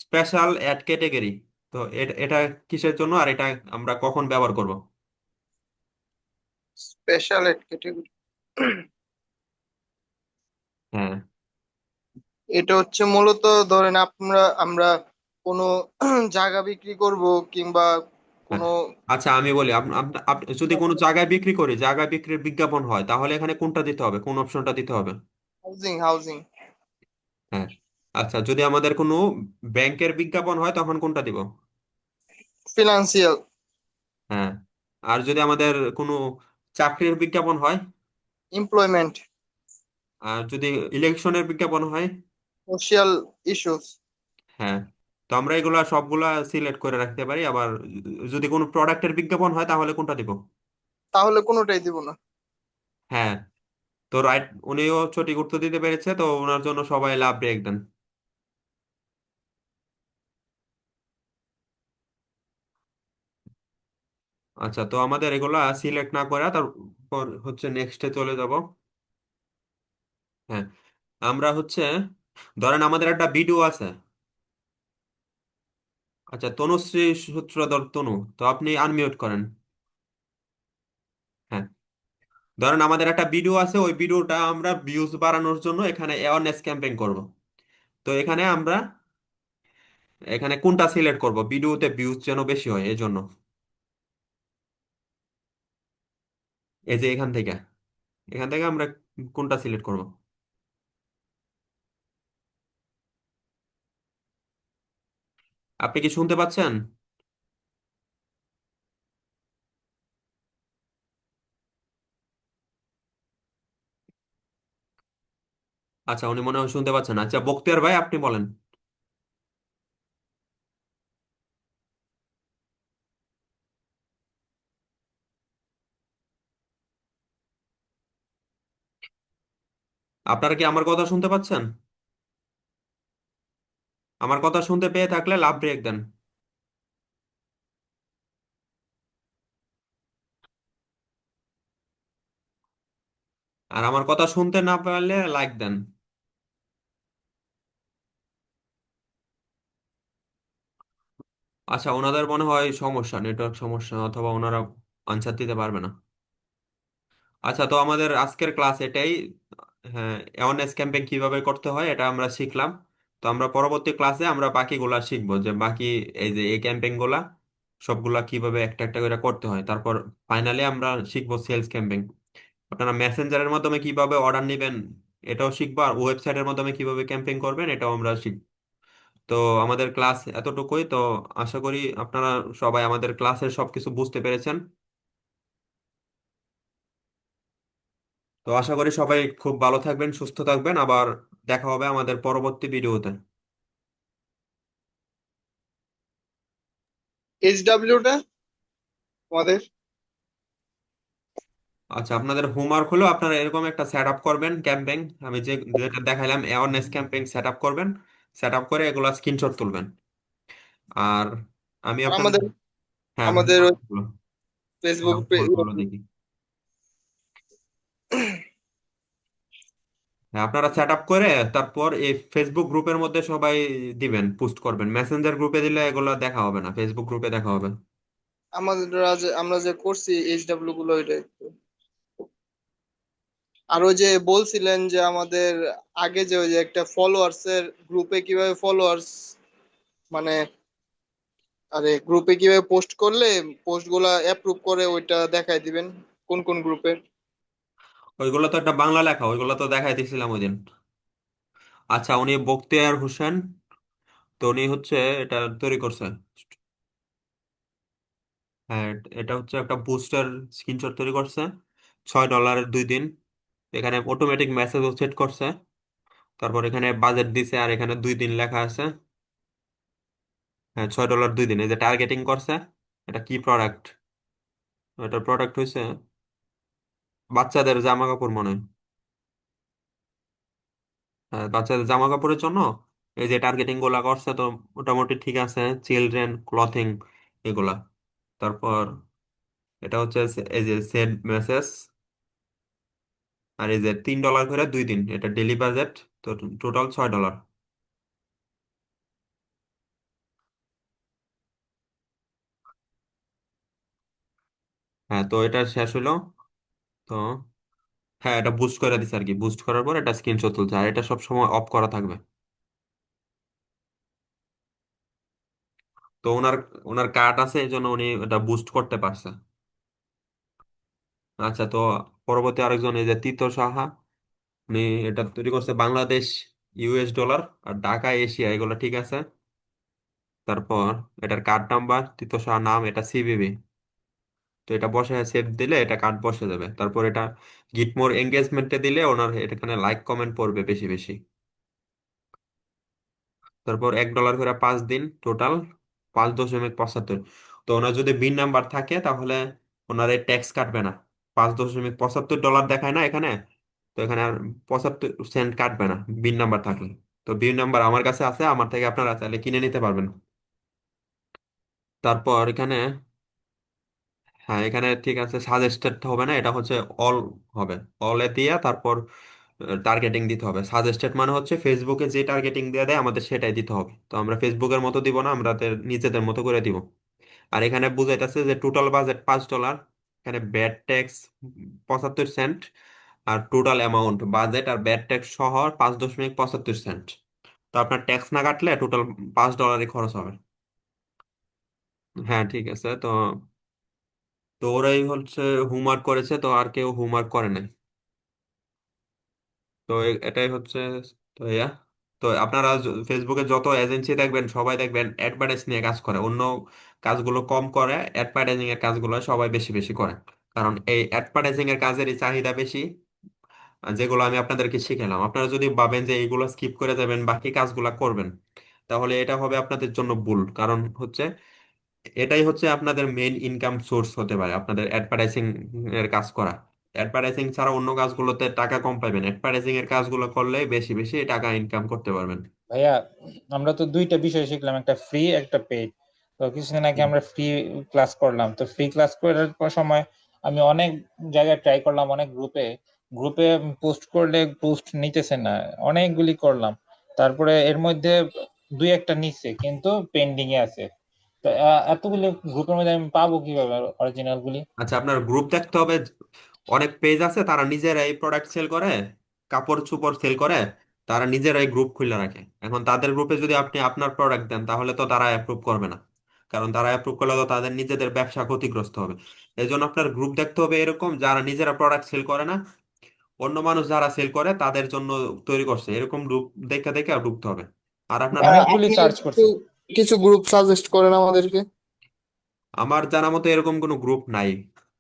স্পেশাল অ্যাড ক্যাটেগরি, তো এটা এটা কিসের জন্য, আর এটা আমরা কখন ব্যবহার করব? স্পেশাল ক্যাটেগরি হ্যাঁ। এটা হচ্ছে মূলত ধরেন আমরা কোনো জায়গা বিক্রি করব কিংবা হ্যাঁ, কোনো আচ্ছা আমি বলি, যদি কোনো জায়গায় বিক্রি করি, জায়গায় বিক্রির বিজ্ঞাপন হয়, তাহলে এখানে কোনটা দিতে হবে, কোন অপশনটা দিতে হবে? হাউজিং হাউজিং হ্যাঁ। আচ্ছা, যদি আমাদের কোনো ব্যাংকের বিজ্ঞাপন হয় তখন কোনটা দিব? ফিনান্সিয়াল হ্যাঁ। আর যদি আমাদের কোনো চাকরির বিজ্ঞাপন হয়? এমপ্লয়মেন্ট আর যদি ইলেকশনের বিজ্ঞাপন হয়? Social issues. হ্যাঁ। তো আমরা এগুলা সবগুলা সিলেক্ট করে রাখতে পারি। আবার যদি কোনো প্রোডাক্টের বিজ্ঞাপন হয় তাহলে কোনটা দিব? তাহলে কোনোটাই দিব না। হ্যাঁ। তো রাইট, উনিও সঠিক উত্তর দিতে পেরেছে, তো ওনার জন্য সবাই লাভ ব্রেক দেন। আচ্ছা, তো আমাদের এগুলা সিলেক্ট না করে তারপর হচ্ছে নেক্সটে চলে যাব। হ্যাঁ, আমরা হচ্ছে ধরেন আমাদের একটা ভিডিও আছে। আচ্ছা, তনুশ্রী সূত্রধর তনু, তো আপনি আনমিউট করেন। হ্যাঁ, ধরেন আমাদের একটা ভিডিও আছে, ওই ভিডিওটা আমরা ভিউজ বাড়ানোর জন্য এখানে অ্যাওয়ারনেস ক্যাম্পেইন করব। তো এখানে আমরা এখানে কোনটা সিলেক্ট করব, ভিডিওতে ভিউজ যেন বেশি হয় এই জন্য, এই যে এখান থেকে এখান থেকে আমরা কোনটা সিলেক্ট করব? আপনি কি শুনতে পাচ্ছেন? আচ্ছা, উনি মনে হয় শুনতে পাচ্ছেন। আচ্ছা, বখতিয়ার ভাই আপনি বলেন। আপনারা কি আমার কথা শুনতে পাচ্ছেন? আমার কথা শুনতে পেয়ে থাকলে লাভ ব্রেক দেন। আর আমার কথা শুনতে না পারলে লাইক দেন। আচ্ছা, ওনাদের মনে হয় সমস্যা, নেটওয়ার্ক সমস্যা, অথবা ওনারা আনসার দিতে পারবে না। আচ্ছা, তো আমাদের আজকের ক্লাস এটাই। হ্যাঁ, অ্যাওয়ারনেস ক্যাম্পেইন কিভাবে করতে হয় এটা আমরা শিখলাম। তো আমরা পরবর্তী ক্লাসে আমরা বাকিগুলা শিখবো, যে বাকি এই যে এই ক্যাম্পেইন গুলা সবগুলা কিভাবে একটা একটা করে করতে হয়। তারপর ফাইনালি আমরা শিখবো সেলস ক্যাম্পেইন। আপনারা মেসেঞ্জারের মাধ্যমে কিভাবে অর্ডার নেবেন এটাও শিখবো, আর ওয়েবসাইটের মাধ্যমে কিভাবে ক্যাম্পেইন করবেন এটাও আমরা শিখবো। তো আমাদের ক্লাস এতটুকুই। তো আশা করি আপনারা সবাই আমাদের ক্লাসের সবকিছু বুঝতে পেরেছেন। তো আশা করি সবাই খুব ভালো থাকবেন, সুস্থ থাকবেন। আবার দেখা হবে আমাদের পরবর্তী ভিডিওতে। HW টা আমাদের। আচ্ছা, আপনাদের হোমওয়ার্ক হলো আপনারা এরকম একটা সেট আপ করবেন ক্যাম্পেইন। আমি যে যেটা দেখাইলাম অ্যাওয়ারনেস ক্যাম্পেইন সেট আপ করবেন। সেট আপ করে এগুলা স্ক্রিনশট তুলবেন। আর আমি আর আপনাদের, আমাদের হ্যাঁ আমাদের হোমওয়ার্ক গুলো, হ্যাঁ ফেসবুক হোমওয়ার্ক গুলো দেখি। হ্যাঁ, আপনারা সেট আপ করে তারপর এই ফেসবুক গ্রুপের মধ্যে সবাই দিবেন, পোস্ট করবেন। মেসেঞ্জার গ্রুপে দিলে এগুলো দেখা হবে না, ফেসবুক গ্রুপে দেখা হবে। আমরা যে করছি HW গুলো ওইটা একটু। আর ওই যে বলছিলেন যে আমাদের আগে যে ওই যে একটা ফলোয়ার্স এর গ্রুপে কিভাবে ফলোয়ার্স মানে আরে গ্রুপে কিভাবে পোস্ট করলে পোস্ট গুলা অ্যাপ্রুভ করে ওইটা দেখাই দিবেন কোন কোন গ্রুপে। ওইগুলো তো একটা বাংলা লেখা, ওইগুলো তো দেখাই দিয়েছিলাম ওই দিন। আচ্ছা, উনি বখতিয়ার হোসেন, তো উনি হচ্ছে এটা তৈরি করছে। হ্যাঁ, এটা হচ্ছে একটা বুস্টার স্ক্রিনশট তৈরি করছে। $6 2 দিন। এখানে অটোমেটিক মেসেজও সেট করছে। তারপর এখানে বাজেট দিছে, আর এখানে 2 দিন লেখা আছে। হ্যাঁ, $6 2 দিন। এই যে টার্গেটিং করছে। এটা কি প্রোডাক্ট? এটা প্রোডাক্ট হয়েছে বাচ্চাদের জামা কাপড় মনে হয়। হ্যাঁ, বাচ্চাদের জামা কাপড়ের জন্য এই যে টার্গেটিং গুলা করছে, তো মোটামুটি ঠিক আছে। চিলড্রেন ক্লথিং এগুলা। তারপর এটা হচ্ছে এই যে সেন্ড মেসেজ। আর এই যে $3 করে 2 দিন, এটা ডেলি বাজেট। তো টোটাল $6। হ্যাঁ, তো এটা শেষ হলো। তো হ্যাঁ, এটা বুস্ট করে দিছে আর কি। বুস্ট করার পর এটা স্ক্রিনশট তুলছে, আর এটা সব সময় অফ করা থাকবে। তো ওনার ওনার কার্ড আছে, এই জন্য উনি এটা বুস্ট করতে পারছে। আচ্ছা, তো পরবর্তী আরেকজন এই যে তিতো সাহা, উনি এটা তৈরি করছে বাংলাদেশ, US ডলার, আর ঢাকা এশিয়া, এগুলো ঠিক আছে। তারপর এটার কার্ড নাম্বার, তিতো সাহা নাম, এটা CVV। তো এটা বসে সেভ দিলে এটা কার্ড বসে যাবে। তারপর এটা গিটমোর এঙ্গেজমেন্টে দিলে ওনার এখানে লাইক কমেন্ট পড়বে বেশি বেশি। তারপর $1 করে 5 দিন, টোটাল 5.75। তো ওনার যদি বিন নাম্বার থাকে তাহলে ওনার এই ট্যাক্স কাটবে না। $5.75 দেখায় না এখানে। তো এখানে আর 75 সেন্ট কাটবে না বিন নাম্বার থাকলে। তো বিন নাম্বার আমার কাছে আছে, আমার থেকে আপনারা চাইলে কিনে নিতে পারবেন। তারপর এখানে, হ্যাঁ এখানে ঠিক আছে, সাজেস্টেড হবে না, এটা হচ্ছে অল হবে। অলে দিয়া তারপর টার্গেটিং দিতে হবে। সাজেস্টেড মানে হচ্ছে ফেসবুকে যে টার্গেটিং দিয়ে দেয় আমাদের সেটাই দিতে হবে। তো আমরা ফেসবুকের মতো দিব না, আমরা নিজেদের মতো করে দিব। আর এখানে বুঝাইতেছে যে টোটাল বাজেট $5। এখানে ব্যাড ট্যাক্স 75 সেন্ট। আর টোটাল অ্যামাউন্ট বাজেট আর ব্যাড ট্যাক্স সহ 5.75 সেন্ট। তো আপনার ট্যাক্স না কাটলে টোটাল $5 খরচ হবে। হ্যাঁ ঠিক আছে। তো ওরাই হচ্ছে হোমওয়ার্ক করেছে, তো আর কেউ হোমওয়ার্ক করে নাই। তো এটাই হচ্ছে। তো তো আপনারা ফেসবুকে যত এজেন্সি দেখবেন সবাই দেখবেন অ্যাডভার্টাইজ নিয়ে কাজ করে, অন্য কাজগুলো কম করে, অ্যাডভার্টাইজিং এর কাজগুলো সবাই বেশি বেশি করে। কারণ এই অ্যাডভার্টাইজিং এর কাজেরই চাহিদা বেশি। আর যেগুলো আমি আপনাদেরকে শিখালাম, আপনারা যদি ভাবেন যে এইগুলো স্কিপ করে যাবেন বাকি কাজগুলো করবেন, তাহলে এটা হবে আপনাদের জন্য ভুল। কারণ হচ্ছে এটাই হচ্ছে আপনাদের মেইন ইনকাম সোর্স হতে পারে, আপনাদের অ্যাডভার্টাইজিং এর কাজ করা। অ্যাডভার্টাইজিং ছাড়া অন্য কাজগুলোতে টাকা কম পাবেন, অ্যাডভার্টাইজিং এর কাজগুলো করলে বেশি বেশি টাকা ইনকাম করতে পারবেন। ভাইয়া, আমরা তো দুইটা বিষয় শিখলাম, একটা ফ্রি একটা পেইড। তো কিছুদিন আগে আমরা ফ্রি ক্লাস করলাম, তো ফ্রি ক্লাস করার সময় আমি অনেক জায়গায় ট্রাই করলাম, অনেক গ্রুপে গ্রুপে পোস্ট করলে পোস্ট নিতেছে না, অনেকগুলি করলাম। তারপরে এর মধ্যে দুই একটা নিচ্ছে কিন্তু পেন্ডিং এ আছে। তো এতগুলো গ্রুপের মধ্যে আমি পাবো কিভাবে অরিজিনাল গুলি? আচ্ছা, আপনার গ্রুপ দেখতে হবে। অনেক পেজ আছে তারা নিজেরাই প্রোডাক্ট সেল করে, কাপড় চোপড় সেল করে, তারা নিজেরাই গ্রুপ খুলে রাখে। এখন তাদের গ্রুপে যদি আপনি আপনার প্রোডাক্ট দেন তাহলে তো তারা অ্যাপ্রুভ করবে না, কারণ তারা অ্যাপ্রুভ করলে তো তাদের নিজেদের ব্যবসা ক্ষতিগ্রস্ত হবে। এই জন্য আপনার গ্রুপ দেখতে হবে এরকম যারা নিজেরা প্রোডাক্ট সেল করে না, অন্য মানুষ যারা সেল করে তাদের জন্য তৈরি করছে, এরকম গ্রুপ দেখে দেখে ঢুকতে হবে। আর আপনার অনেকগুলি আপনি সার্চ একটু করছি। কিছু গ্রুপ সাজেস্ট করেন আমাদেরকে। আমার জানা মতো এরকম কোনো গ্রুপ নাই।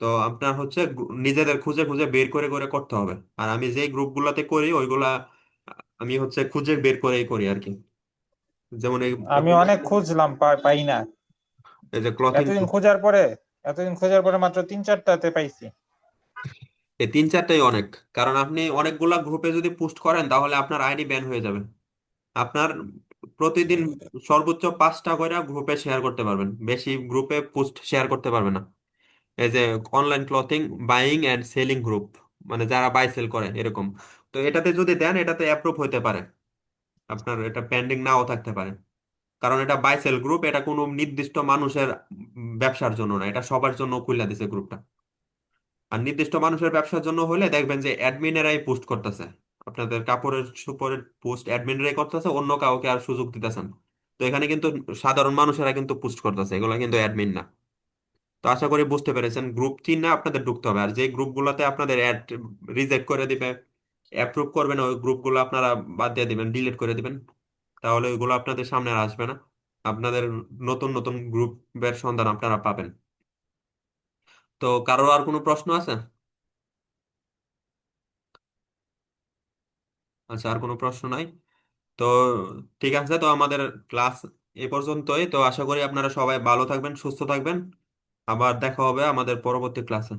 তো আপনার হচ্ছে নিজেদের খুঁজে খুঁজে বের করে করে করতে হবে। আর আমি যেই গ্রুপগুলোতে করি ওইগুলা আমি হচ্ছে খুঁজে বের করেই করি আর কি। যেমন আমি অনেক খুঁজলাম, পাই না। এই যে ক্লথিং, এতদিন খোঁজার পরে এতদিন খোঁজার পরে মাত্র তিন চারটাতে পাইছি। এই 3-4টাই অনেক। কারণ আপনি অনেকগুলা গ্রুপে যদি পোস্ট করেন তাহলে আপনার আইডি ব্যান হয়ে যাবে। আপনার প্রতিদিন সর্বোচ্চ 5টা করে গ্রুপে শেয়ার করতে পারবেন, বেশি গ্রুপে পোস্ট শেয়ার করতে পারবেন না। এই যে online clothing buying and selling group, মানে যারা বাই সেল করে এরকম, তো এটাতে যদি দেন এটাতে অ্যাপ্রুভ হতে পারে, আপনার এটা পেন্ডিং নাও থাকতে পারে। কারণ এটা বাই সেল গ্রুপ, এটা কোনো নির্দিষ্ট মানুষের ব্যবসার জন্য না, এটা সবার জন্য খুলে দিছে গ্রুপটা। আর নির্দিষ্ট মানুষের ব্যবসার জন্য হলে দেখবেন যে অ্যাডমিনেরাই পোস্ট করতেছে, আপনাদের কাপড়ের সুপরের পোস্ট অ্যাডমিনরাই করতেছে, অন্য কাউকে আর সুযোগ দিতেছেন। তো এখানে কিন্তু সাধারণ মানুষেরা কিন্তু পোস্ট করতেছে, এগুলো কিন্তু অ্যাডমিন না। তো আশা করি বুঝতে পেরেছেন, গ্রুপ চিহ্নে আপনাদের ঢুকতে হবে। আর যে গ্রুপগুলোতে আপনাদের অ্যাড রিজেক্ট করে দিবে, অ্যাপ্রুভ করবে না, ওই গ্রুপগুলো আপনারা বাদ দিয়ে দিবেন, ডিলিট করে দিবেন। তাহলে ওইগুলো আপনাদের সামনে আর আসবে না, আপনাদের নতুন নতুন গ্রুপের সন্ধান আপনারা পাবেন। তো কারোর আর কোনো প্রশ্ন আছে? আচ্ছা, আর কোনো প্রশ্ন নাই? তো ঠিক আছে, তো আমাদের ক্লাস এ পর্যন্তই। তো আশা করি আপনারা সবাই ভালো থাকবেন, সুস্থ থাকবেন। আবার দেখা হবে আমাদের পরবর্তী ক্লাসে।